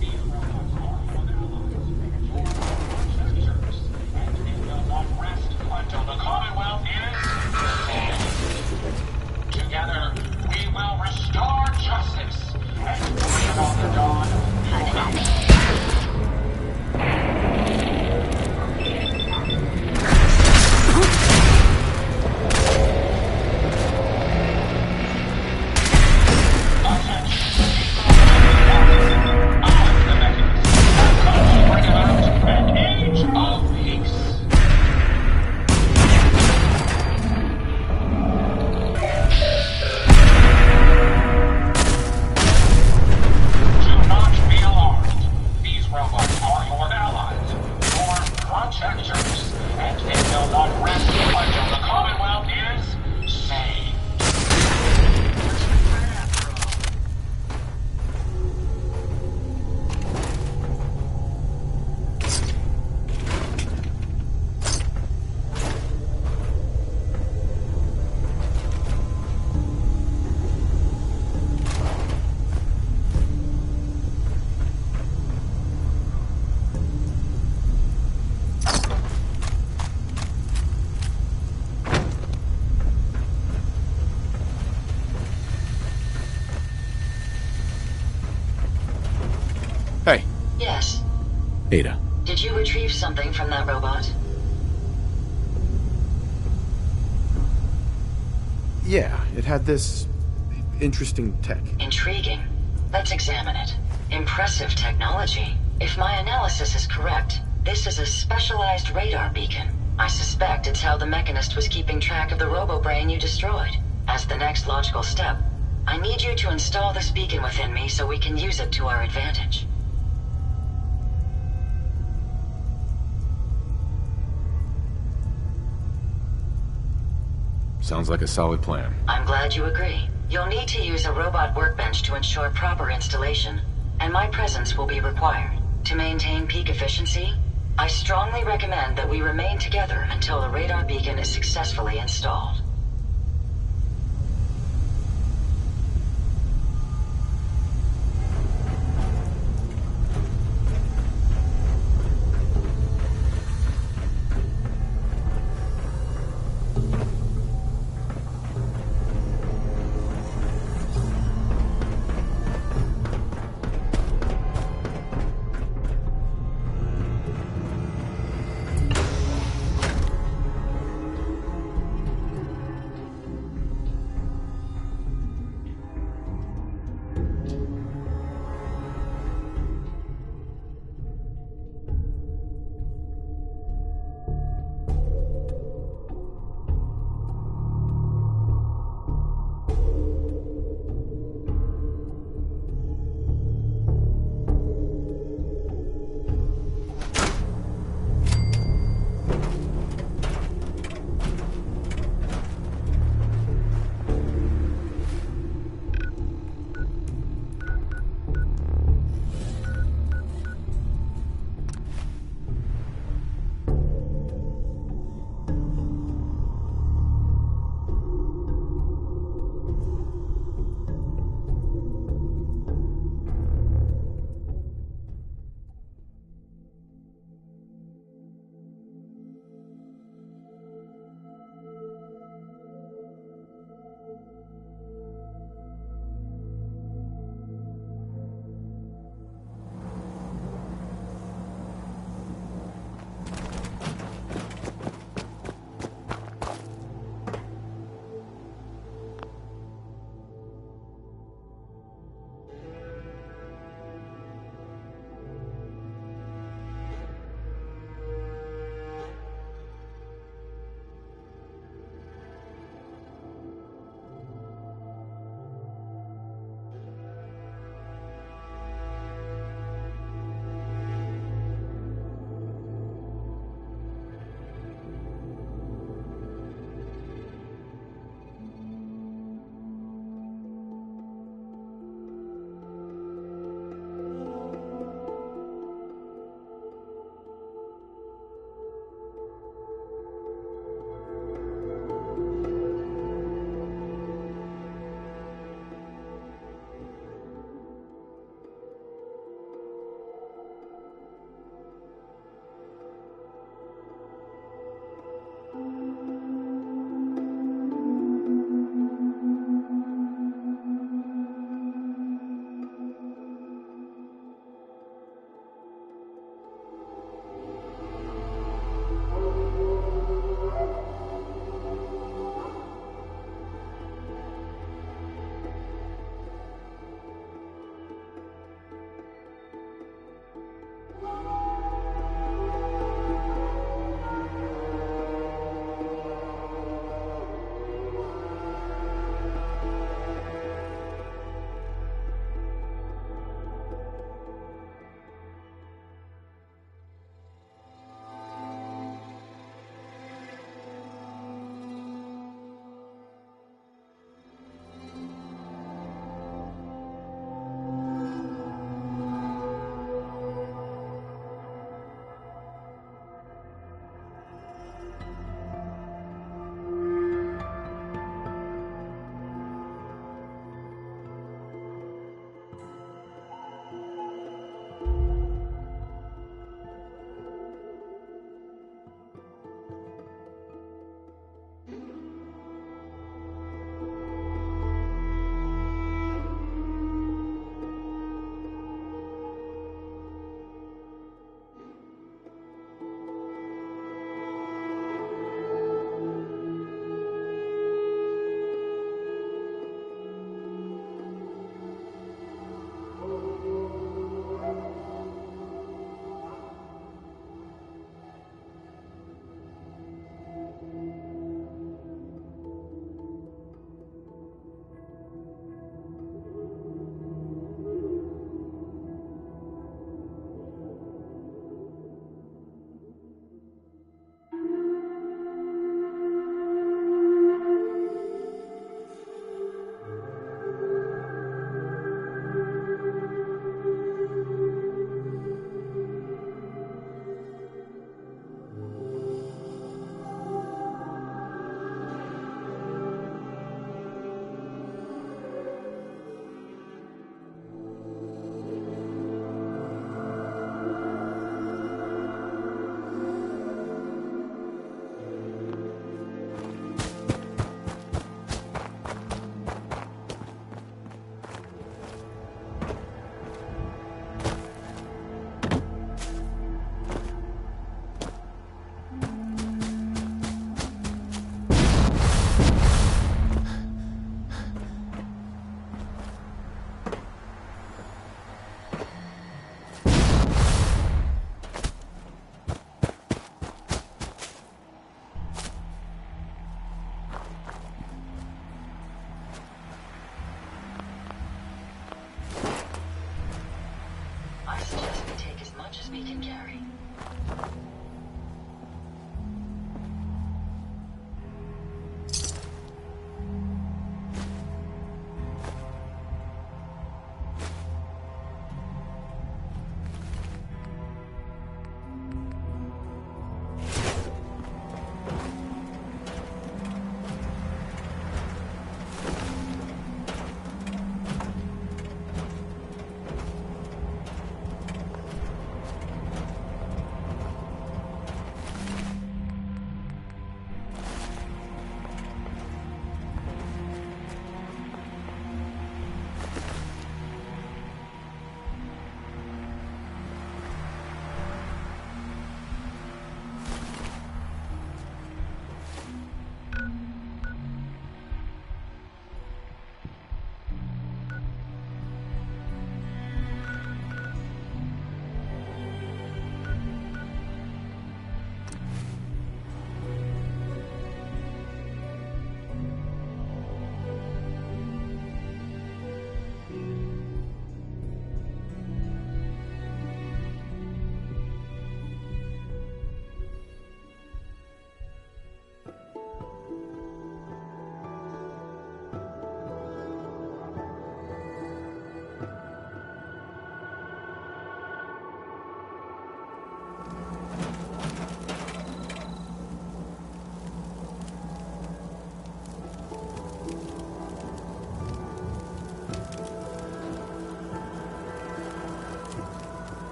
These robots are your allies. Your protectors. And it will not rest until the Commonwealth is saved. Together, we will restore justice and bring about the dawn of a new age. Hey. Yes. Ada. Did you retrieve something from that robot? Yeah, it had this interesting tech. Intriguing. Let's examine it. Impressive technology. If my analysis is correct, this is a specialized radar beacon. I suspect it's how the Mechanist was keeping track of the robo-brain you destroyed. As the next logical step, I need you to install this beacon within me so we can use it to our advantage. Sounds like a solid plan. I'm glad you agree. You'll need to use a robot workbench to ensure proper installation, and my presence will be required. To maintain peak efficiency, I strongly recommend that we remain together until the radar beacon is successfully installed.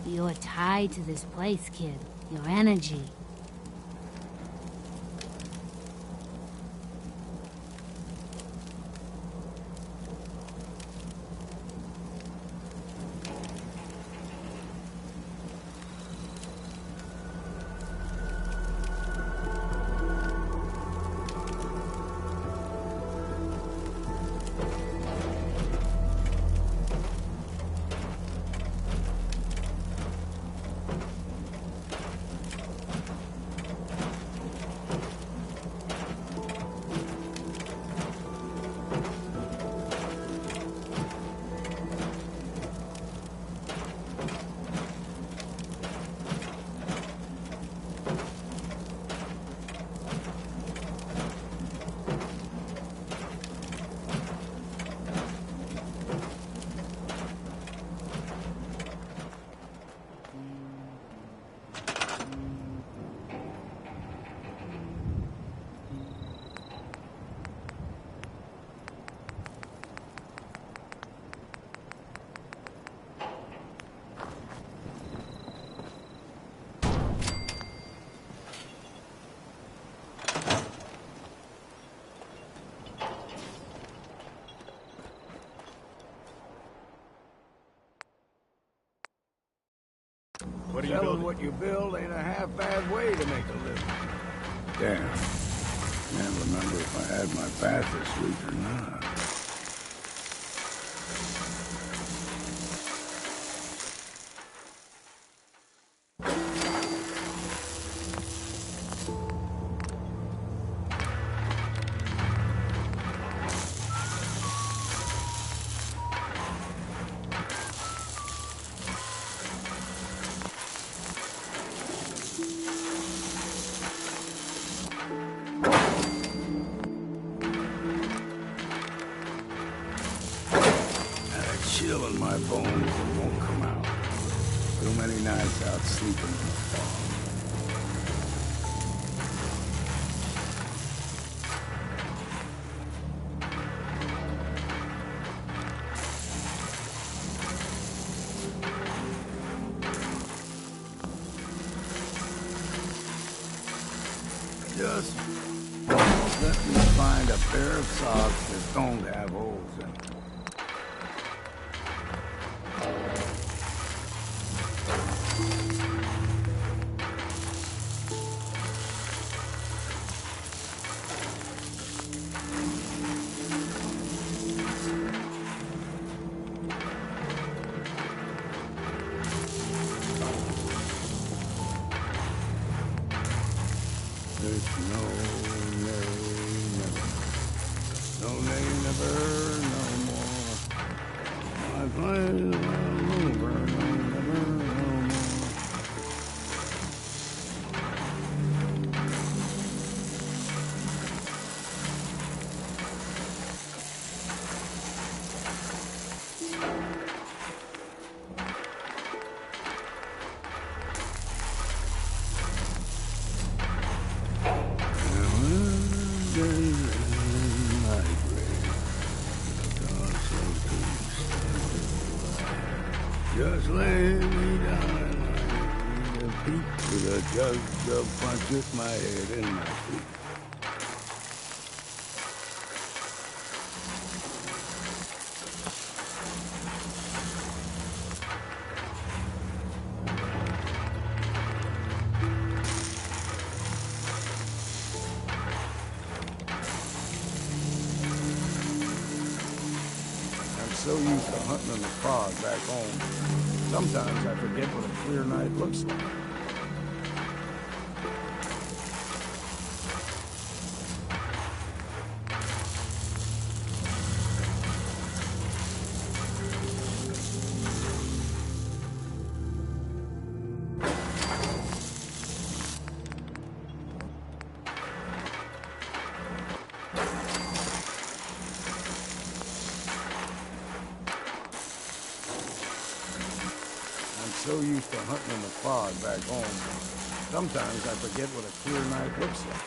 You're tied to this place, kid. Your energy. What are you building? What you build ain't a half bad way to make a living. Damn. Can't remember if I had my bath this week or not. Chill in my bones and won't come out. Too many nights out sleeping in the fog. Just let me find a pair of socks that don't have holes in them. Just lay me down and I need a peek with a jug of punch with my head and my feet. So used to hunting in the fog back home. Sometimes I forget what a clear night looks like. So used to hunting in the fog back home. Sometimes I forget what a clear night looks like.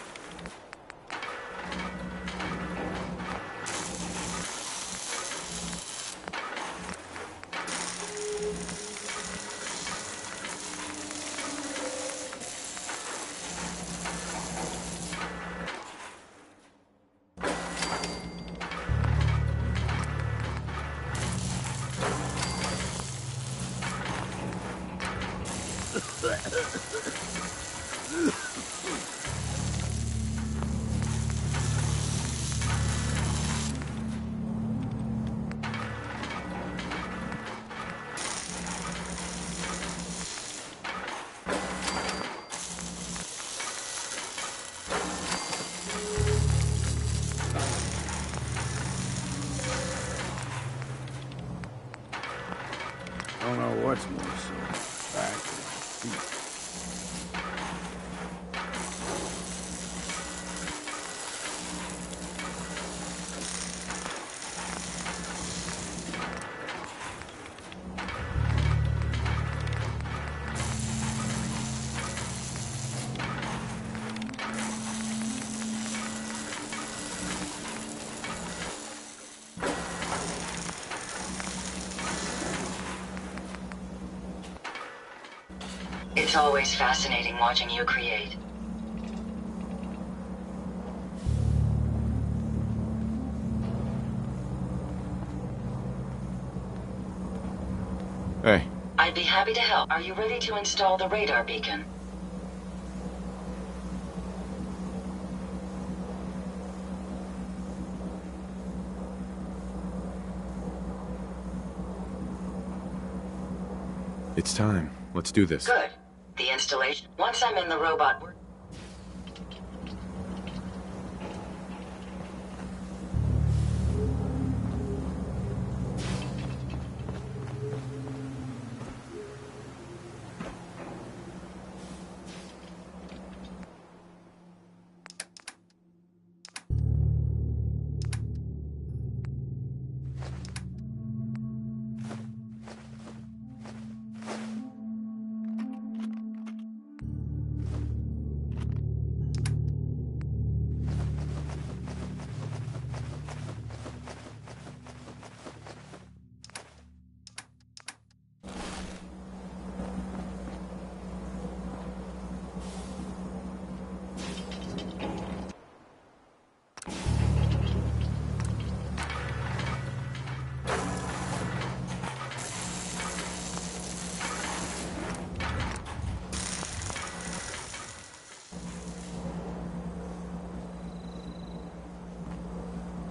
I don't know what's more so, back or feet. It's always fascinating watching you create. Hey. I'd be happy to help. Are you ready to install the radar beacon? It's time. Let's do this. Good. The installation. Once I'm in the robot...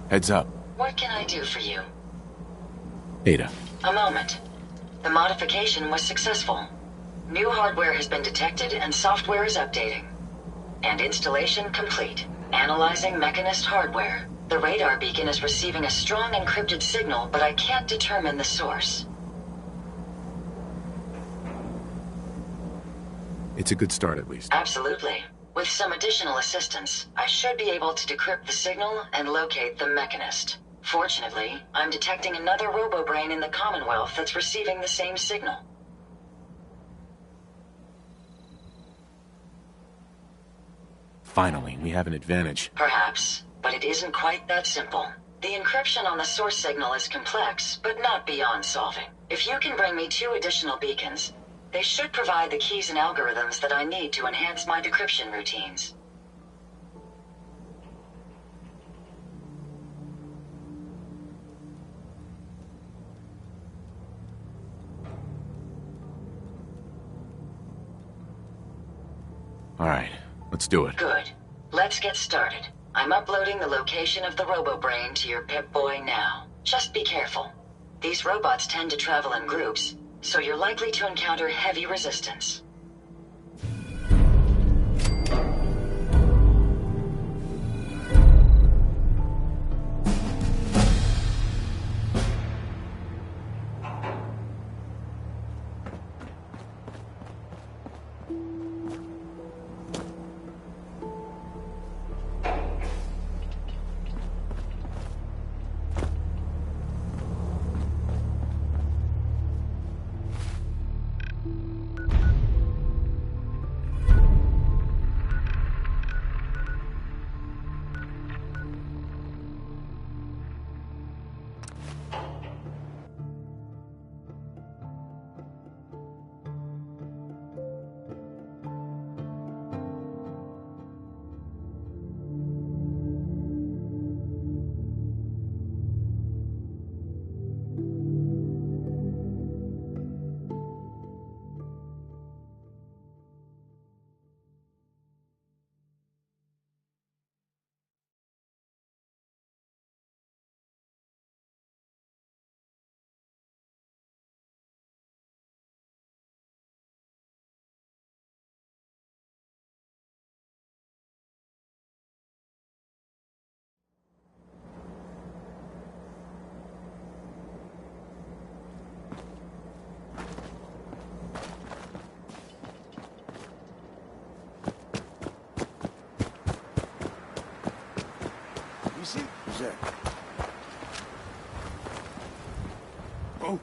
Heads up. What can I do for you? Ada. A moment. The modification was successful. New hardware has been detected and software is updating. And installation complete. Analyzing Mechanist hardware. The radar beacon is receiving a strong encrypted signal, but I can't determine the source. It's a good start, at least. Absolutely. With some additional assistance, I should be able to decrypt the signal and locate the Mechanist. Fortunately, I'm detecting another robo-brain in the Commonwealth that's receiving the same signal. Finally, we have an advantage. Perhaps, but it isn't quite that simple. The encryption on the source signal is complex, but not beyond solving. If you can bring me 2 additional beacons, they should provide the keys and algorithms that I need to enhance my decryption routines. All right, let's do it. Good. Let's get started. I'm uploading the location of the robo-brain to your Pip-Boy now. Just be careful. These robots tend to travel in groups, so you're likely to encounter heavy resistance. is that? Oh.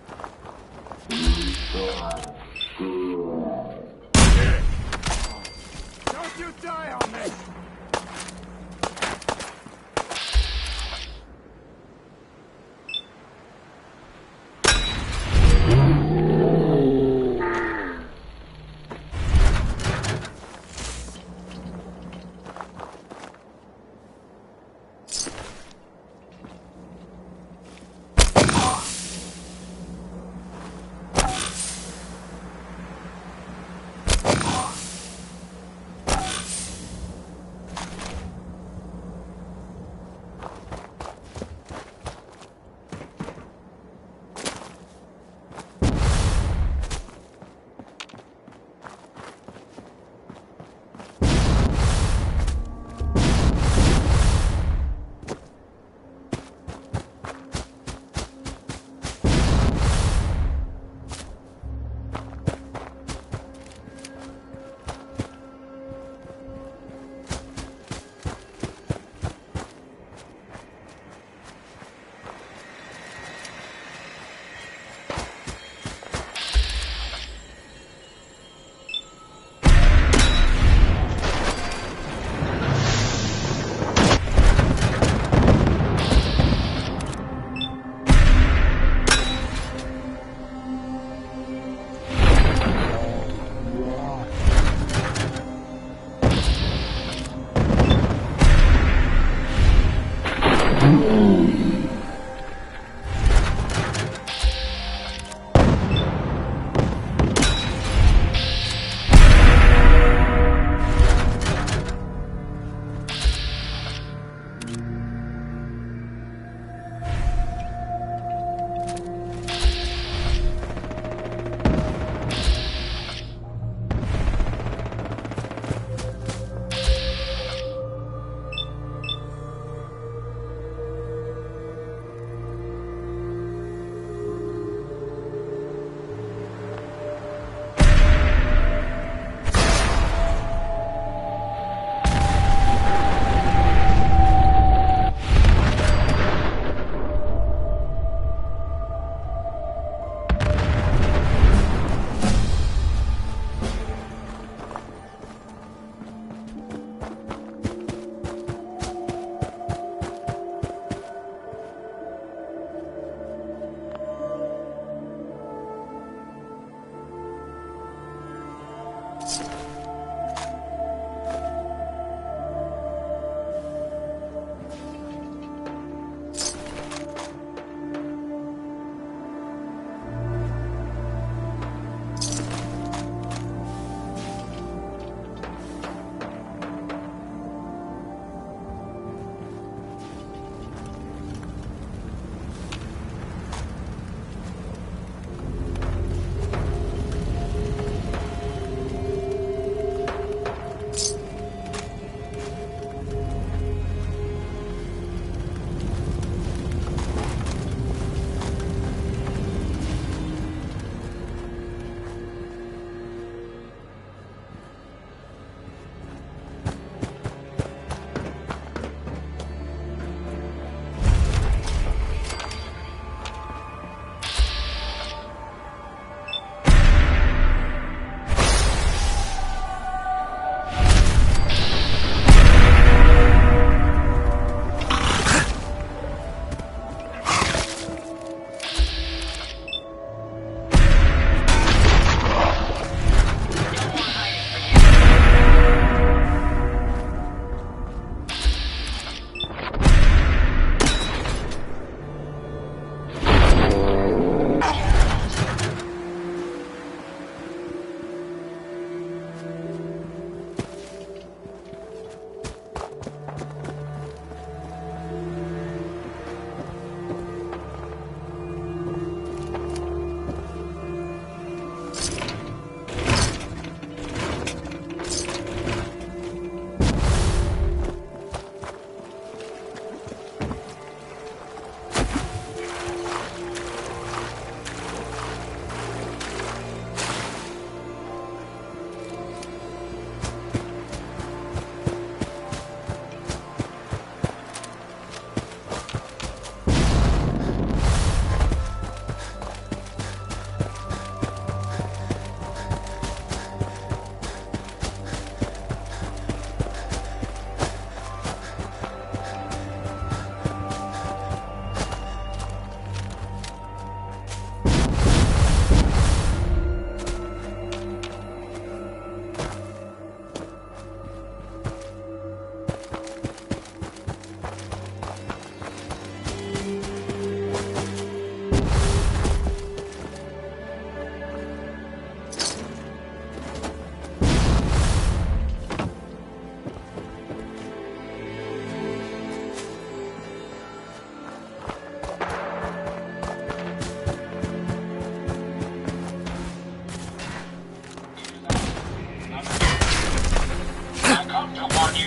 Don't you die on me!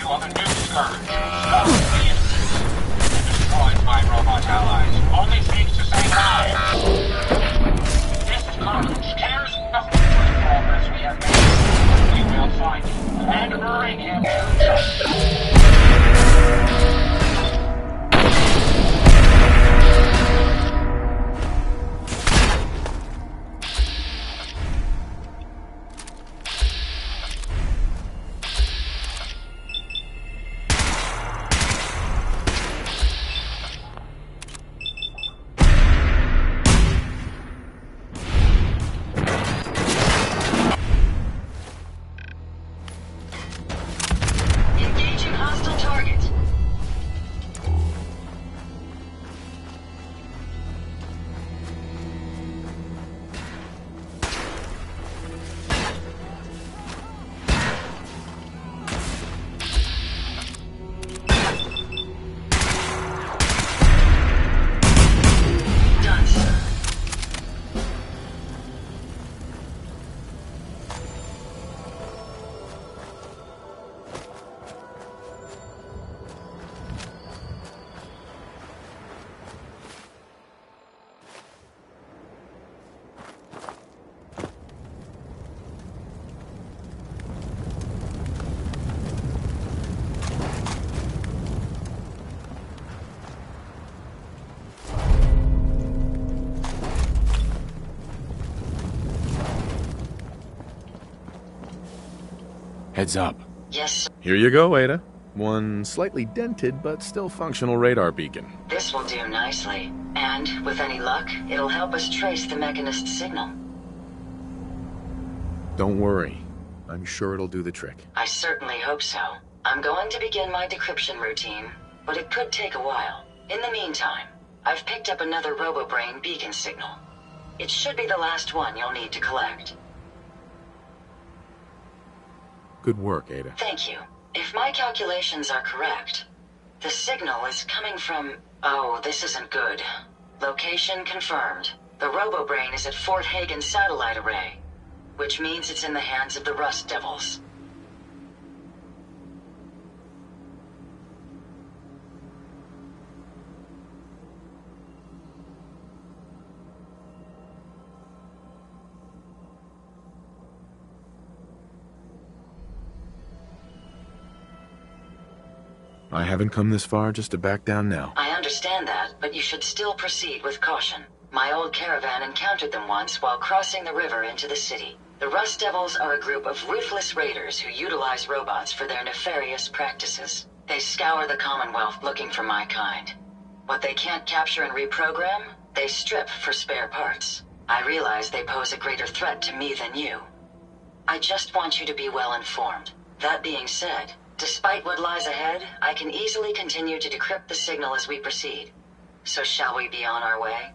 on the new scourge. Stop the innocent. Destroyed my robot allies. Only seeks to save lives. This scourge cares nothing for the progress we have made. We will find him and bring him to justice. Heads up. Yes, sir. Here you go, Ada. One slightly dented but still functional radar beacon. This will do nicely. And, with any luck, it'll help us trace the Mechanist's signal. Don't worry. I'm sure it'll do the trick. I certainly hope so. I'm going to begin my decryption routine, but it could take a while. In the meantime, I've picked up another RoboBrain beacon signal. It should be the last one you'll need to collect. Good work, Ada. Thank you. If my calculations are correct, the signal is coming from... Oh, this isn't good. Location confirmed. The RoboBrain is at Fort Hagen Satellite Array, which means it's in the hands of the Rust Devils. I haven't come this far just to back down now. I understand that, but you should still proceed with caution. My old caravan encountered them once while crossing the river into the city. The Rust Devils are a group of ruthless raiders who utilize robots for their nefarious practices. They scour the Commonwealth looking for my kind. What they can't capture and reprogram, they strip for spare parts. I realize they pose a greater threat to me than you. I just want you to be well informed. That being said, despite what lies ahead, I can easily continue to decrypt the signal as we proceed. So shall we be on our way?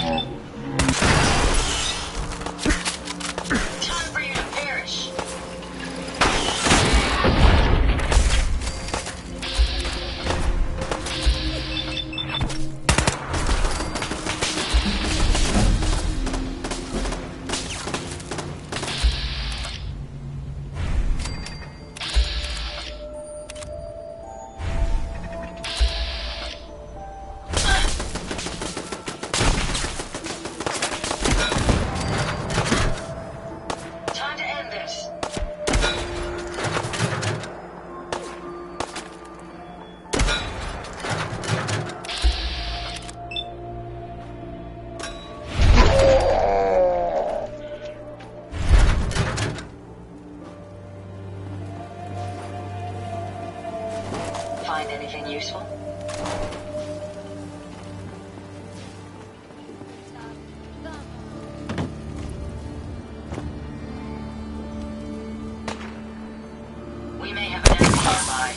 Time for you to perish. Time to end this. Find anything useful? We may have an enemy nearby.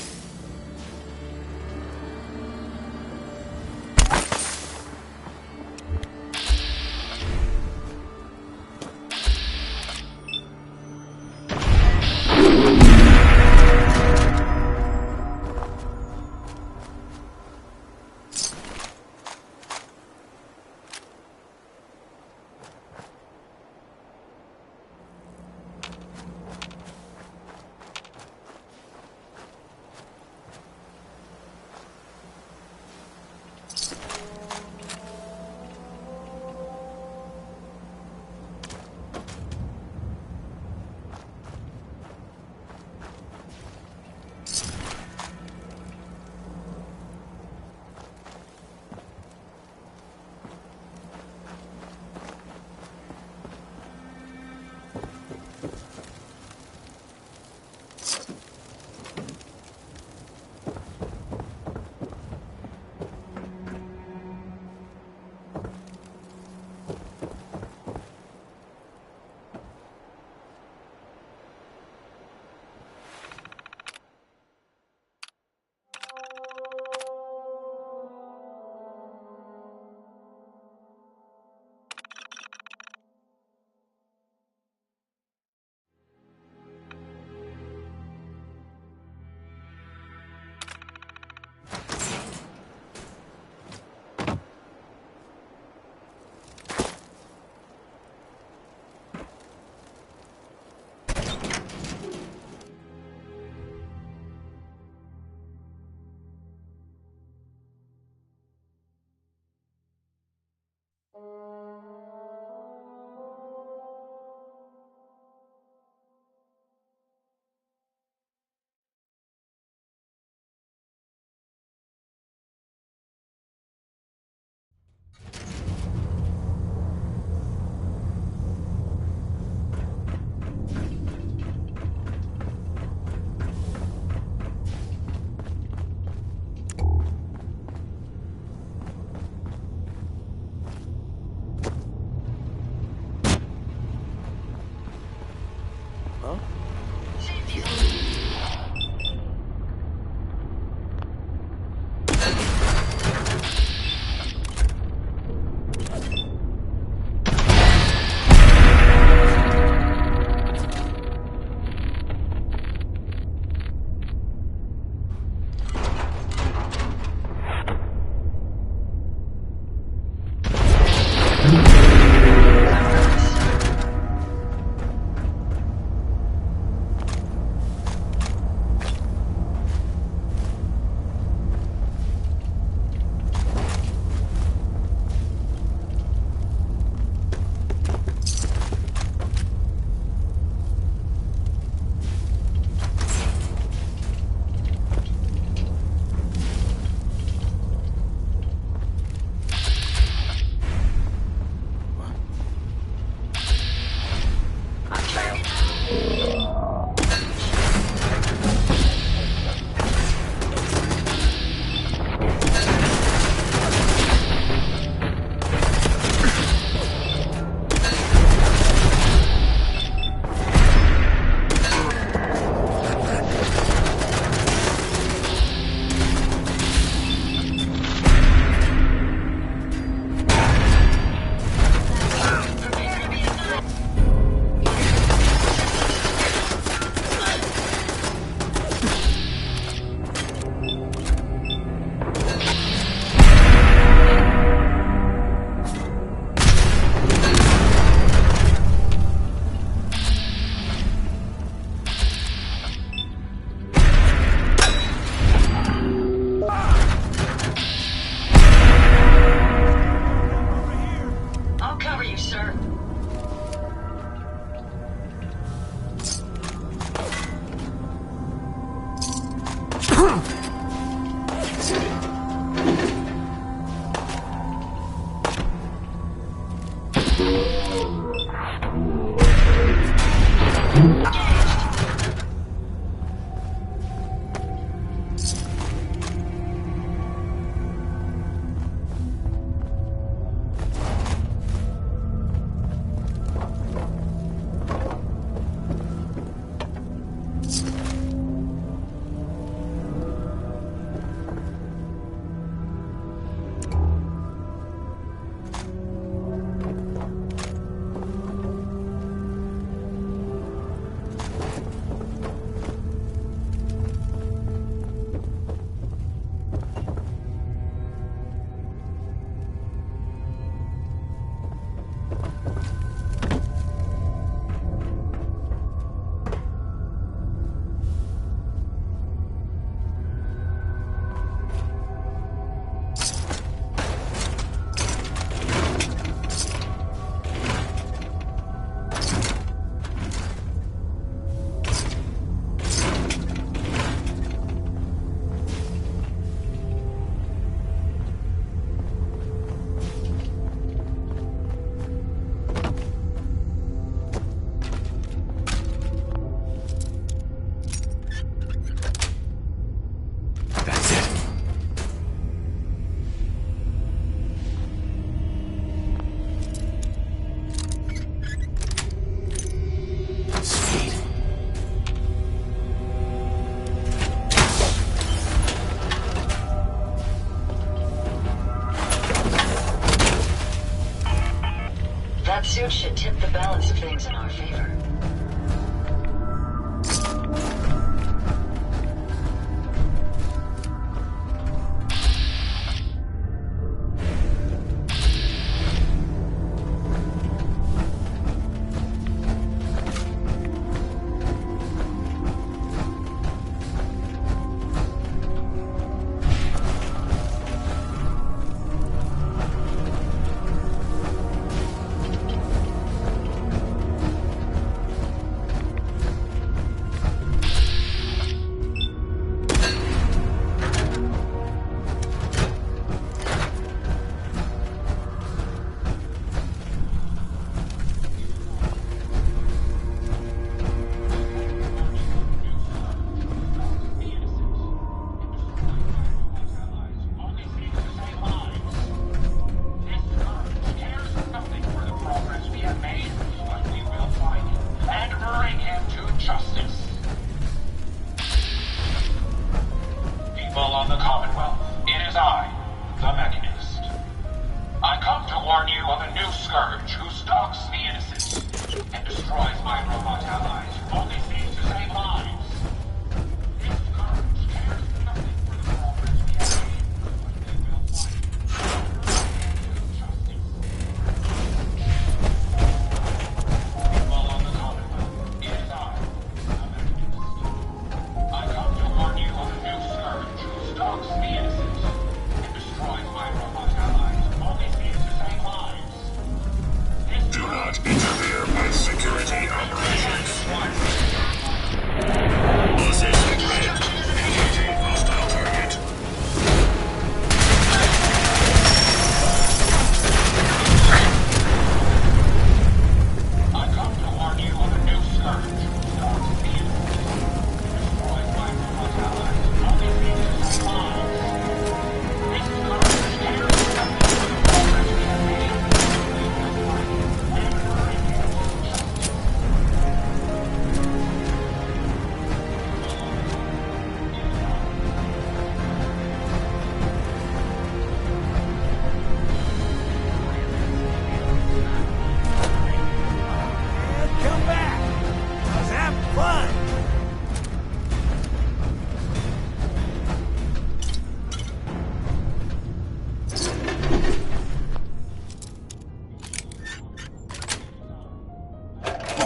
That suit should tip the balance of things in our favor.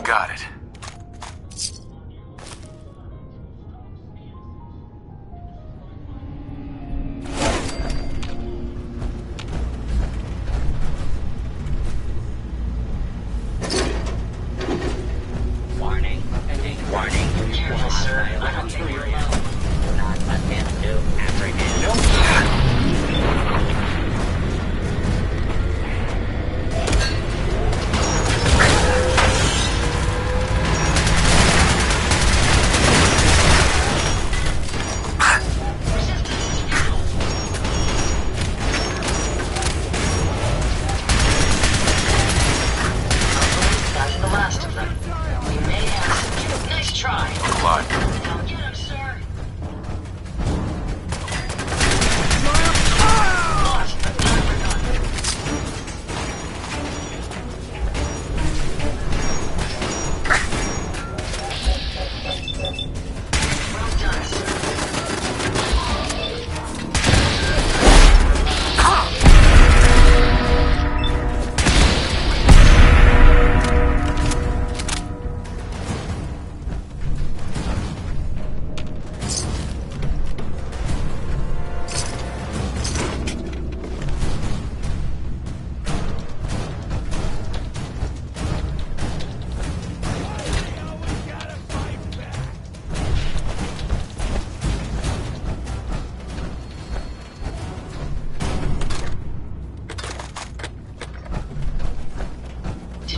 Got it. Warning. Warning. Careful, sir. I don't think you're alone. Do not attempt to apprehend.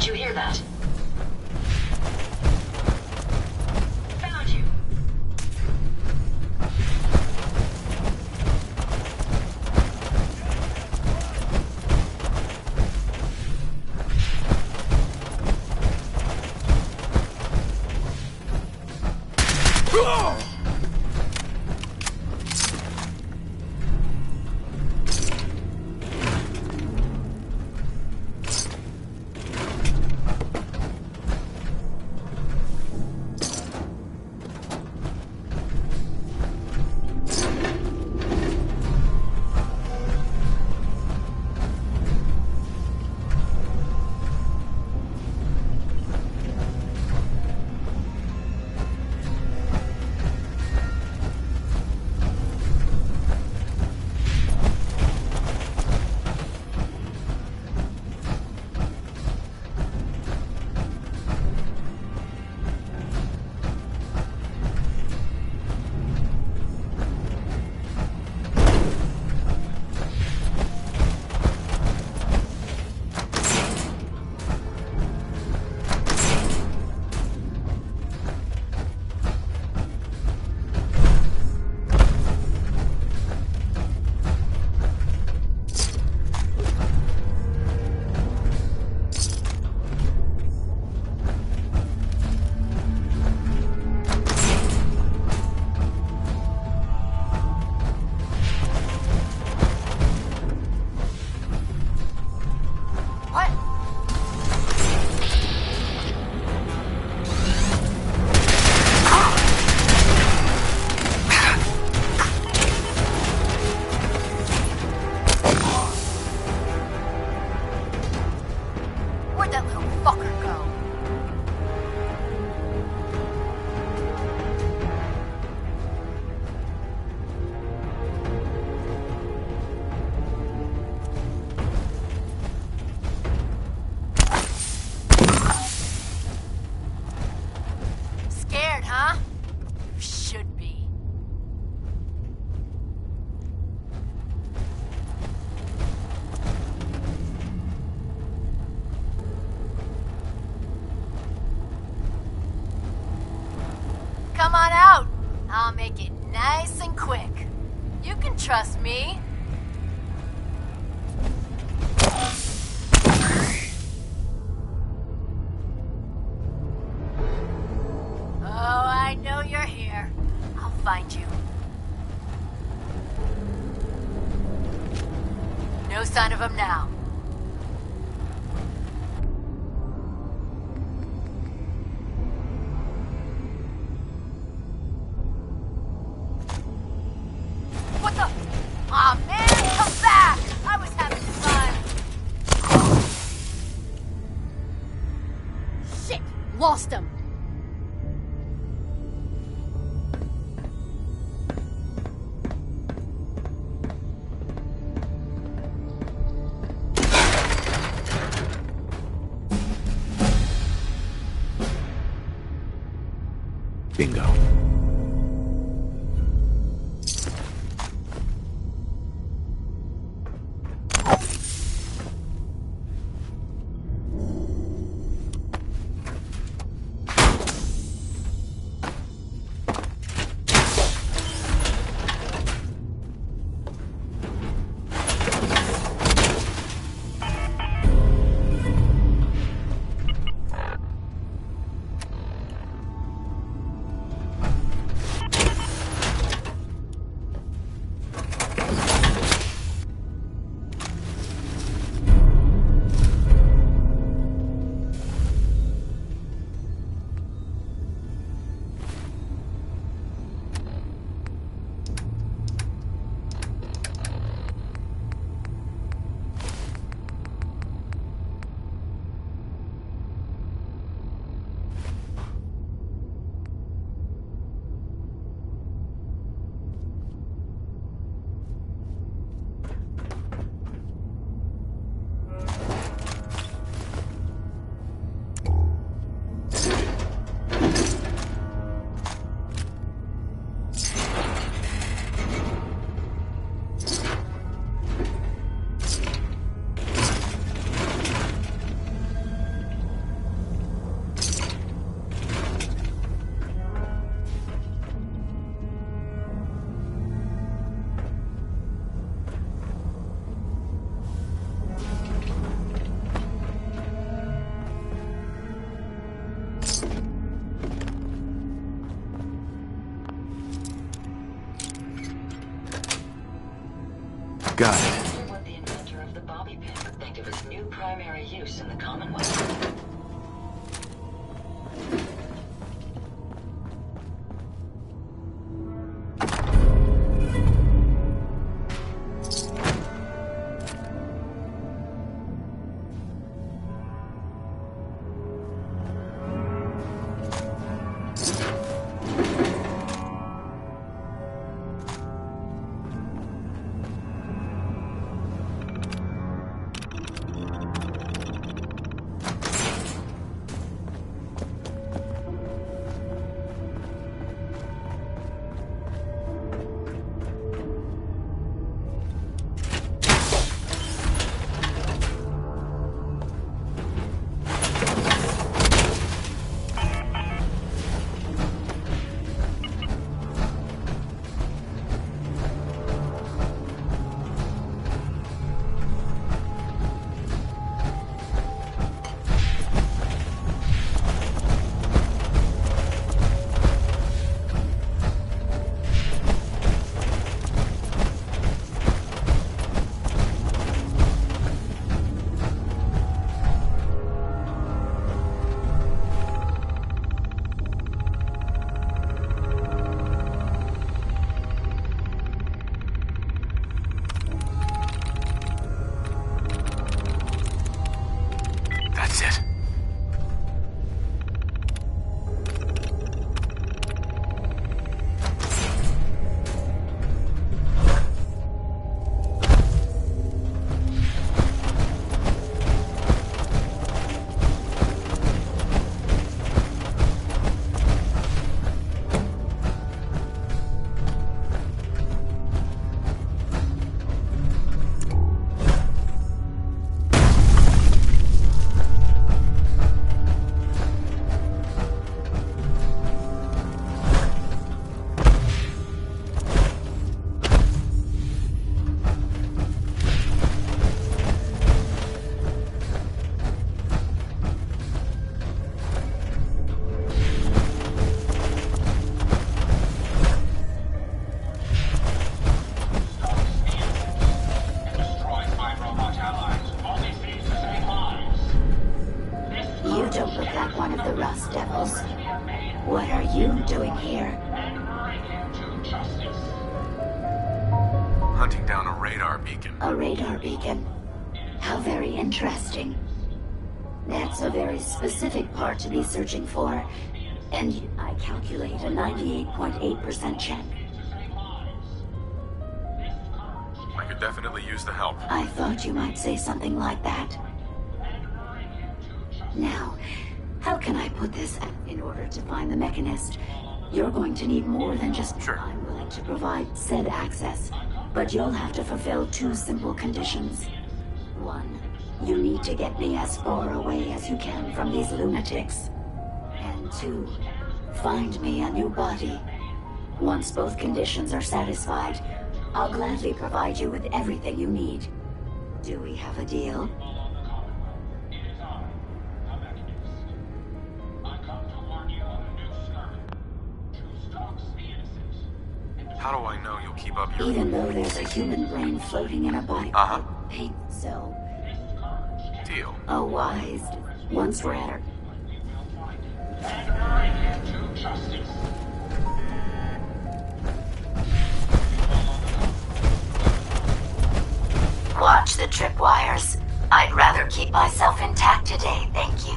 Did you hear that? Found you. Come on out. I'll make it nice and quick. You can trust me. Oh, I know you're here. I'll find you. No sign of him now. What the? Aw, man, come back! I was having fun. Shit! Lost him. Bingo. Got it. What the inventor of the bobby pin would think of its new primary use in the Commonwealth. That's it. You don't look like one of the Rust Devils. What are you doing here? Hunting down a radar beacon. A radar beacon? How very interesting. That's a very specific part to be searching for. And I calculate a 98.8% check. I could definitely use the help. I thought you might say something like that. Now, how can I put this in order to find the Mechanist? You're going to need more than just... Sure. I'm willing to provide said access, but you'll have to fulfill two simple conditions. One, you need to get me as far away as you can from these lunatics. And two, find me a new body. Once both conditions are satisfied, I'll gladly provide you with everything you need. Do we have a deal? How do I know you'll keep up your... Even though there's a human brain floating in a body paint cell. Deal. A wise. Once we're at her. Watch the tripwires. I'd rather keep myself intact today, thank you.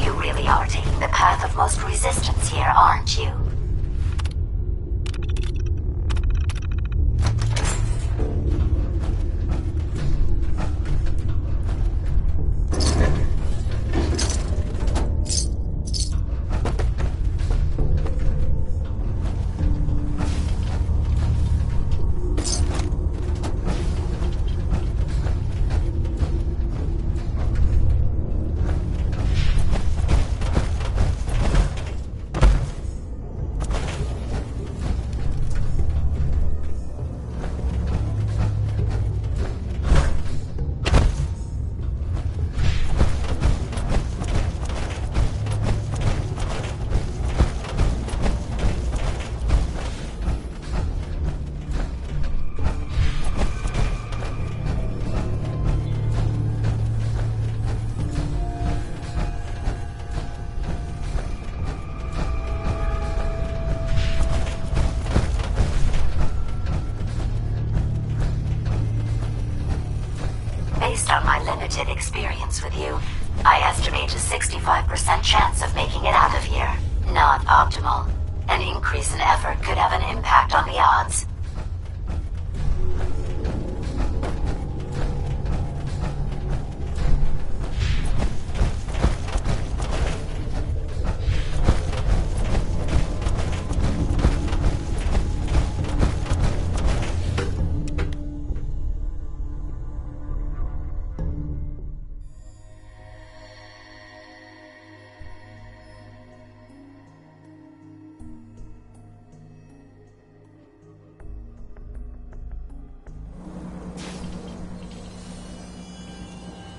You really are taking the path of most resistance here, aren't you? Based on my limited experience with you, I estimate a 65% chance of making it out of here. Not optimal. An increase in effort could have an impact on the odds.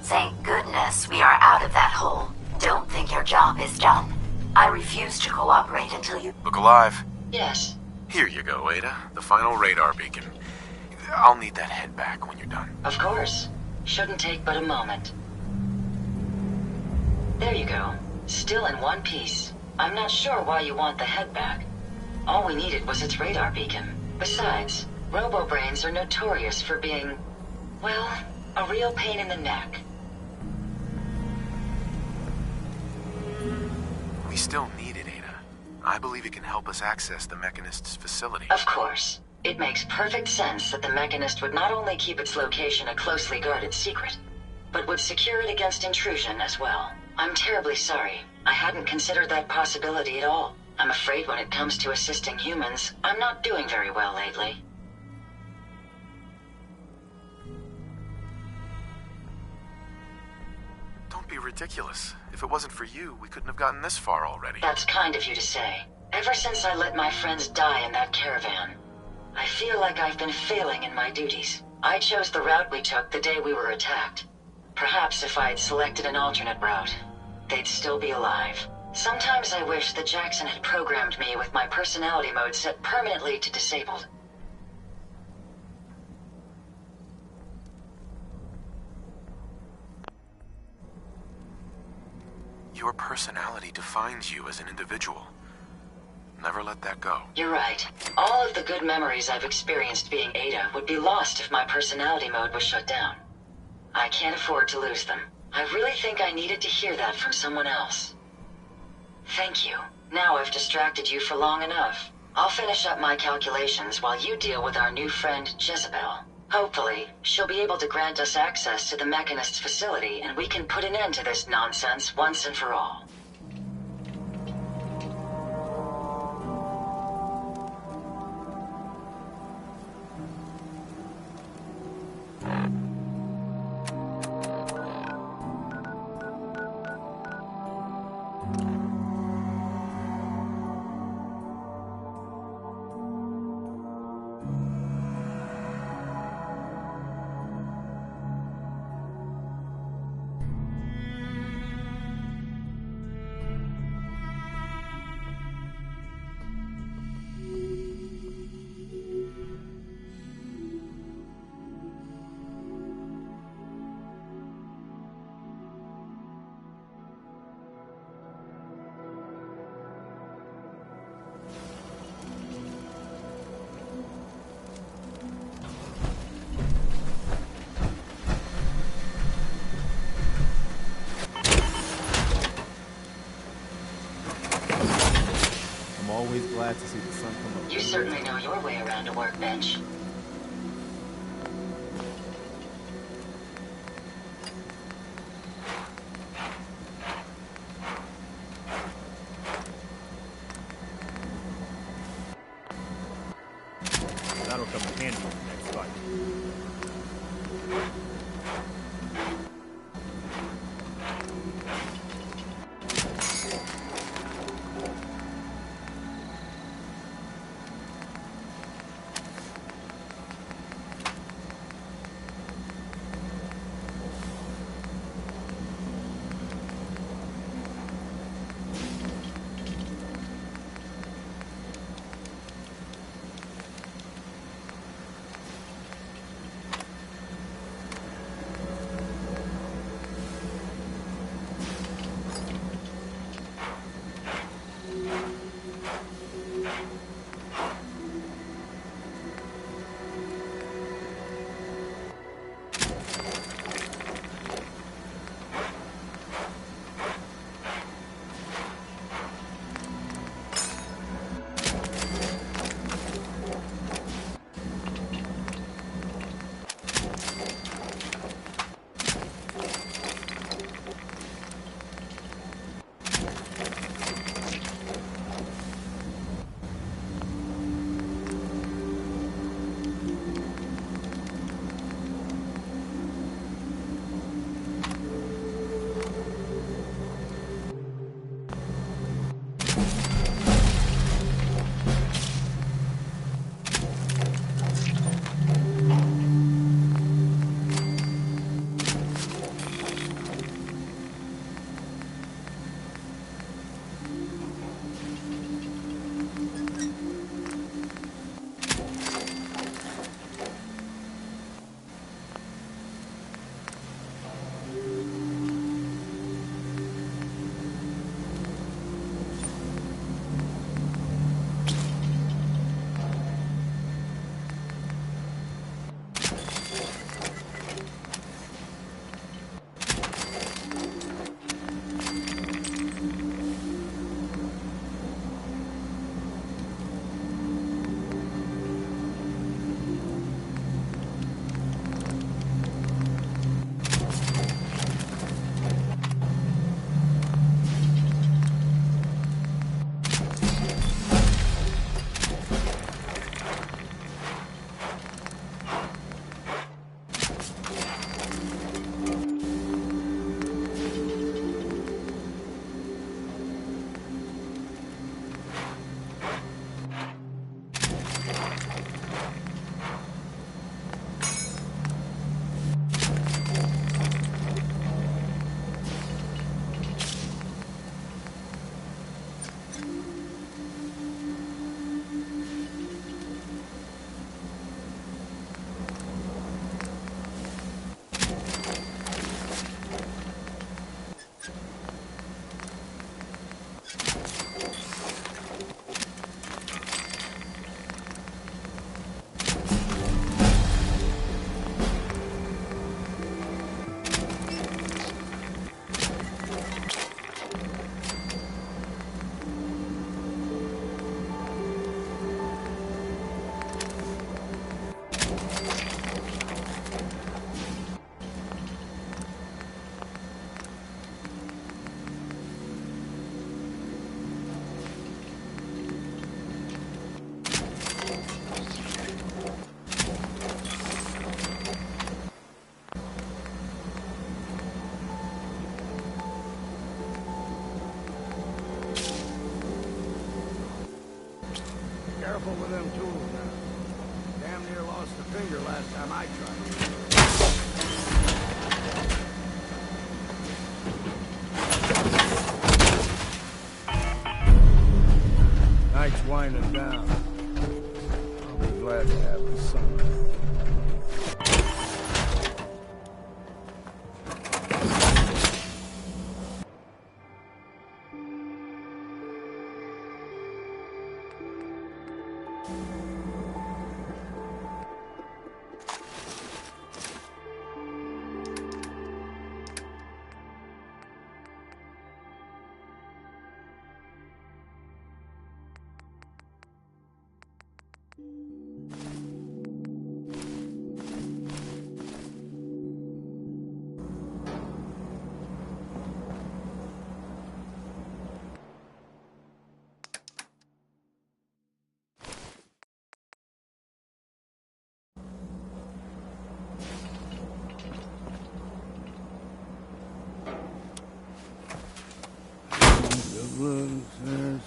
Thank goodness we are out of that hole. Don't think your job is done. I refuse to cooperate until you... Look alive. Yes. Here you go, Ada. The final radar beacon. I'll need that head back when you're done. Of course. Shouldn't take but a moment. There you go. Still in one piece. I'm not sure why you want the head back. All we needed was its radar beacon. Besides, robo-brains are notorious for being, well, a real pain in the neck. We still need it, Ada. I believe it can help us access the Mechanist's facility. Of course. It makes perfect sense that the Mechanist would not only keep its location a closely guarded secret, but would secure it against intrusion as well. I'm terribly sorry. I hadn't considered that possibility at all. I'm afraid when it comes to assisting humans, I'm not doing very well lately. Don't be ridiculous. If it wasn't for you, we couldn't have gotten this far already. That's kind of you to say. Ever since I let my friends die in that caravan, I feel like I've been failing in my duties. I chose the route we took the day we were attacked. Perhaps if I had selected an alternate route, they'd still be alive. Sometimes I wish that Jackson had programmed me with my personality mode set permanently to disabled. Your personality defines you as an individual. Never let that go. You're right. All of the good memories I've experienced being Ada would be lost if my personality mode was shut down. I can't afford to lose them. I really think I needed to hear that from someone else. Thank you. Now I've distracted you for long enough. I'll finish up my calculations while you deal with our new friend, Jezebel. Hopefully, she'll be able to grant us access to the Mechanist's facility and we can put an end to this nonsense once and for all. Always glad to see the sun come up. You certainly know your way around a workbench. That'll come in handy in the next fight. careful with them tools now. Damn near lost a finger last time I tried. Night's winding down. I'll be glad to have the sun.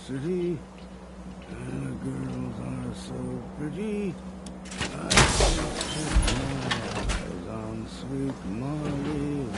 City, and the girls are so pretty. I eyes on sweet Molly.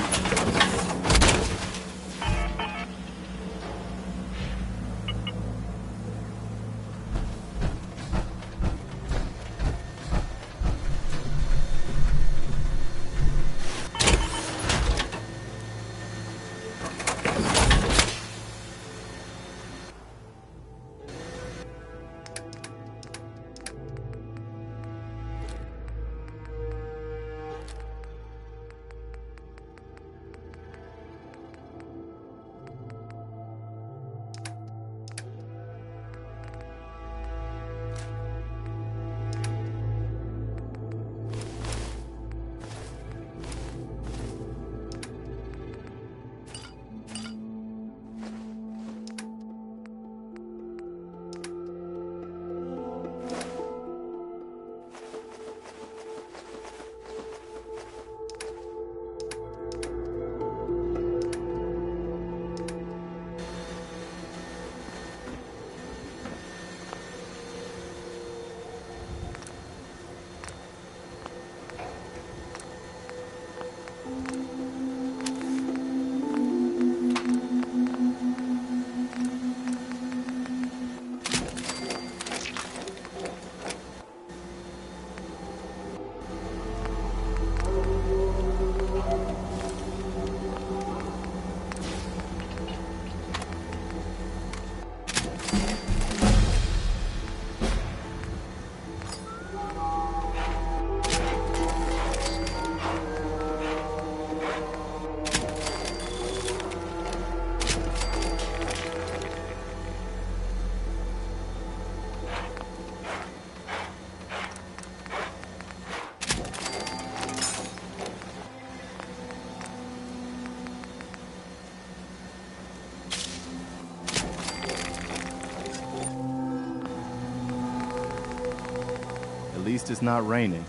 At least it's not raining.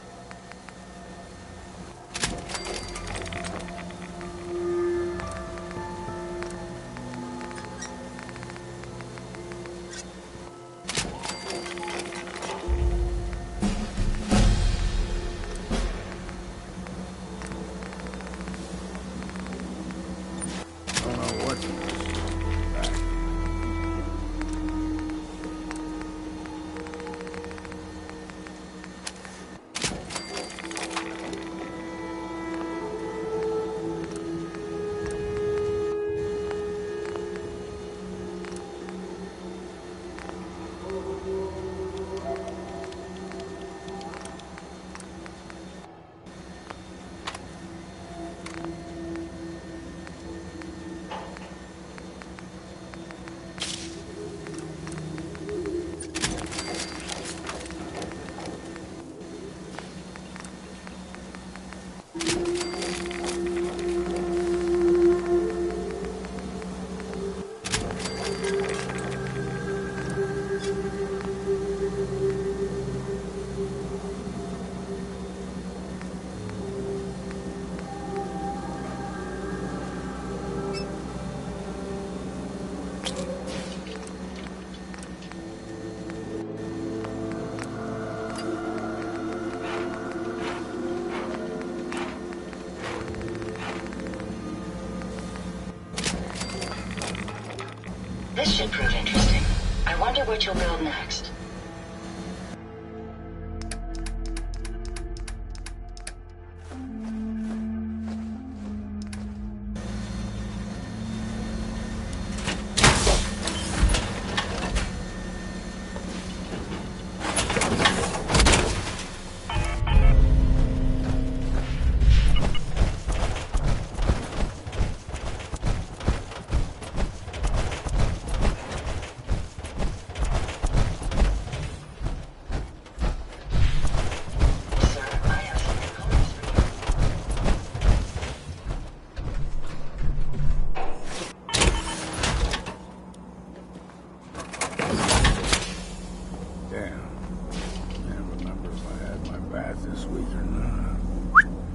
should prove interesting. I wonder what you'll build next.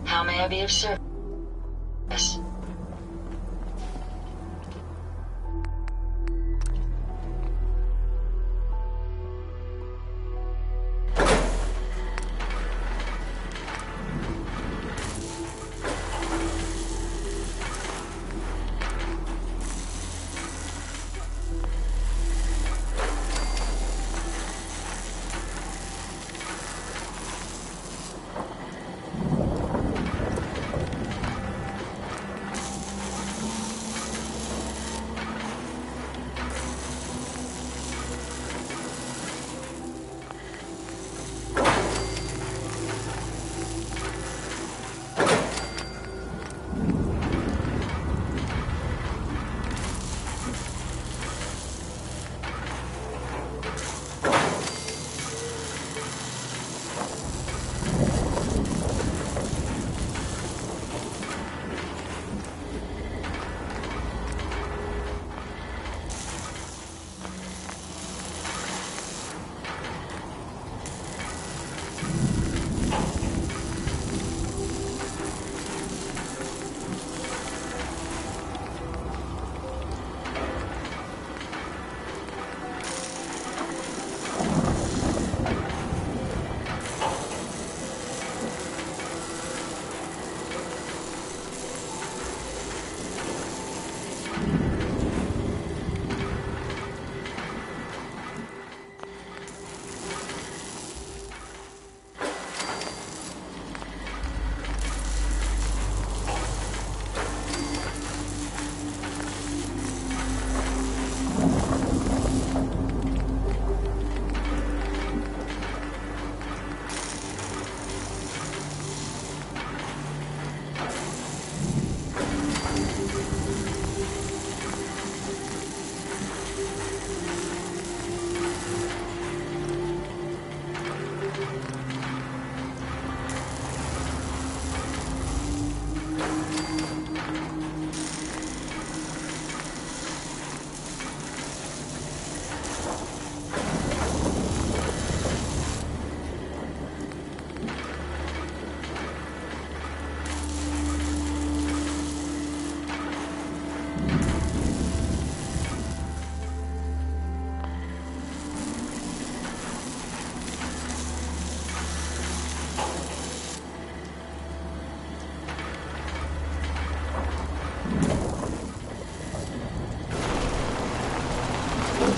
How may I be of service?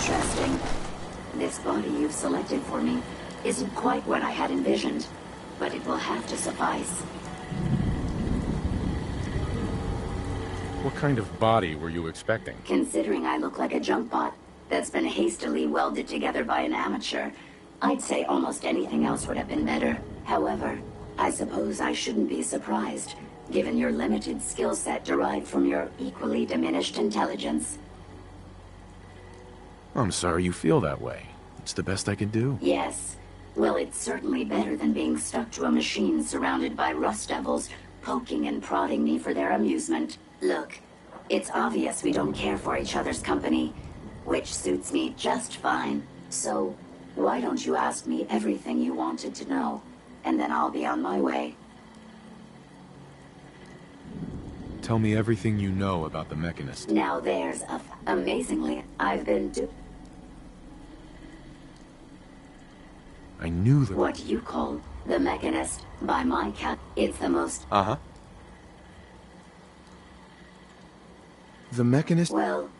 Interesting. This body you've selected for me isn't quite what I had envisioned, but it will have to suffice. What kind of body were you expecting? Considering I look like a junk bot that's been hastily welded together by an amateur, I'd say almost anything else would have been better. However, I suppose I shouldn't be surprised, given your limited skill set derived from your equally diminished intelligence. I'm sorry you feel that way. It's the best I can do. Yes. Well, it's certainly better than being stuck to a machine surrounded by rust devils, poking and prodding me for their amusement. Look, it's obvious we don't care for each other's company, which suits me just fine. So, why don't you ask me everything you wanted to know, and then I'll be on my way. Tell me everything you know about the Mechanist. Now there's amazingly, I've been I knew the... What you call the Mechanist, by my count, it's the most... The Mechanist? Well,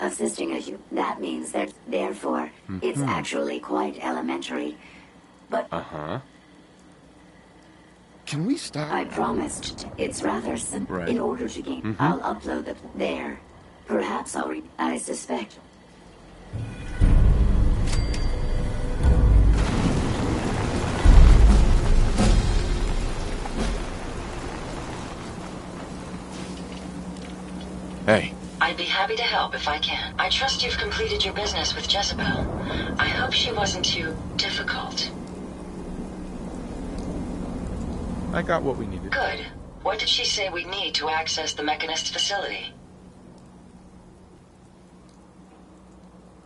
assisting a that means that, therefore, it's actually quite elementary. But Can we stop? I promised. It's rather simple. Right. In order to gain, I'll upload the there. Perhaps I suspect. Hey. I'd be happy to help if I can. I trust you've completed your business with Jezebel. I hope she wasn't too difficult. I got what we needed. Good. What did she say we'd need to access the Mechanist facility?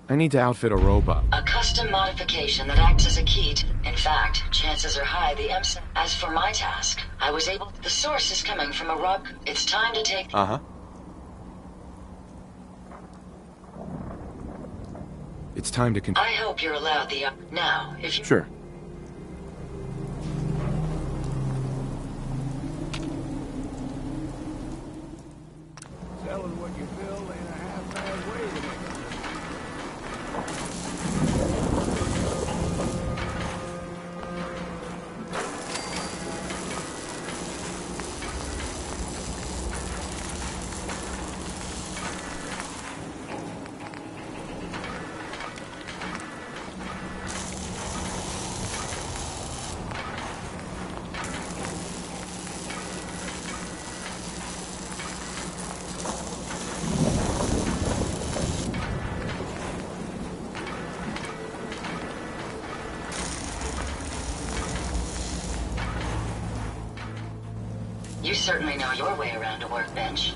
I need to outfit a robot. A custom modification that acts as a key to... In fact, chances are high the MC... As for my task, I was able... The source is coming from a rock. It's time to take... It's time to I hope you're allowed the... Now, if you... Sure. Selling what you build ain't a half-bad way to make a You certainly know your way around a workbench.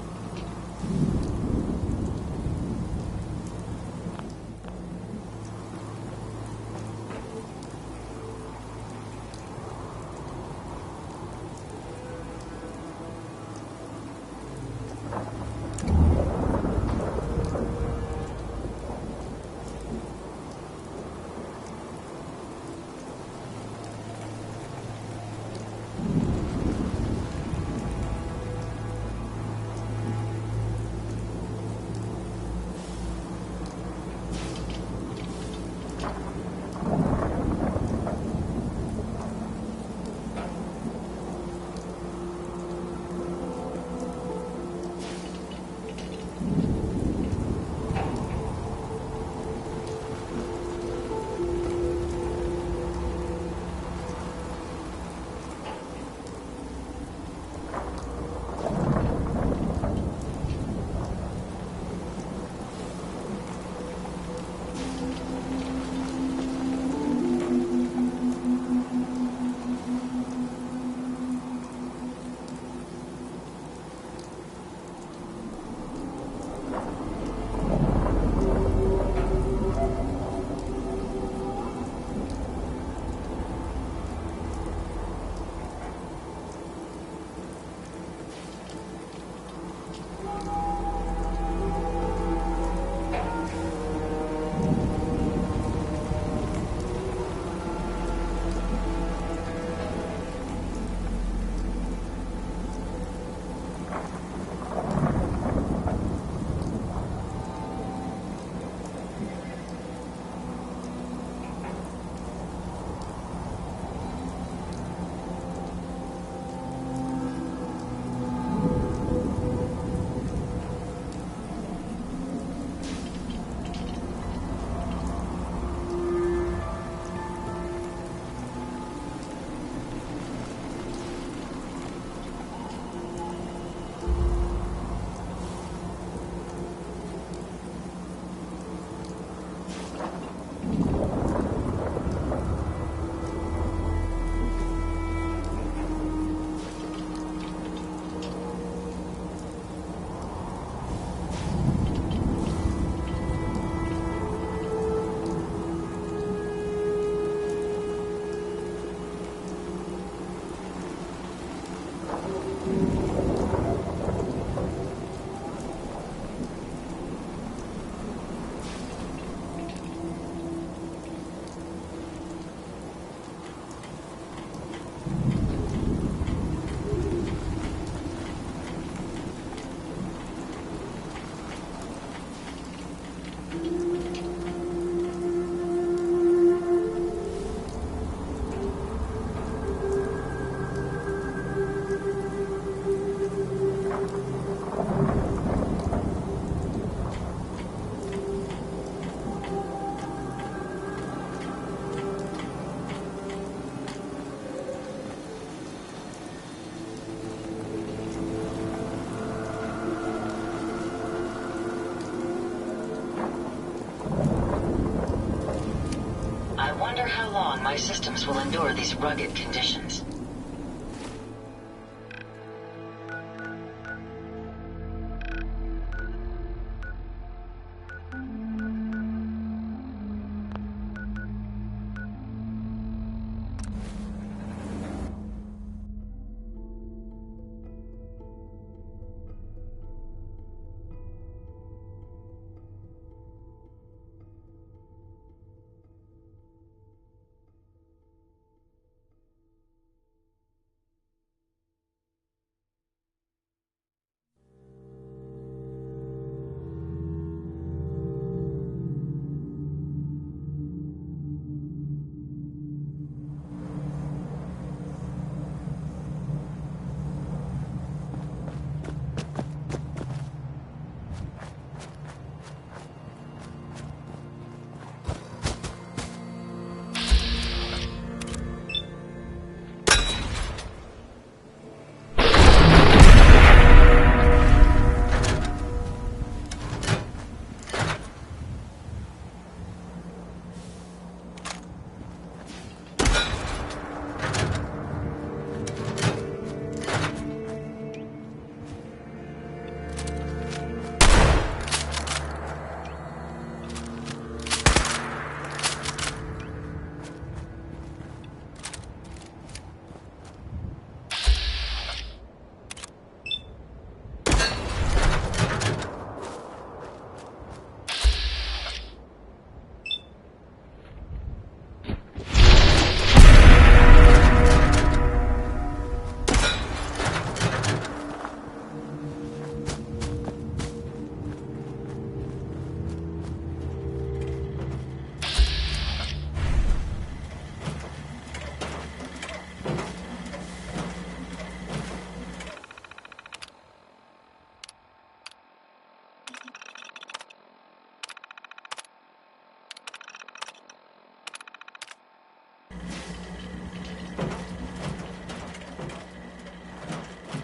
my systems will endure these rugged conditions.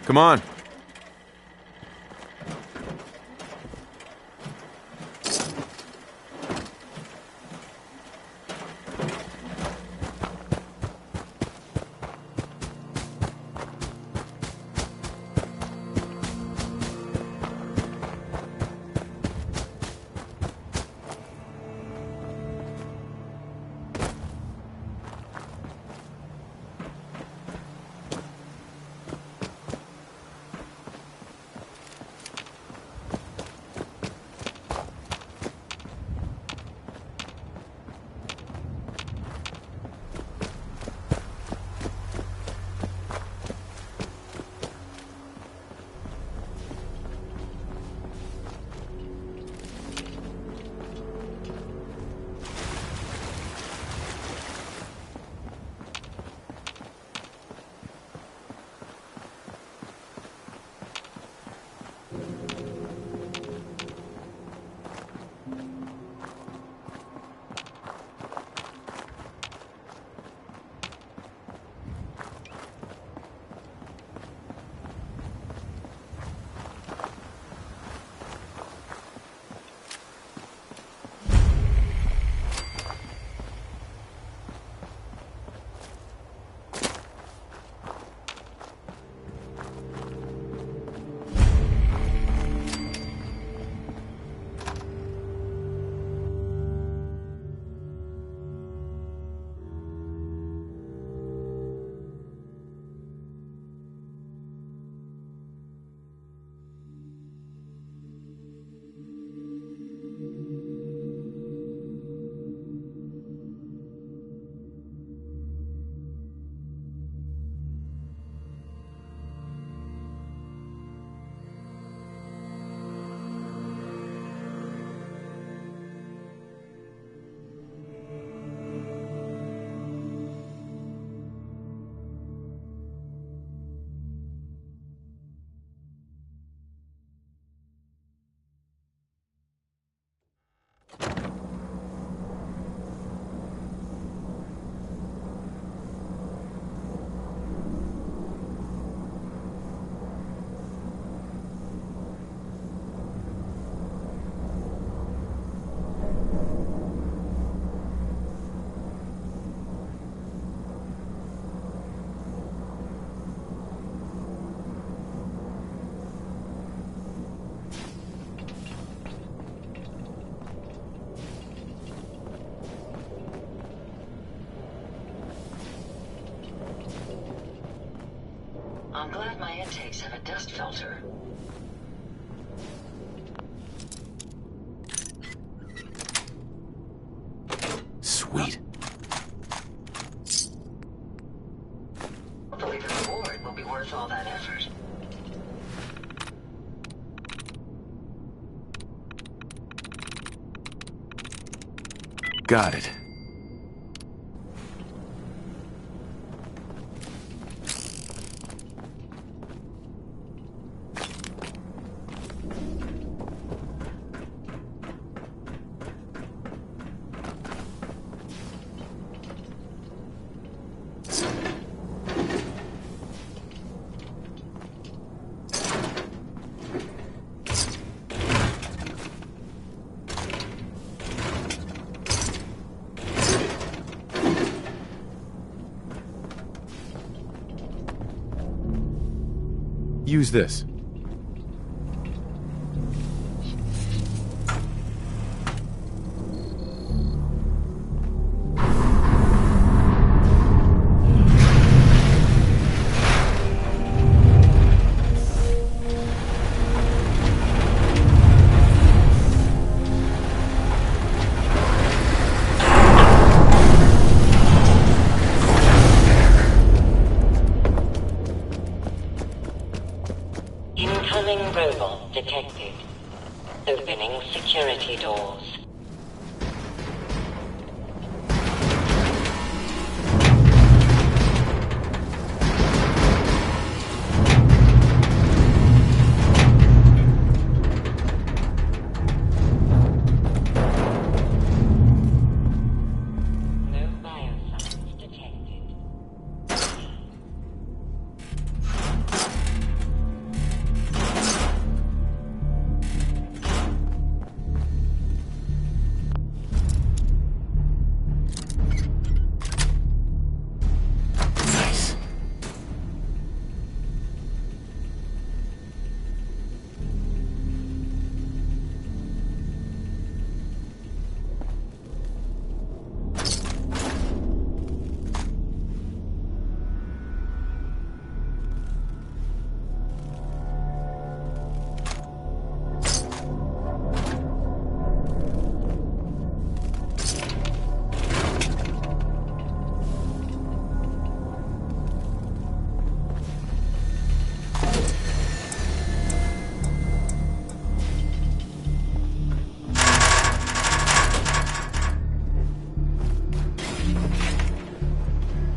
Come on. I'm glad my intakes have a dust filter. Sweet. Hopefully the reward will be worth all that effort. Got it. Use this. Incoming robot detected. Opening security doors. No biosigns detected.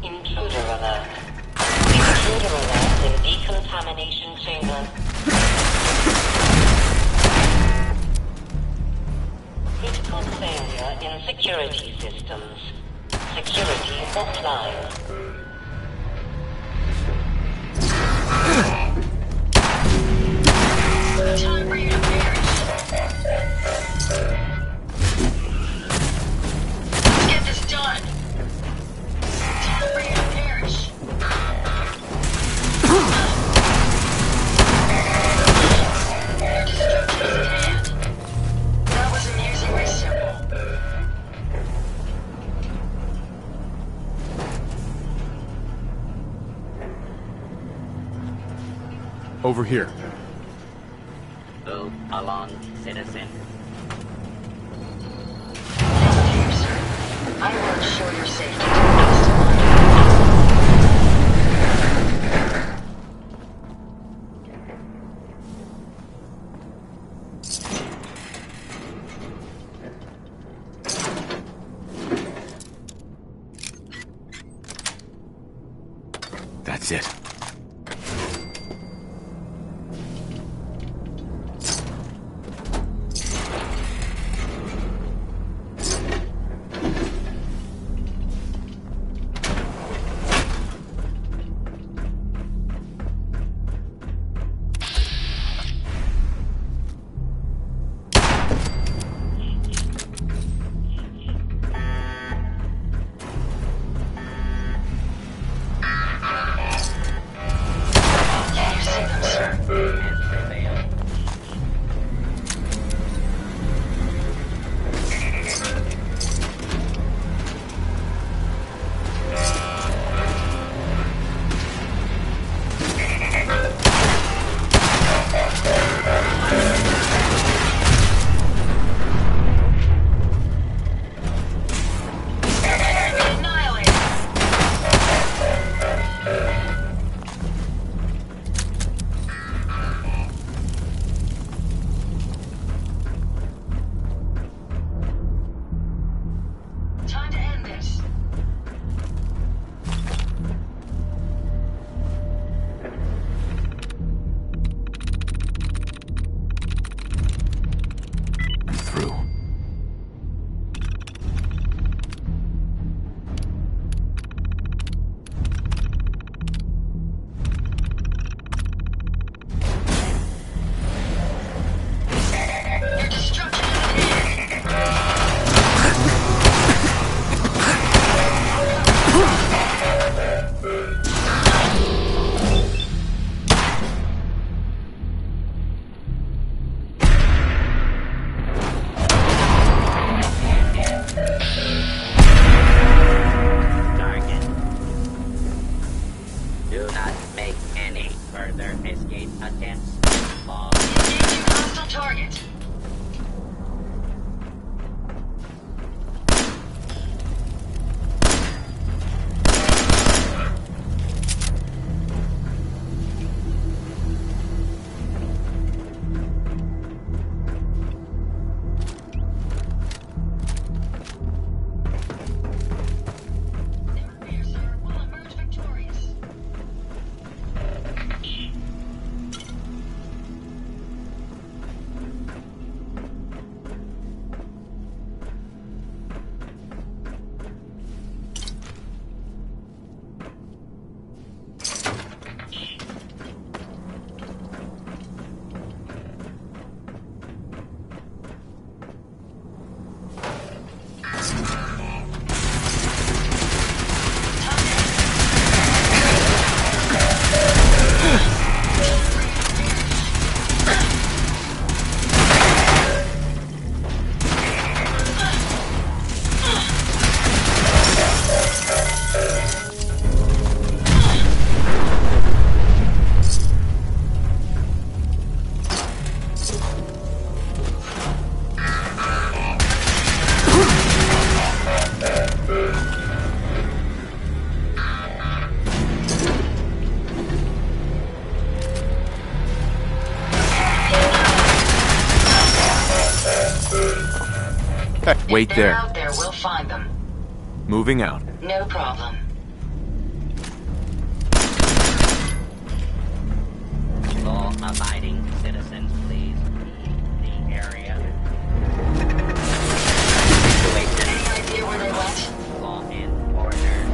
Intruder alert. Intruder alert in decontamination chamber. Critical failure in security systems. Security offline. Time for you to perish. Let's get this done. Time for you to perish. Your destruction is at hand. That was amusingly simple. Over here. Move along, citizen. I will ensure your safety to the best of my... That's it. Further escape attempts. Engaging hostile target. Wait there. Out there, we'll find them. Moving out. No problem. Law-abiding citizens, please leave the area. Any idea where they went? Law and order.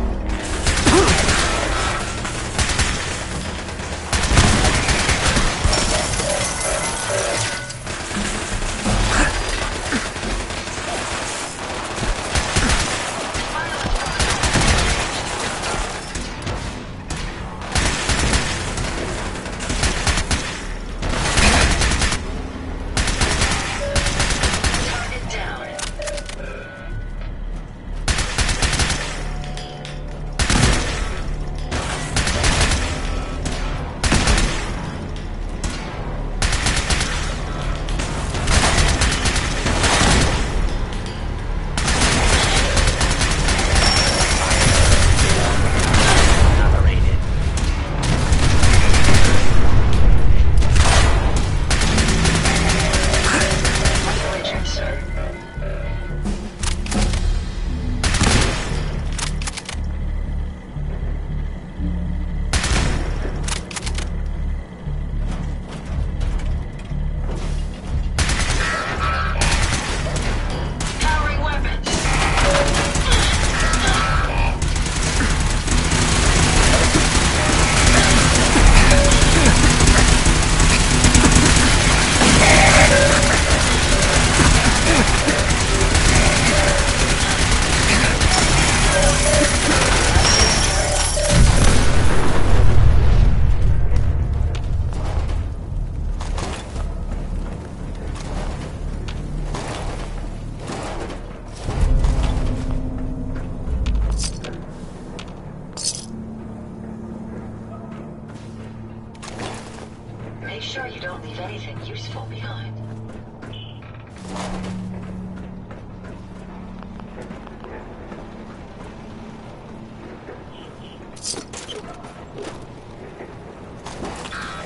Make sure you don't leave anything useful behind.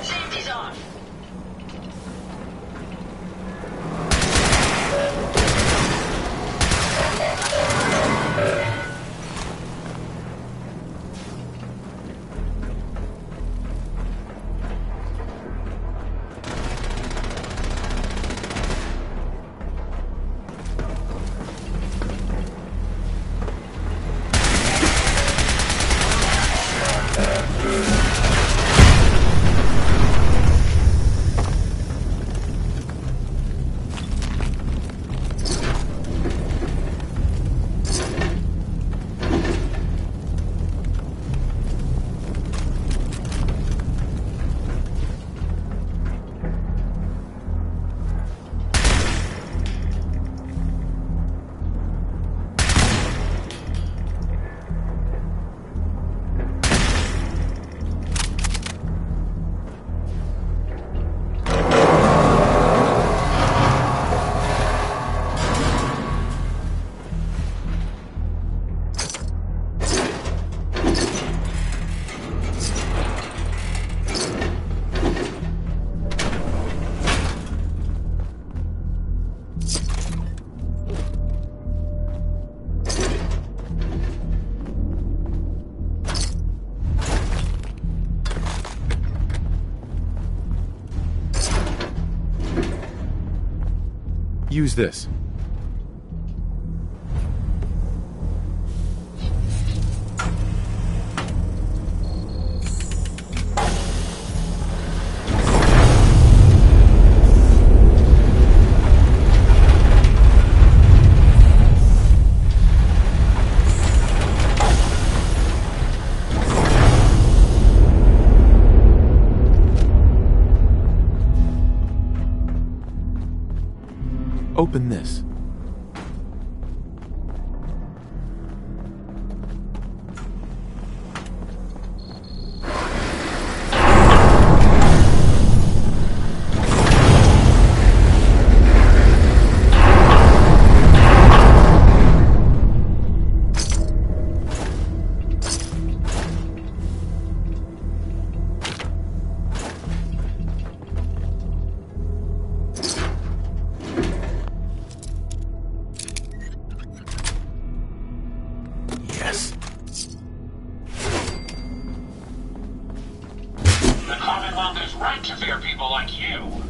Safety's off. use this. Open this. Yes. The Commonwealth is right to fear people like you.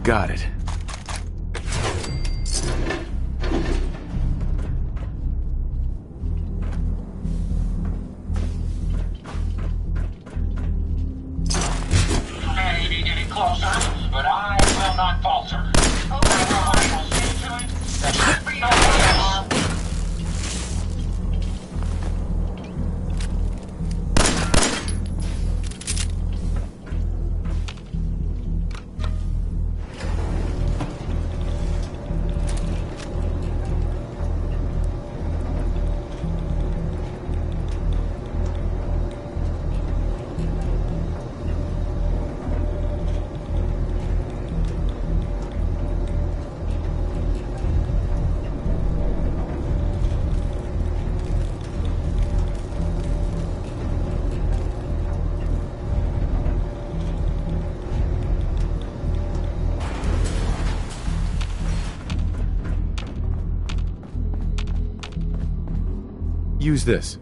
Got it. May be getting closer, but I will not falter. Whatever I will see to it, there should be no harm. Use this.